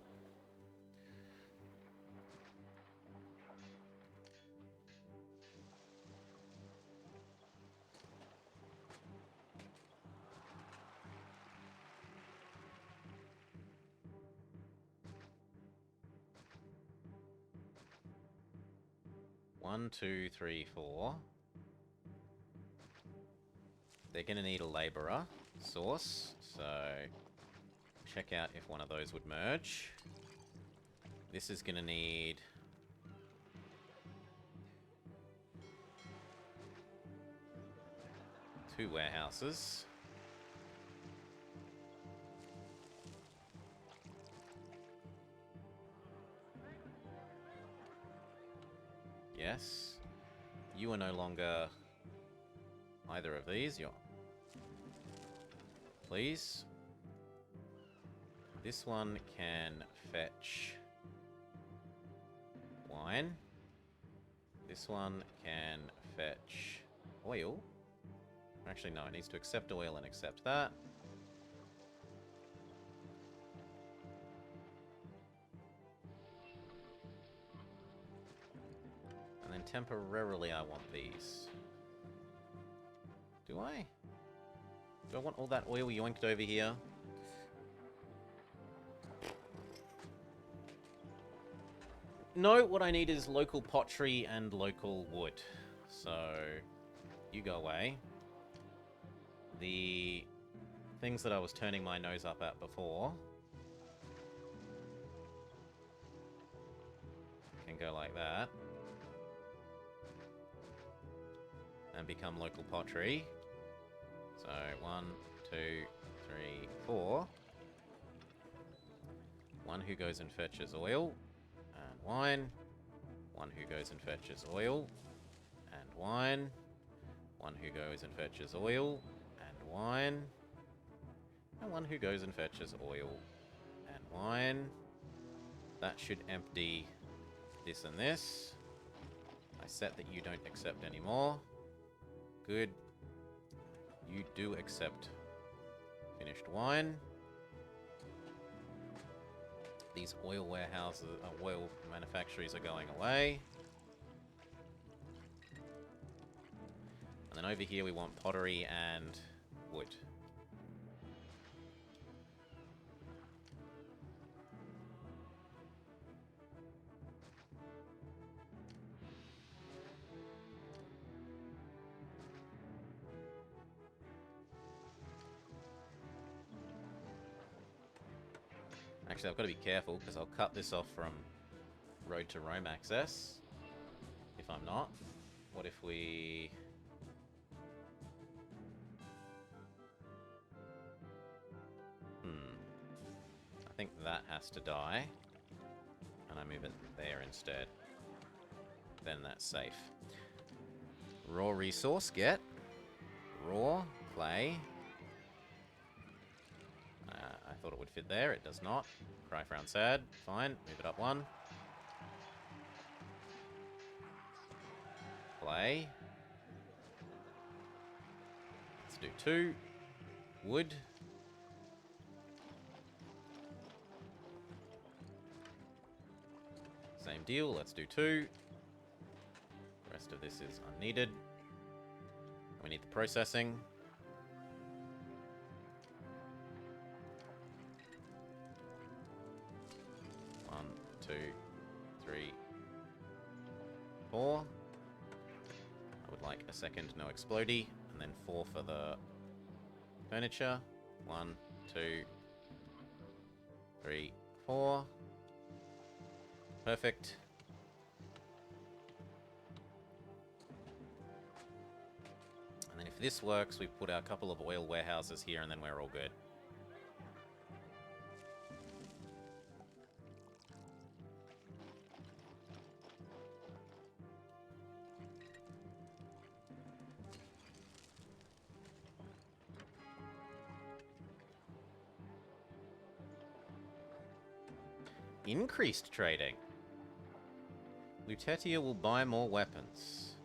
One, 2, 3, 4. They're going to need a labourer source, so check out if one of those would merge. This is going to need two warehouses. Yes. You are no longer either of these. You're... Please. This one can fetch wine. this one can fetch oil. Actually, no, it needs to accept oil and accept that. And then temporarily I want these. Do I? Do I want all that oil yoinked over here? No, what I need is local pottery and local wood. So, you go away. The things that I was turning my nose up at before can go like that. And become local pottery. So, 1, 2, 3, 4. One who goes and fetches oil. And wine. One who goes and fetches oil. And wine. One who goes and fetches oil. And wine. And one who goes and fetches oil. And wine. That should empty this and this. I set that you don't accept anymore. Good. You do accept finished wine. These oil warehouses, oil manufactories are going away. And then over here we want pottery and wood. Actually, I've got to be careful, because I'll cut this off from road to Rome access. If I'm not. What if we... I think that has to die. And I move it there instead. Then that's safe. Raw resource, get. Raw, clay. I thought it would fit there. It does not. Cry frown sad. Fine. Move it up one. Clay. Let's do 2. Wood. Same deal. Let's do 2. The rest of this is unneeded. We need the processing. 1, 2, 3, 4. I would like a second no explodey, and then 4 for the furniture. 1, 2, 3, 4. Perfect. And then if this works, we put our couple of oil warehouses here, and then we're all good. Increased trading. Lutetia will buy more weapons.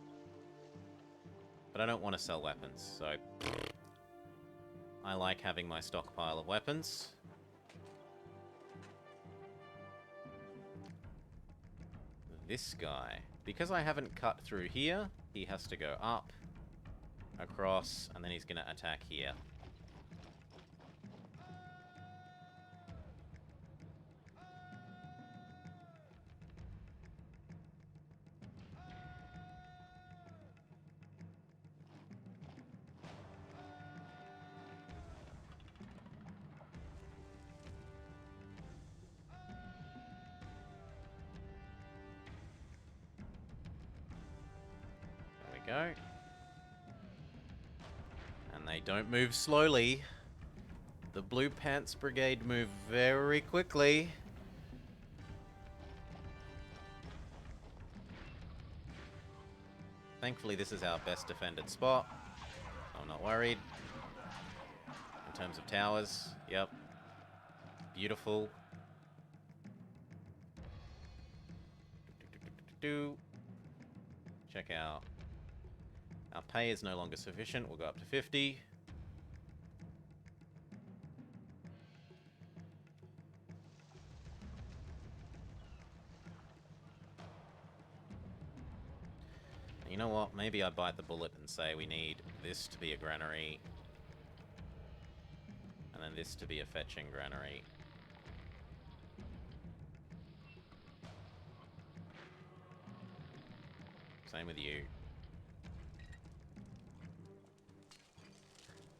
But I don't want to sell weapons, so... I like having my stockpile of weapons. This guy. Because I haven't cut through here, he has to go up, across, and then he's going to attack here. Go. And they don't move slowly. The Blue Pants Brigade move very quickly. Thankfully, this is our best defended spot. I'm not worried. In terms of towers, yep. Beautiful. Check out. Our pay is no longer sufficient. We'll go up to 50. You know what? Maybe I bite the bullet and say we need this to be a granary. And then this to be a fetching granary. Same with you.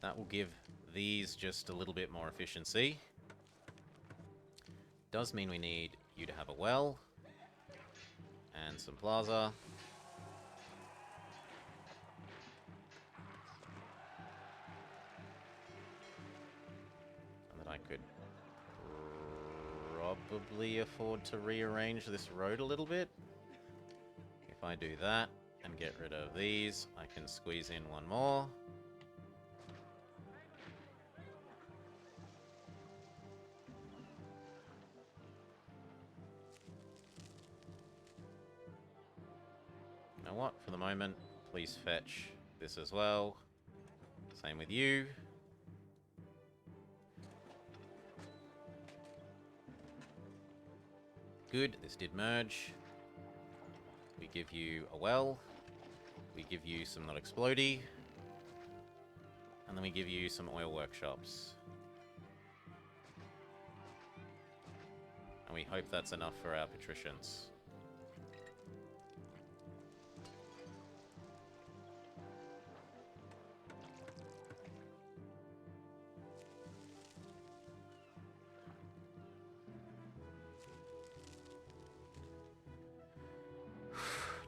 That will give these just a little bit more efficiency. Does mean we need you to have a well. And some plaza. And then I could probably afford to rearrange this road a little bit. If I do that and get rid of these, I can squeeze in one more. You know what? For the moment, please fetch this as well. Same with you. Good, this did merge. We give you a well. We give you some not explodey. And then we give you some oil workshops. And we hope that's enough for our patricians.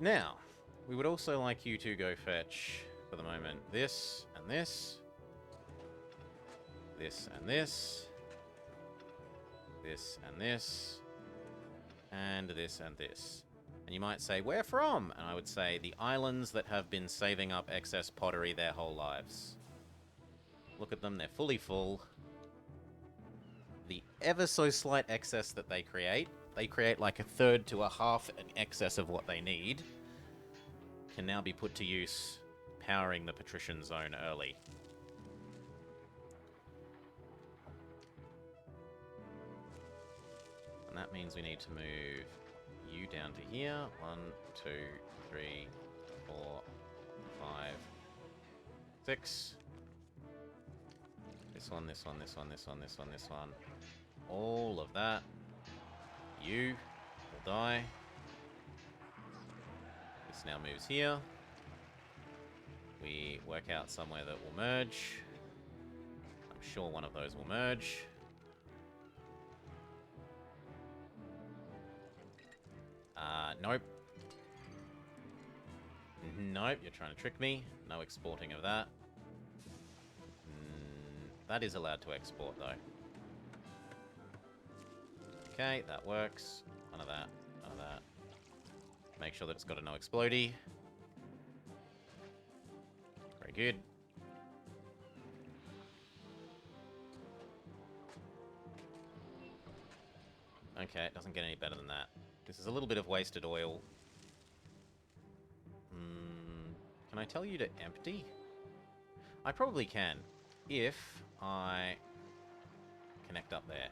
Now, we would also like you to go fetch, for the moment, this and this. This and this. This and this. And this and this. And you might say, where from? And I would say, the islands that have been saving up excess pottery their whole lives. Look at them, they're fully full. The ever so slight excess that they create like a third to a half in excess of what they need, can now be put to use powering the patrician zone early. And that means we need to move you down to here. 1, 2, 3, 4, 5, 6. This one, this one, this one, this one, this one, this one. All of that. You will die. This now moves here. We work out somewhere that will merge. I'm sure one of those will merge. Nope. Nope, you're trying to trick me. No exporting of that. That is allowed to export, though. Okay, that works. None of that. None of that. Make sure that it's got a no explodey. Very good. Okay, it doesn't get any better than that. This is a little bit of wasted oil. Can I tell you to empty? I probably can, if I connect up there.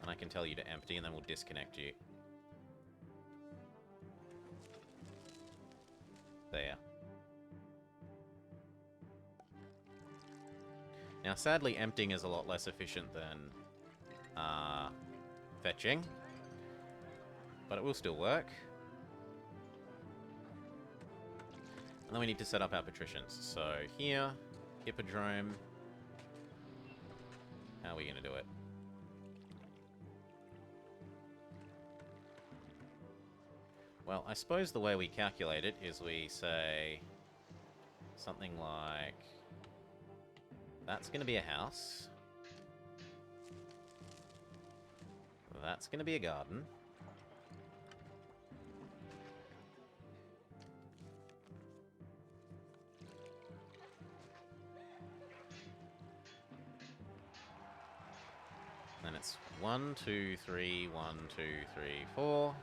And I can tell you to empty, and then we'll disconnect you. There. Now, sadly, emptying is a lot less efficient than fetching. But it will still work. And then we need to set up our patricians. So here, Hippodrome. How are we going to do it? Well, I suppose the way we calculate it is we say something like, that's going to be a house. That's going to be a garden. Then it's 1, 2, 3, 1, 2, 3, 4.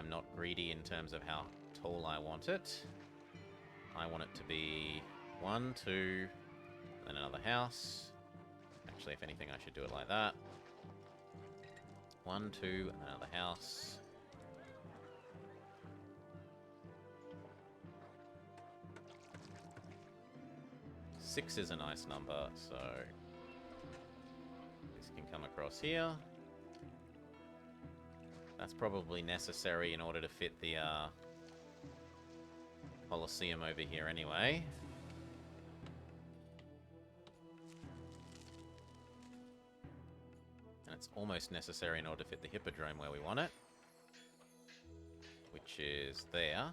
I'm not greedy in terms of how tall I want it. I want it to be 1, 2, then another house. Actually, if anything, I should do it like that. 1, 2, and another house. Six is a nice number, so this can come across here. That's probably necessary in order to fit the Colosseum over here anyway. And it's almost necessary in order to fit the Hippodrome where we want it, which is there.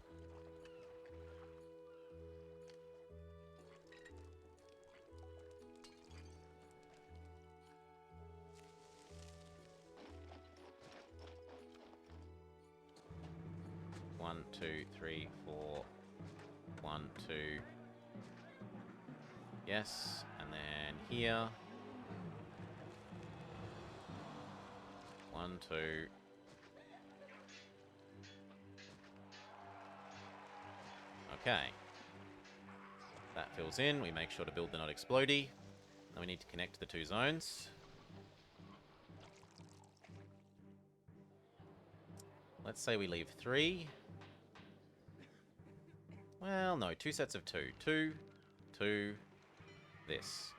One, two, three, four. 1, 2. Yes, and then here. 1, 2. Okay. That fills in. We make sure to build the not explodey. Then we need to connect the 2 zones. Let's say we leave 3. Well, no, 2 sets of 2. 2, 2, this.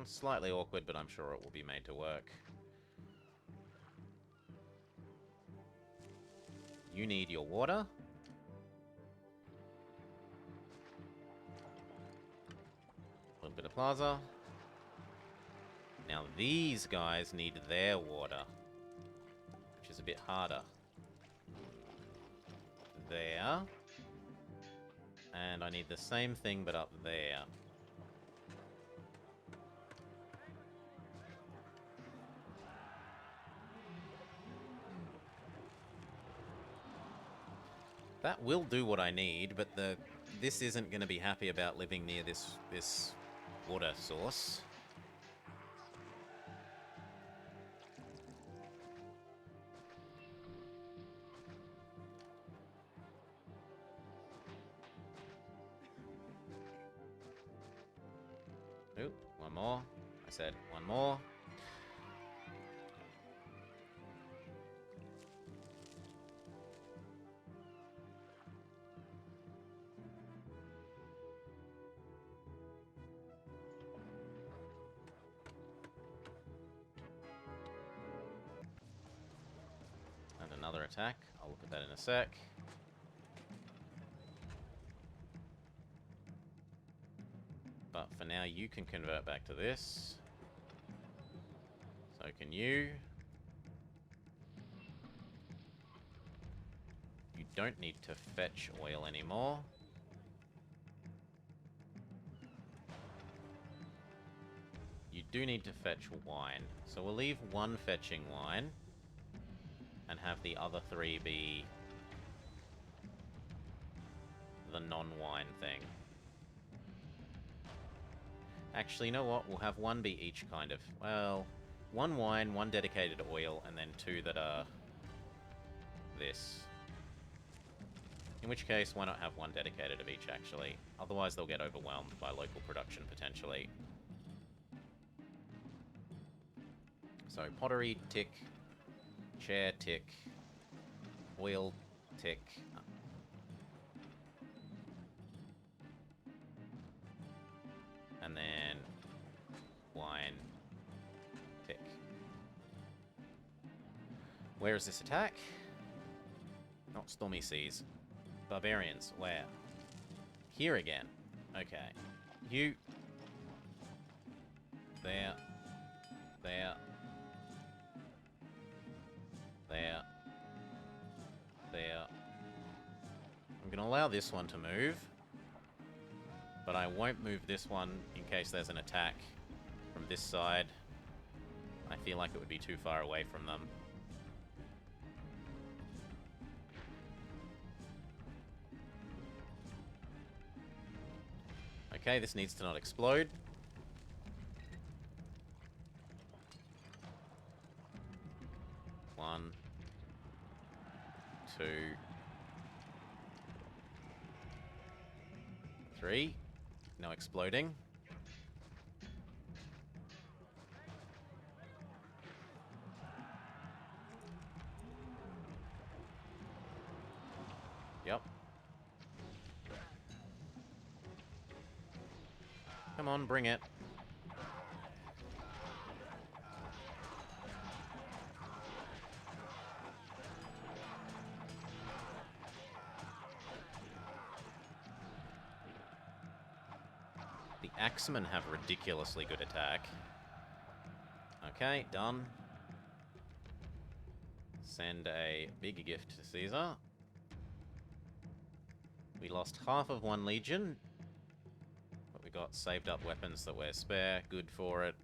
Slightly awkward, but I'm sure it will be made to work. You need your water. A little bit of plaza. Now these guys need their water, which is a bit harder. There. And I need the same thing, but up there. That will do what I need, but this isn't going to be happy about living near this water source. Oop, one more. I said one more. And another attack. I'll look at that in a sec. But for now, you can convert back to this. So can you. You don't need to fetch oil anymore. You do need to fetch wine. So we'll leave one fetching wine and have the other 3 be the non-wine thing. Actually, you know what? We'll have 1 be each kind of... Well, 1 wine, 1 dedicated oil, and then 2 that are this. In which case, why not have 1 dedicated of each, actually? Otherwise, they'll get overwhelmed by local production, potentially. So, pottery, tick. Chair, tick. Oil, tick. And then wine, tick. Where is this attack? Not Stormy Seas. Barbarians, where? Here again. Okay. You. There. There. There. There. I'm going to allow this one to move. But I won't move this one in case there's an attack from this side. I feel like it would be too far away from them. Okay, this needs to not explode. 3. No exploding. Yep. Come on, bring it. The Axemen have ridiculously good attack. Okay, done. Send a big gift to Caesar. We lost half of one legion, but we got saved up weapons that were spare. Good for it.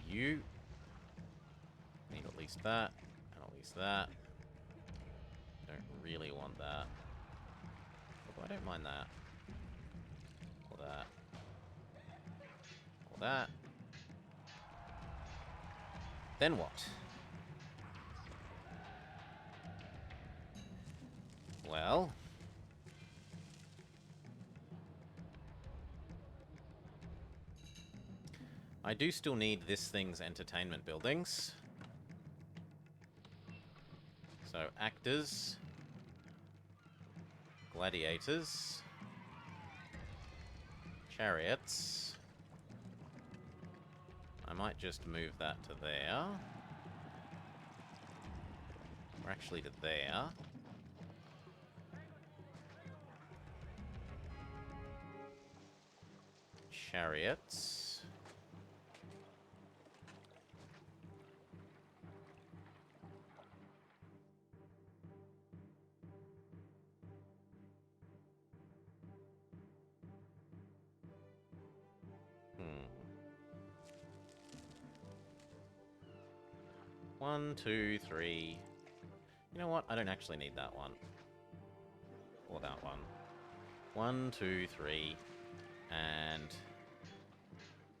You need at least that, and at least that. Don't really want that. Although I don't mind that. Or that. Or that. Then what? Well... I do still need this thing's entertainment buildings. So, actors. Gladiators. Chariots. I might just move that to there. Or actually to there. Chariots. One, two, three. You know what? I don't actually need that one. Or that one. 1, 2, 3. And...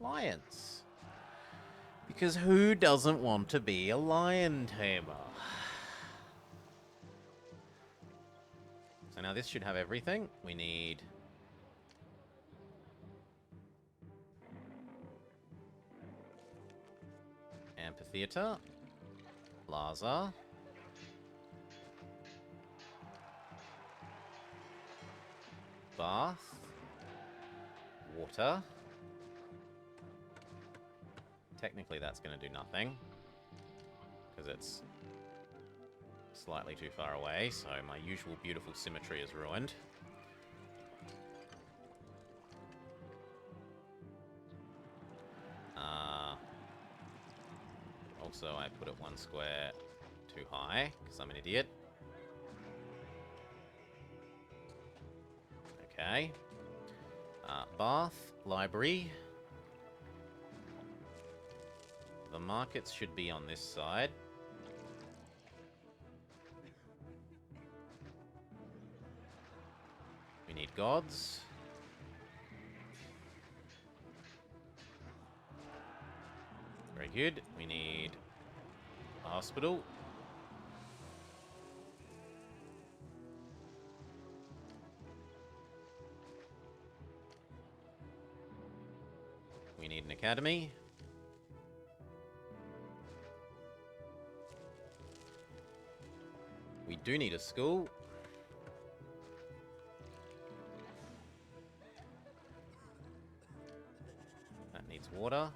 lions. Because who doesn't want to be a lion tamer? So now this should have everything. We need... amphitheater. Plaza. Bath. Water. Technically that's going to do nothing, because it's slightly too far away, so my usual beautiful symmetry is ruined. Also, I put it 1 square too high, because I'm an idiot. Okay. Bath, library. The markets should be on this side. We need gods. Very good. We need a hospital. We need an academy. We do need a school. That needs water.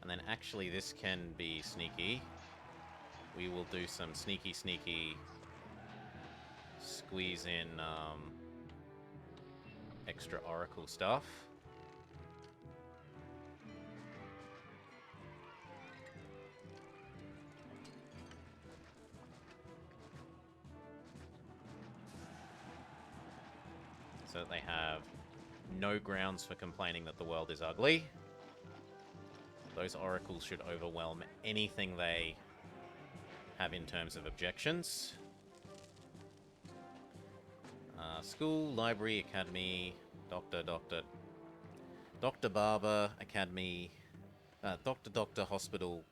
And then actually this can be sneaky. We will do some sneaky squeeze in extra oracle stuff. So that they have no grounds for complaining that the world is ugly. Those oracles should overwhelm anything they have in terms of objections. School, library, academy, doctor, barber, academy, doctor, hospital,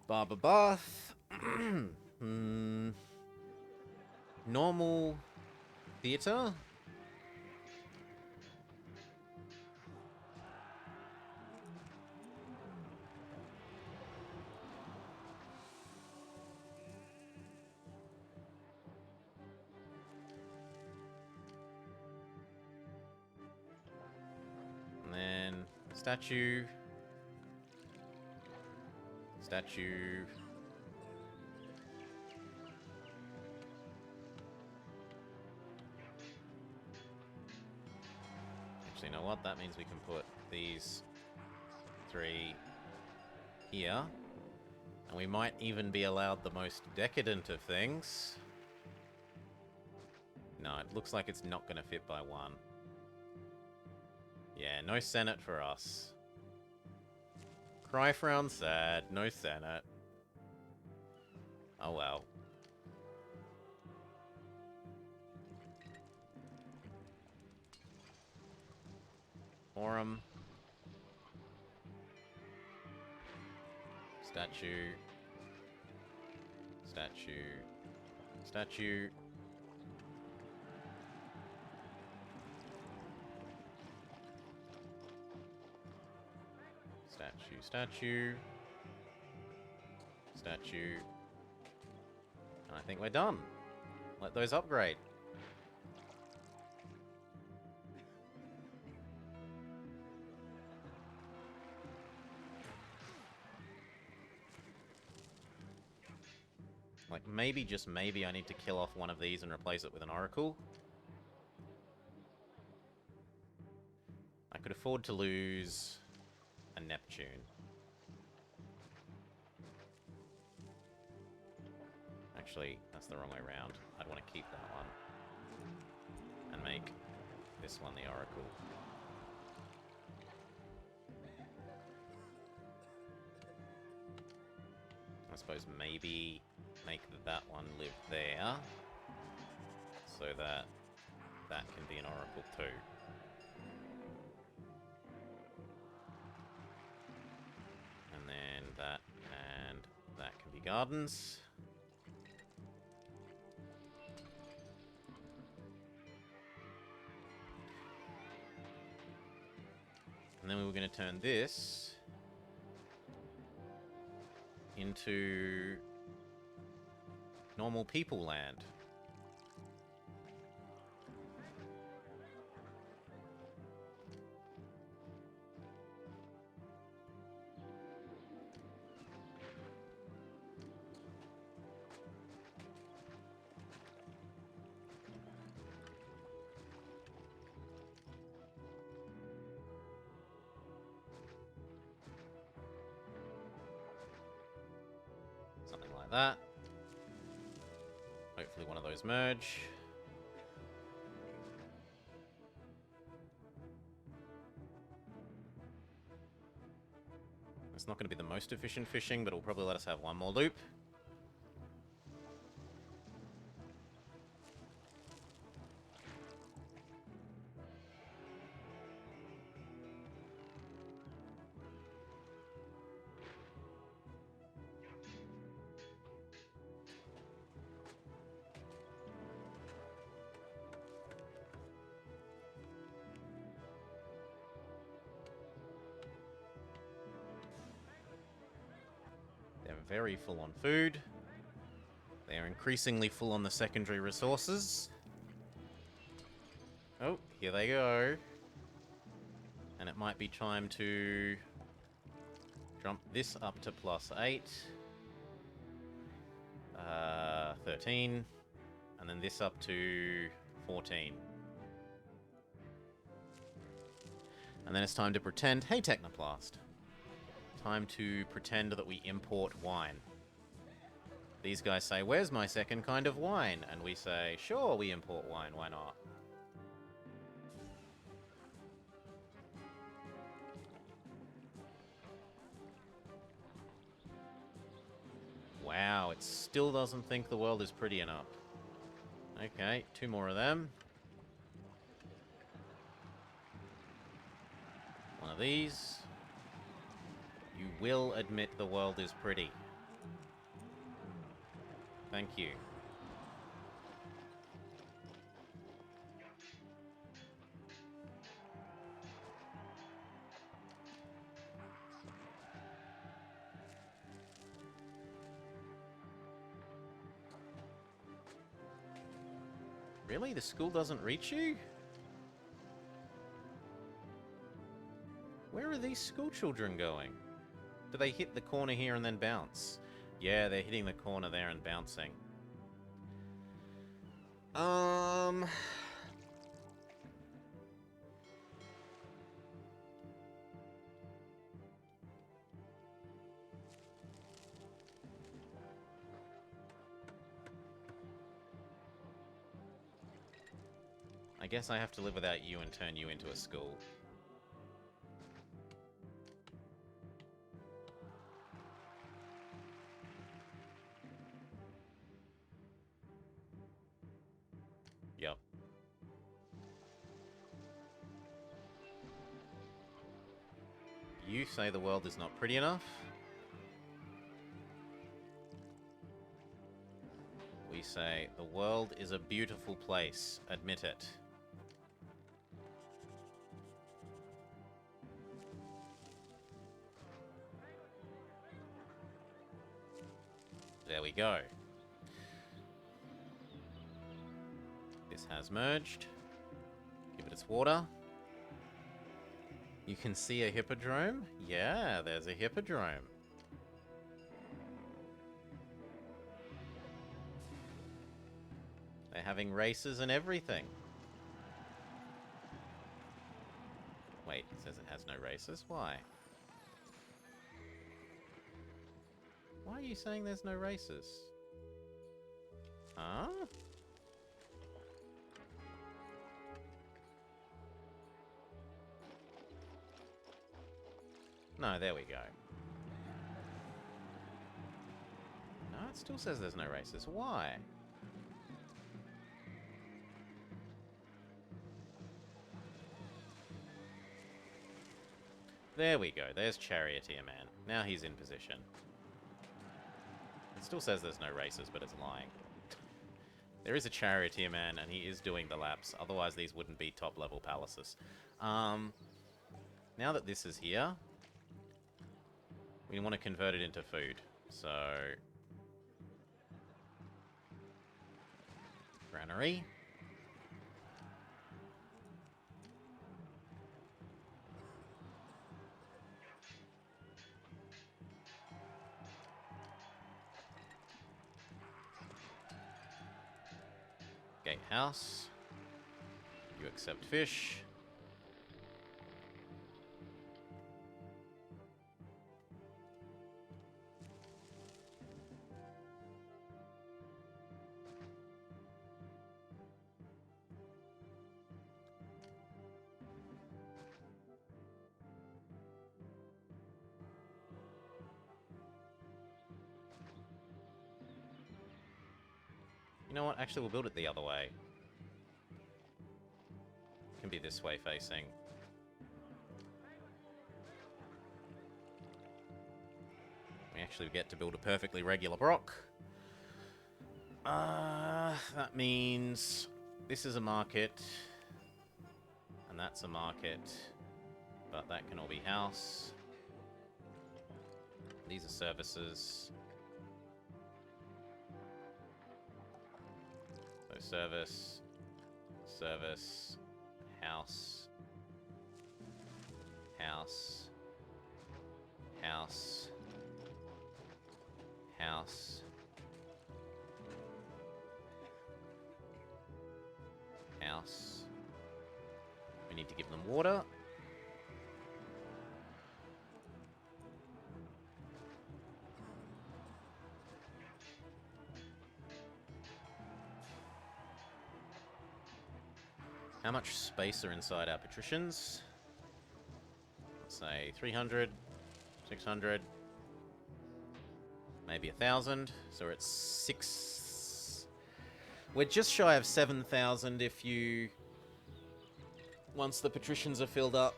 barber, bath. Normal theatre? And then statue. Statue. Actually, you know what? That means we can put these 3 here. And we might even be allowed the most decadent of things. No, it looks like it's not going to fit by 1. Yeah, no Senate for us. Cry, frown, sad. No Senate. Oh well. Forum. Statue. Statue. Statue. Statue, statue. Statue. And I think we're done. Let those upgrade. Like, maybe, just maybe, I need to kill off one of these and replace it with an Oracle. I could afford to lose a Neptune. Actually, that's the wrong way around. I'd want to keep that one. And make this one the Oracle. I suppose maybe make that one live there. So that that can be an Oracle too. And then that and that can be gardens. And then we were going to turn this into normal people land. Something like that. Hopefully one of those merge. It's not going to be the most efficient fishing, but it'll probably let us have one more loop. Very full on food. They are increasingly full on the secondary resources. Oh, here they go. And it might be time to jump this up to +8. 13. And then this up to 14. And then it's time to pretend, hey Technoplast. Time to pretend that we import wine. These guys say, where's my second kind of wine? And we say, sure, we import wine, why not? Wow, it still doesn't think the world is pretty enough. Okay, 2 more of them. One of these. You will admit the world is pretty. Thank you. Really? The school doesn't reach you? Where are these school children going? Do they hit the corner here and then bounce? Yeah, they're hitting the corner there and bouncing. I guess I have to live without you and turn you into a school. Yep. You say the world is not pretty enough? We say the world is a beautiful place. Admit it. There we go. This has merged. Give it its water. You can see a hippodrome? Yeah, there's a hippodrome. They're having races and everything. Wait, it says it has no races? Why? Why are you saying there's no races? Huh? No, there we go. No, it still says there's no races. Why? There we go. There's Charioteer Man. Now he's in position. It still says there's no races, but it's lying. There is a Charioteer Man, and he is doing the laps. Otherwise, these wouldn't be top-level palaces. Now that this is here, we want to convert it into food. So, granary. Gatehouse. You accept fish. You know what? Actually, we'll build it the other way. It can be this way facing. We actually get to build a perfectly regular Brock. That means this is a market. And that's a market. But that can all be house. These are services. So service, service, house, house, house, house, house. We need to give them water. How much space are inside our patricians? Let's say 300, 600, maybe 1,000. So we're at 6. We're just shy of 7,000 if you... once the patricians are filled up.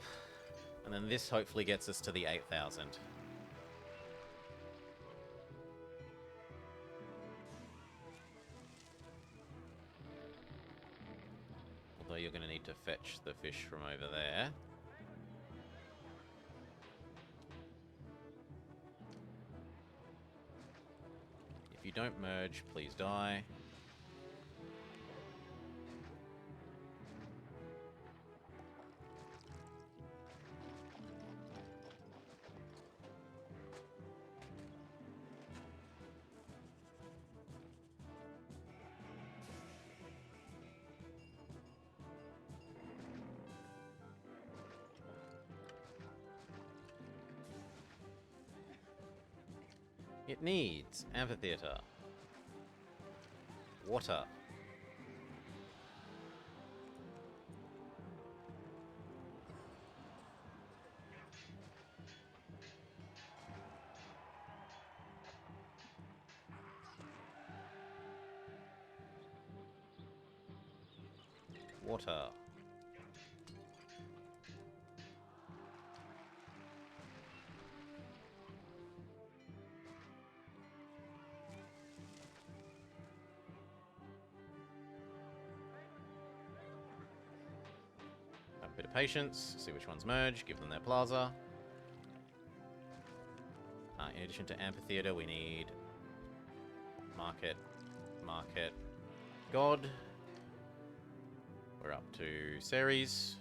And then this hopefully gets us to the 8,000. going to need to fetch the fish from over there. If you don't merge, please die. It needs amphitheater. Water. Water. Have a bit of patience, see which ones merge, give them their plaza. In addition to amphitheater, we need market, market, god. We're up to Ceres.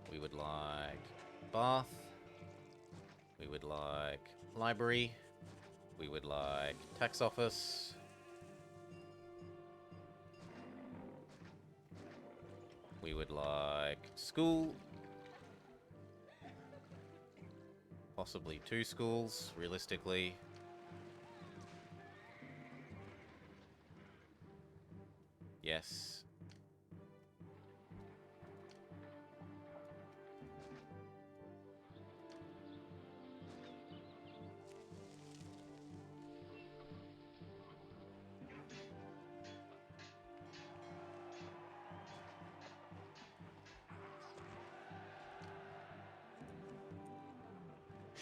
We would like bath. We would like library. We would like tax office. We would like school. Possibly 2 schools, realistically. Yes.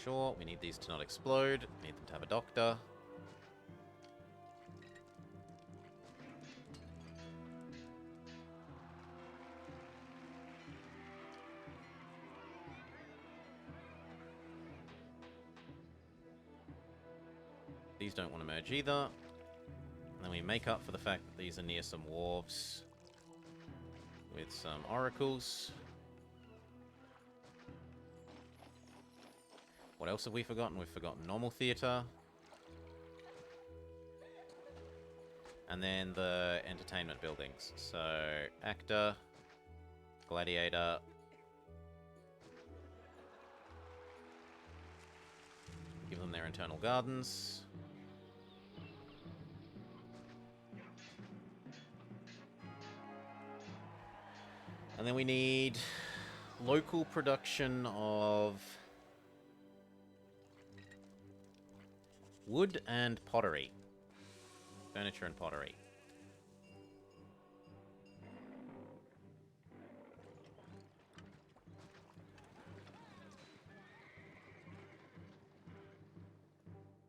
Sure, we need these to not explode. We need them to have a doctor. These don't want to merge either. And then we make up for the fact that these are near some wharves with some oracles. What else have we forgotten? We've forgotten normal theatre. And then the entertainment buildings. So, actor, gladiator. Give them their internal gardens. And then we need local production of wood and pottery. Furniture and pottery.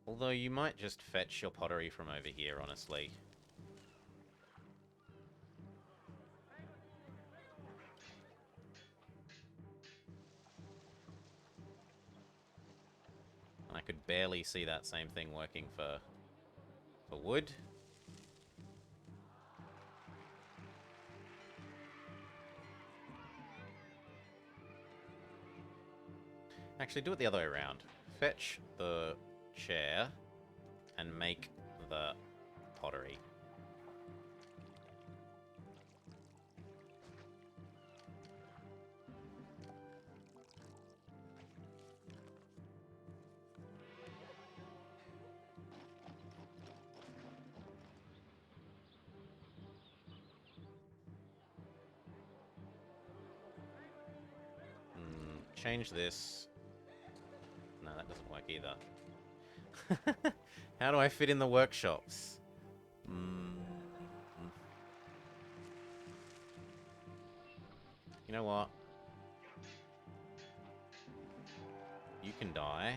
Although you might just fetch your pottery from over here, honestly. I could barely see that same thing working for wood. Actually, do it the other way around. Fetch the chair and make the pottery. Change this. No, that doesn't work either. How do I fit in the workshops? You know what? You can die.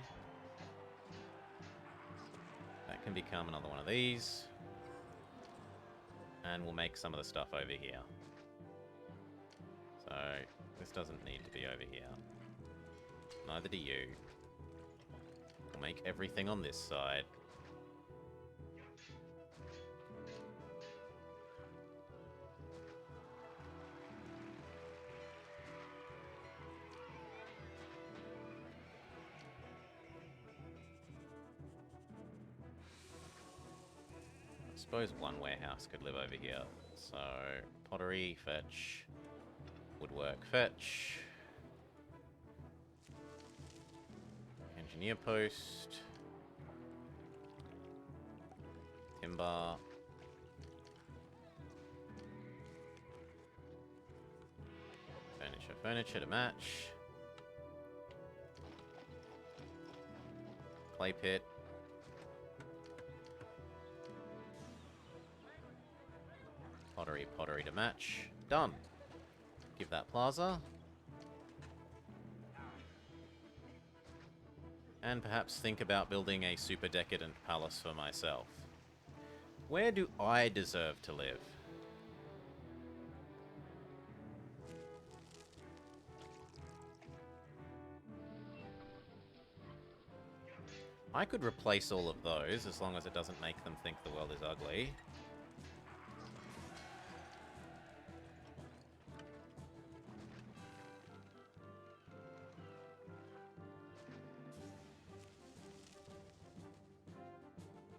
That can become another one of these. And we'll make some of the stuff over here. So, this doesn't need to be over here. Neither do you. We'll make everything on this side. I suppose one warehouse could live over here. So, pottery, fetch. Woodwork, fetch. Engineer post. Timber. Furniture to match. Clay pit. Pottery to match. Done. Give that plaza. And perhaps think about building a super decadent palace for myself. Where do I deserve to live? I could replace all of those as long as it doesn't make them think the world is ugly.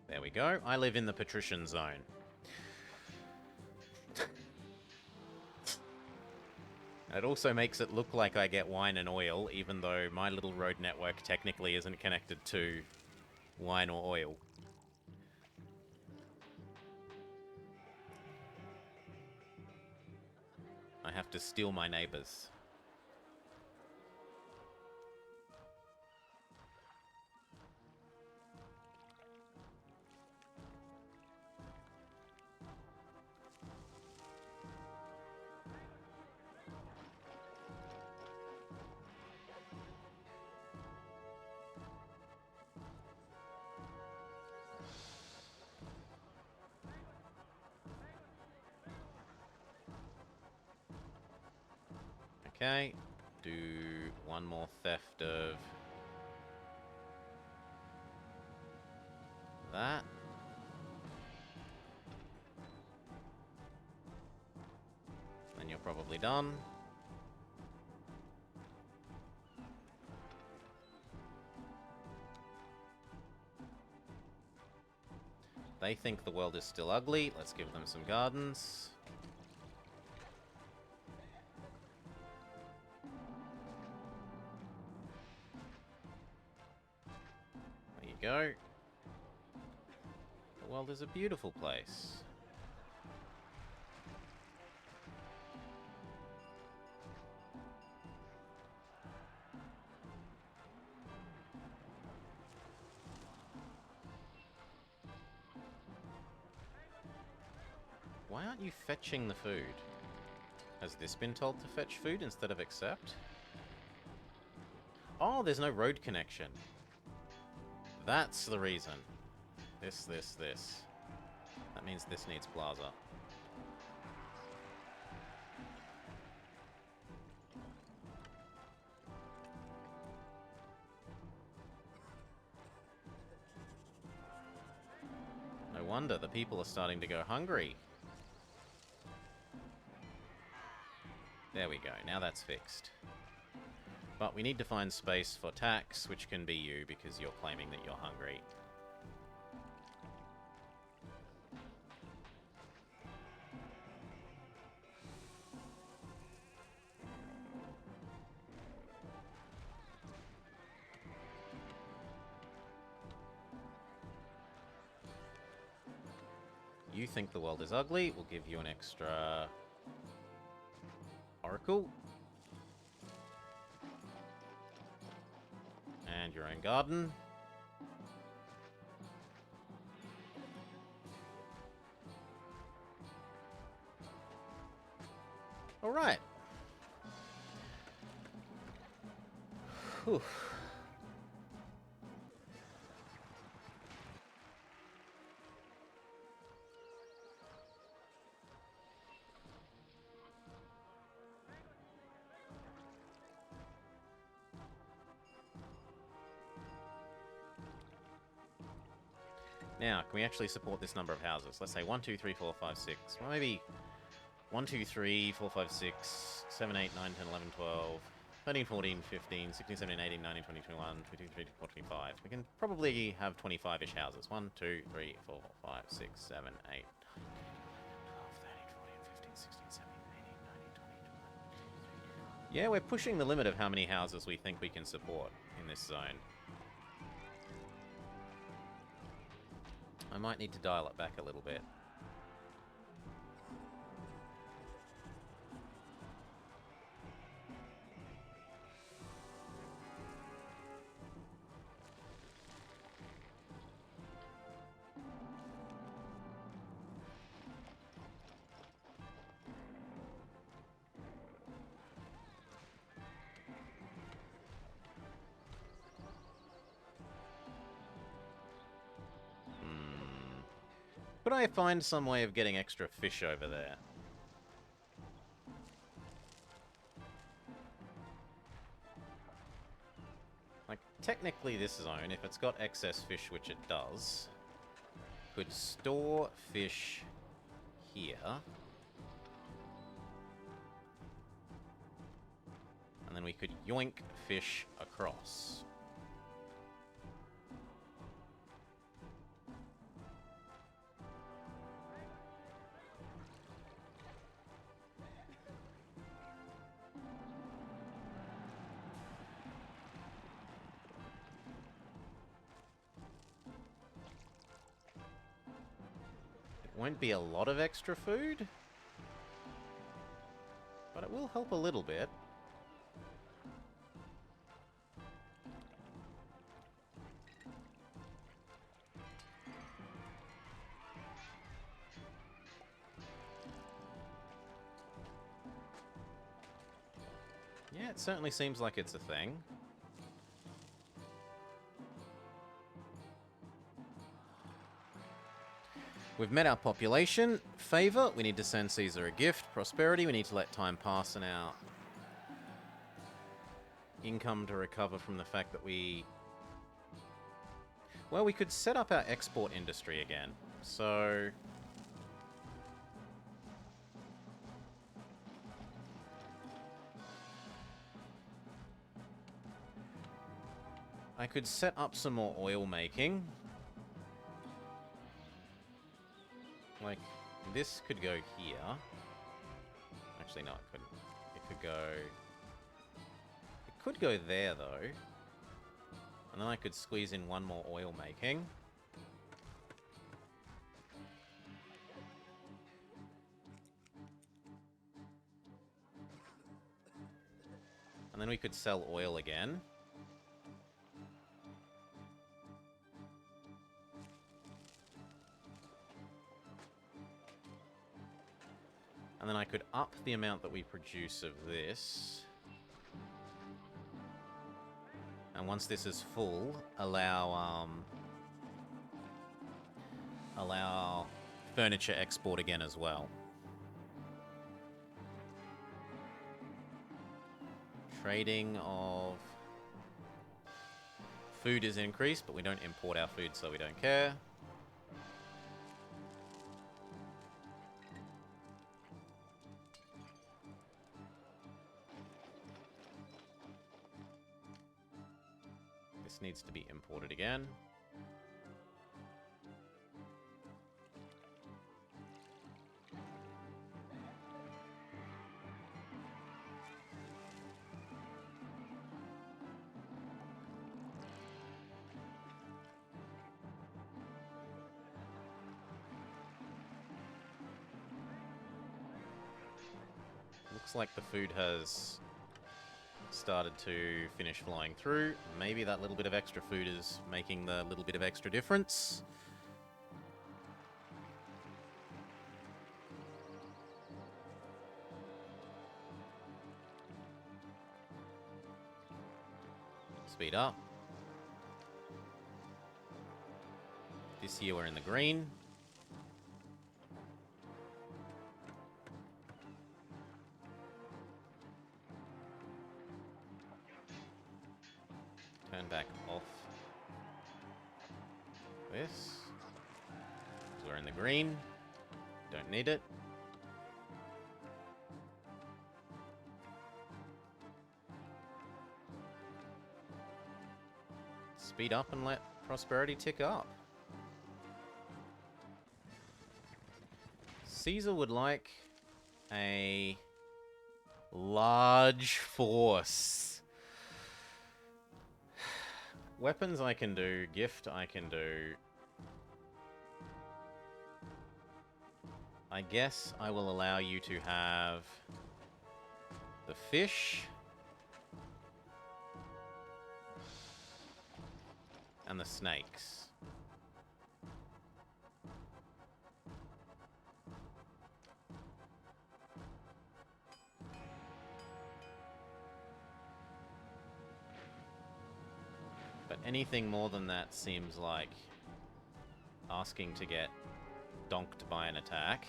There we go. I live in the patrician zone. It also makes it look like I get wine and oil, even though my little road network technically isn't connected to wine or oil. I have to steal my neighbors. Okay, do one more theft of that. Then you're probably done. They think the world is still ugly. Let's give them some gardens. Go. The world is a beautiful place. Why aren't you fetching the food? Has this been told to fetch food instead of accept? Oh, there's no road connection. That's the reason. This. That means this needs plaza. No wonder the people are starting to go hungry. There we go. Now that's fixed. But we need to find space for tax, which can be you because you're claiming that you're hungry. You think the world is ugly, we'll give you an extra oracle. And your own garden. All right. Whew. Now, can we actually support this number of houses? Let's say 1, 2, 3, 4, 5, 6. Well, maybe 1, 2, 3, 4, 5, 6, 7, 8, 9, 10, 11, 12, 13, 14, 15, 16, 17, 18, 19, 20, 21, 22, 23, 24, 25. We can probably have 25-ish houses. 1, 2, 3, 4, 5, 6, 7, 8, 9, 10, 11, 12, 13, 14, 15, 16, 17, 18, 19, 20, 21. Yeah, we're pushing the limit of how many houses we think we can support in this zone. I might need to dial it back a little bit. Could I find some way of getting extra fish over there? Like, technically this zone, if it's got excess fish, which it does, could store fish here. And then we could yoink fish across. Won't be a lot of extra food, but it will help a little bit. Yeah, it certainly seems like it's a thing. We've met our population. Favor, we need to send Caesar a gift. Prosperity, we need to let time pass and our income to recover from the fact that we... Well, we could set up our export industry again. So... I could set up some more oil making. Like, this could go here. Actually, no, it couldn't. It could go... It could go there, though. And then I could squeeze in one more oil making. And then we could sell oil again. And then I could up the amount that we produce of this. And once this is full, allow furniture export again as well. Trading of food is increased, but we don't import our food, so we don't care. This needs to be imported again. Looks like the food has started to finish flying through. Maybe that little bit of extra food is making the little bit of extra difference. Speed up. This year we're in the green. Turn back off this. we're in the green. Don't need it. Speed up and let prosperity tick up. Caesar would like a large force. Weapons I can do, gift I can do. I guess I will allow you to have the fish and the snakes. But anything more than that seems like asking to get donked by an attack.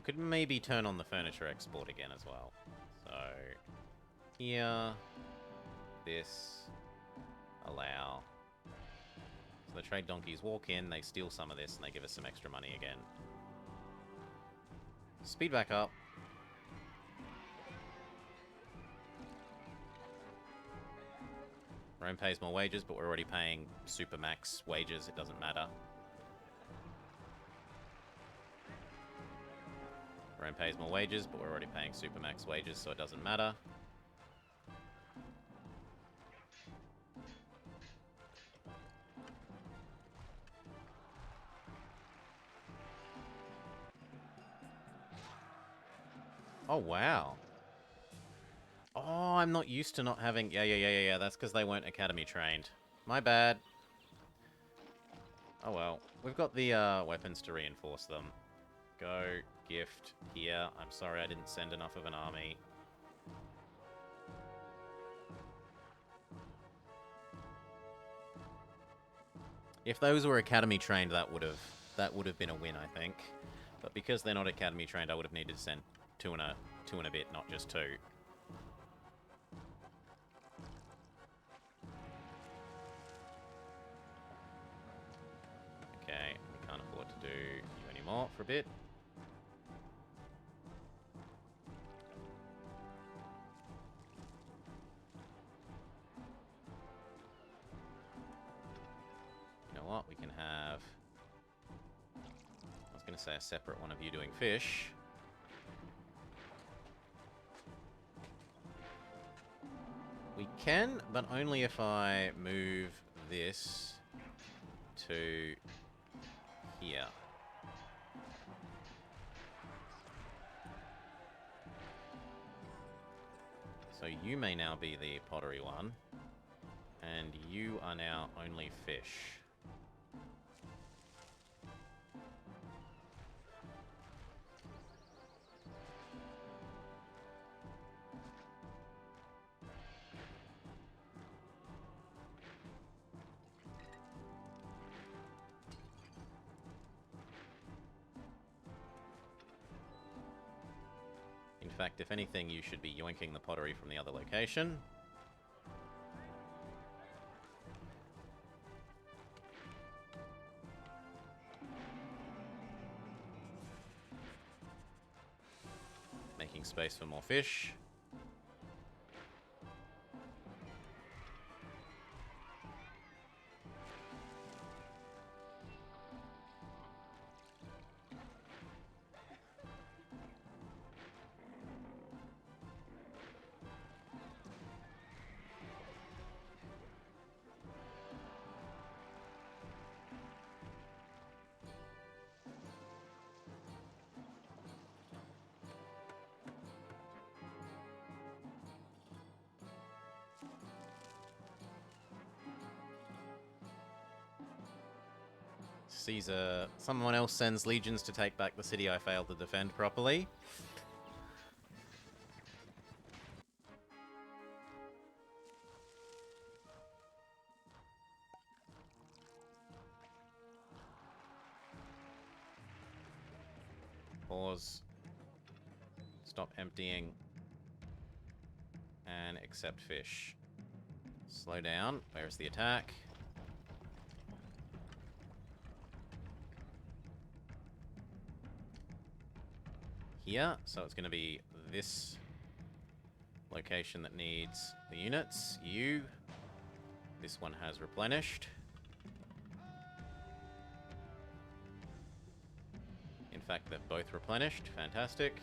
Could maybe turn on the furniture export again as well. So, here, this, allow. So the trade donkeys walk in, they steal some of this, and they give us some extra money again. Speed back up. Rome pays more wages, but we're already paying super max wages, it doesn't matter. Rome pays more wages, but we're already paying supermax wages, so it doesn't matter. Oh, wow. Oh, I'm not used to not having... Yeah. That's because they weren't academy trained. My bad. Oh, well. We've got the weapons to reinforce them. Go... Gift here. I'm sorry I didn't send enough of an army. If those were academy trained, that would have been a win, I think. But because they're not academy trained, I would have needed to send two and a bit, not just 2. Okay, we can't afford to do you anymore for a bit. What we can have, I was going to say a separate one of you doing fish. We can, but only if I move this to here. So you may now be the pottery one, and you are now only fish. In fact, if anything, you should be yoinking the pottery from the other location. Making space for more fish. Caesar... Someone else sends legions to take back the city I failed to defend properly. Pause. Stop emptying. And accept fish. Slow down. Where's the attack? Here. So it's going to be this location that needs the units. You. This one has replenished. In fact, they've both replenished. Fantastic.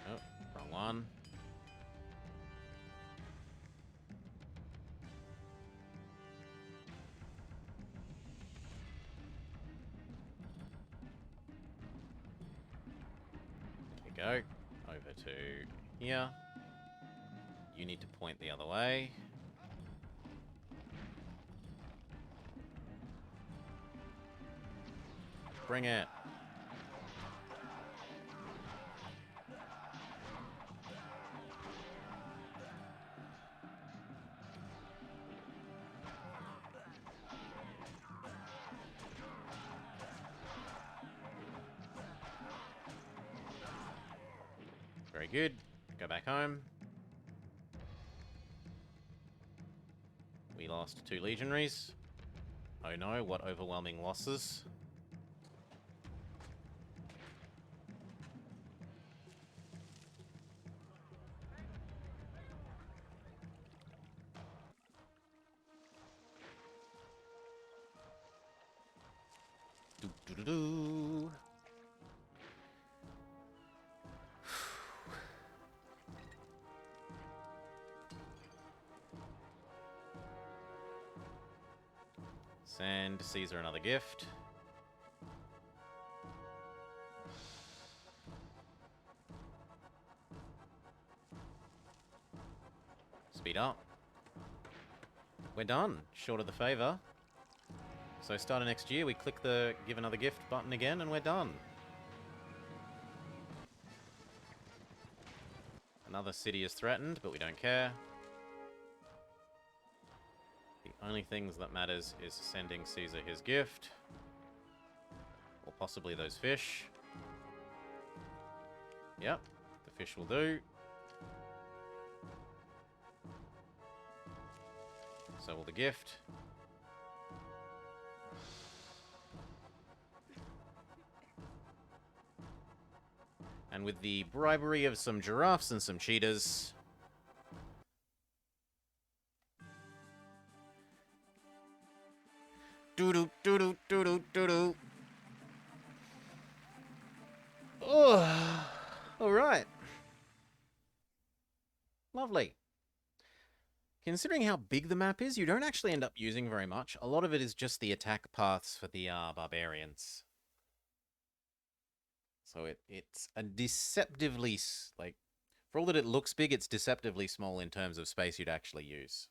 Oh, wrong one. There we go. Over to here. You need to point the other way. Bring it. Very good. Go back home. We lost 2 legionaries. Oh no, what overwhelming losses. Doo-doo-doo-doo. Send Caesar another gift. Speed up. We're done. Short of the favor. So start of next year, we click the give another gift button again and we're done. Another city is threatened, but we don't care. The only things that matters is sending Caesar his gift. Or possibly those fish. Yep, the fish will do. So will the gift. And with the bribery of some giraffes and some cheetahs... Doo-doo, doo-doo, doo-doo, doo-doo. Oh, all right. Lovely. Considering how big the map is, you don't actually end up using very much. A lot of it is just the attack paths for the barbarians. So it's a deceptively, like, for all that it looks big, it's deceptively small in terms of space you'd actually use.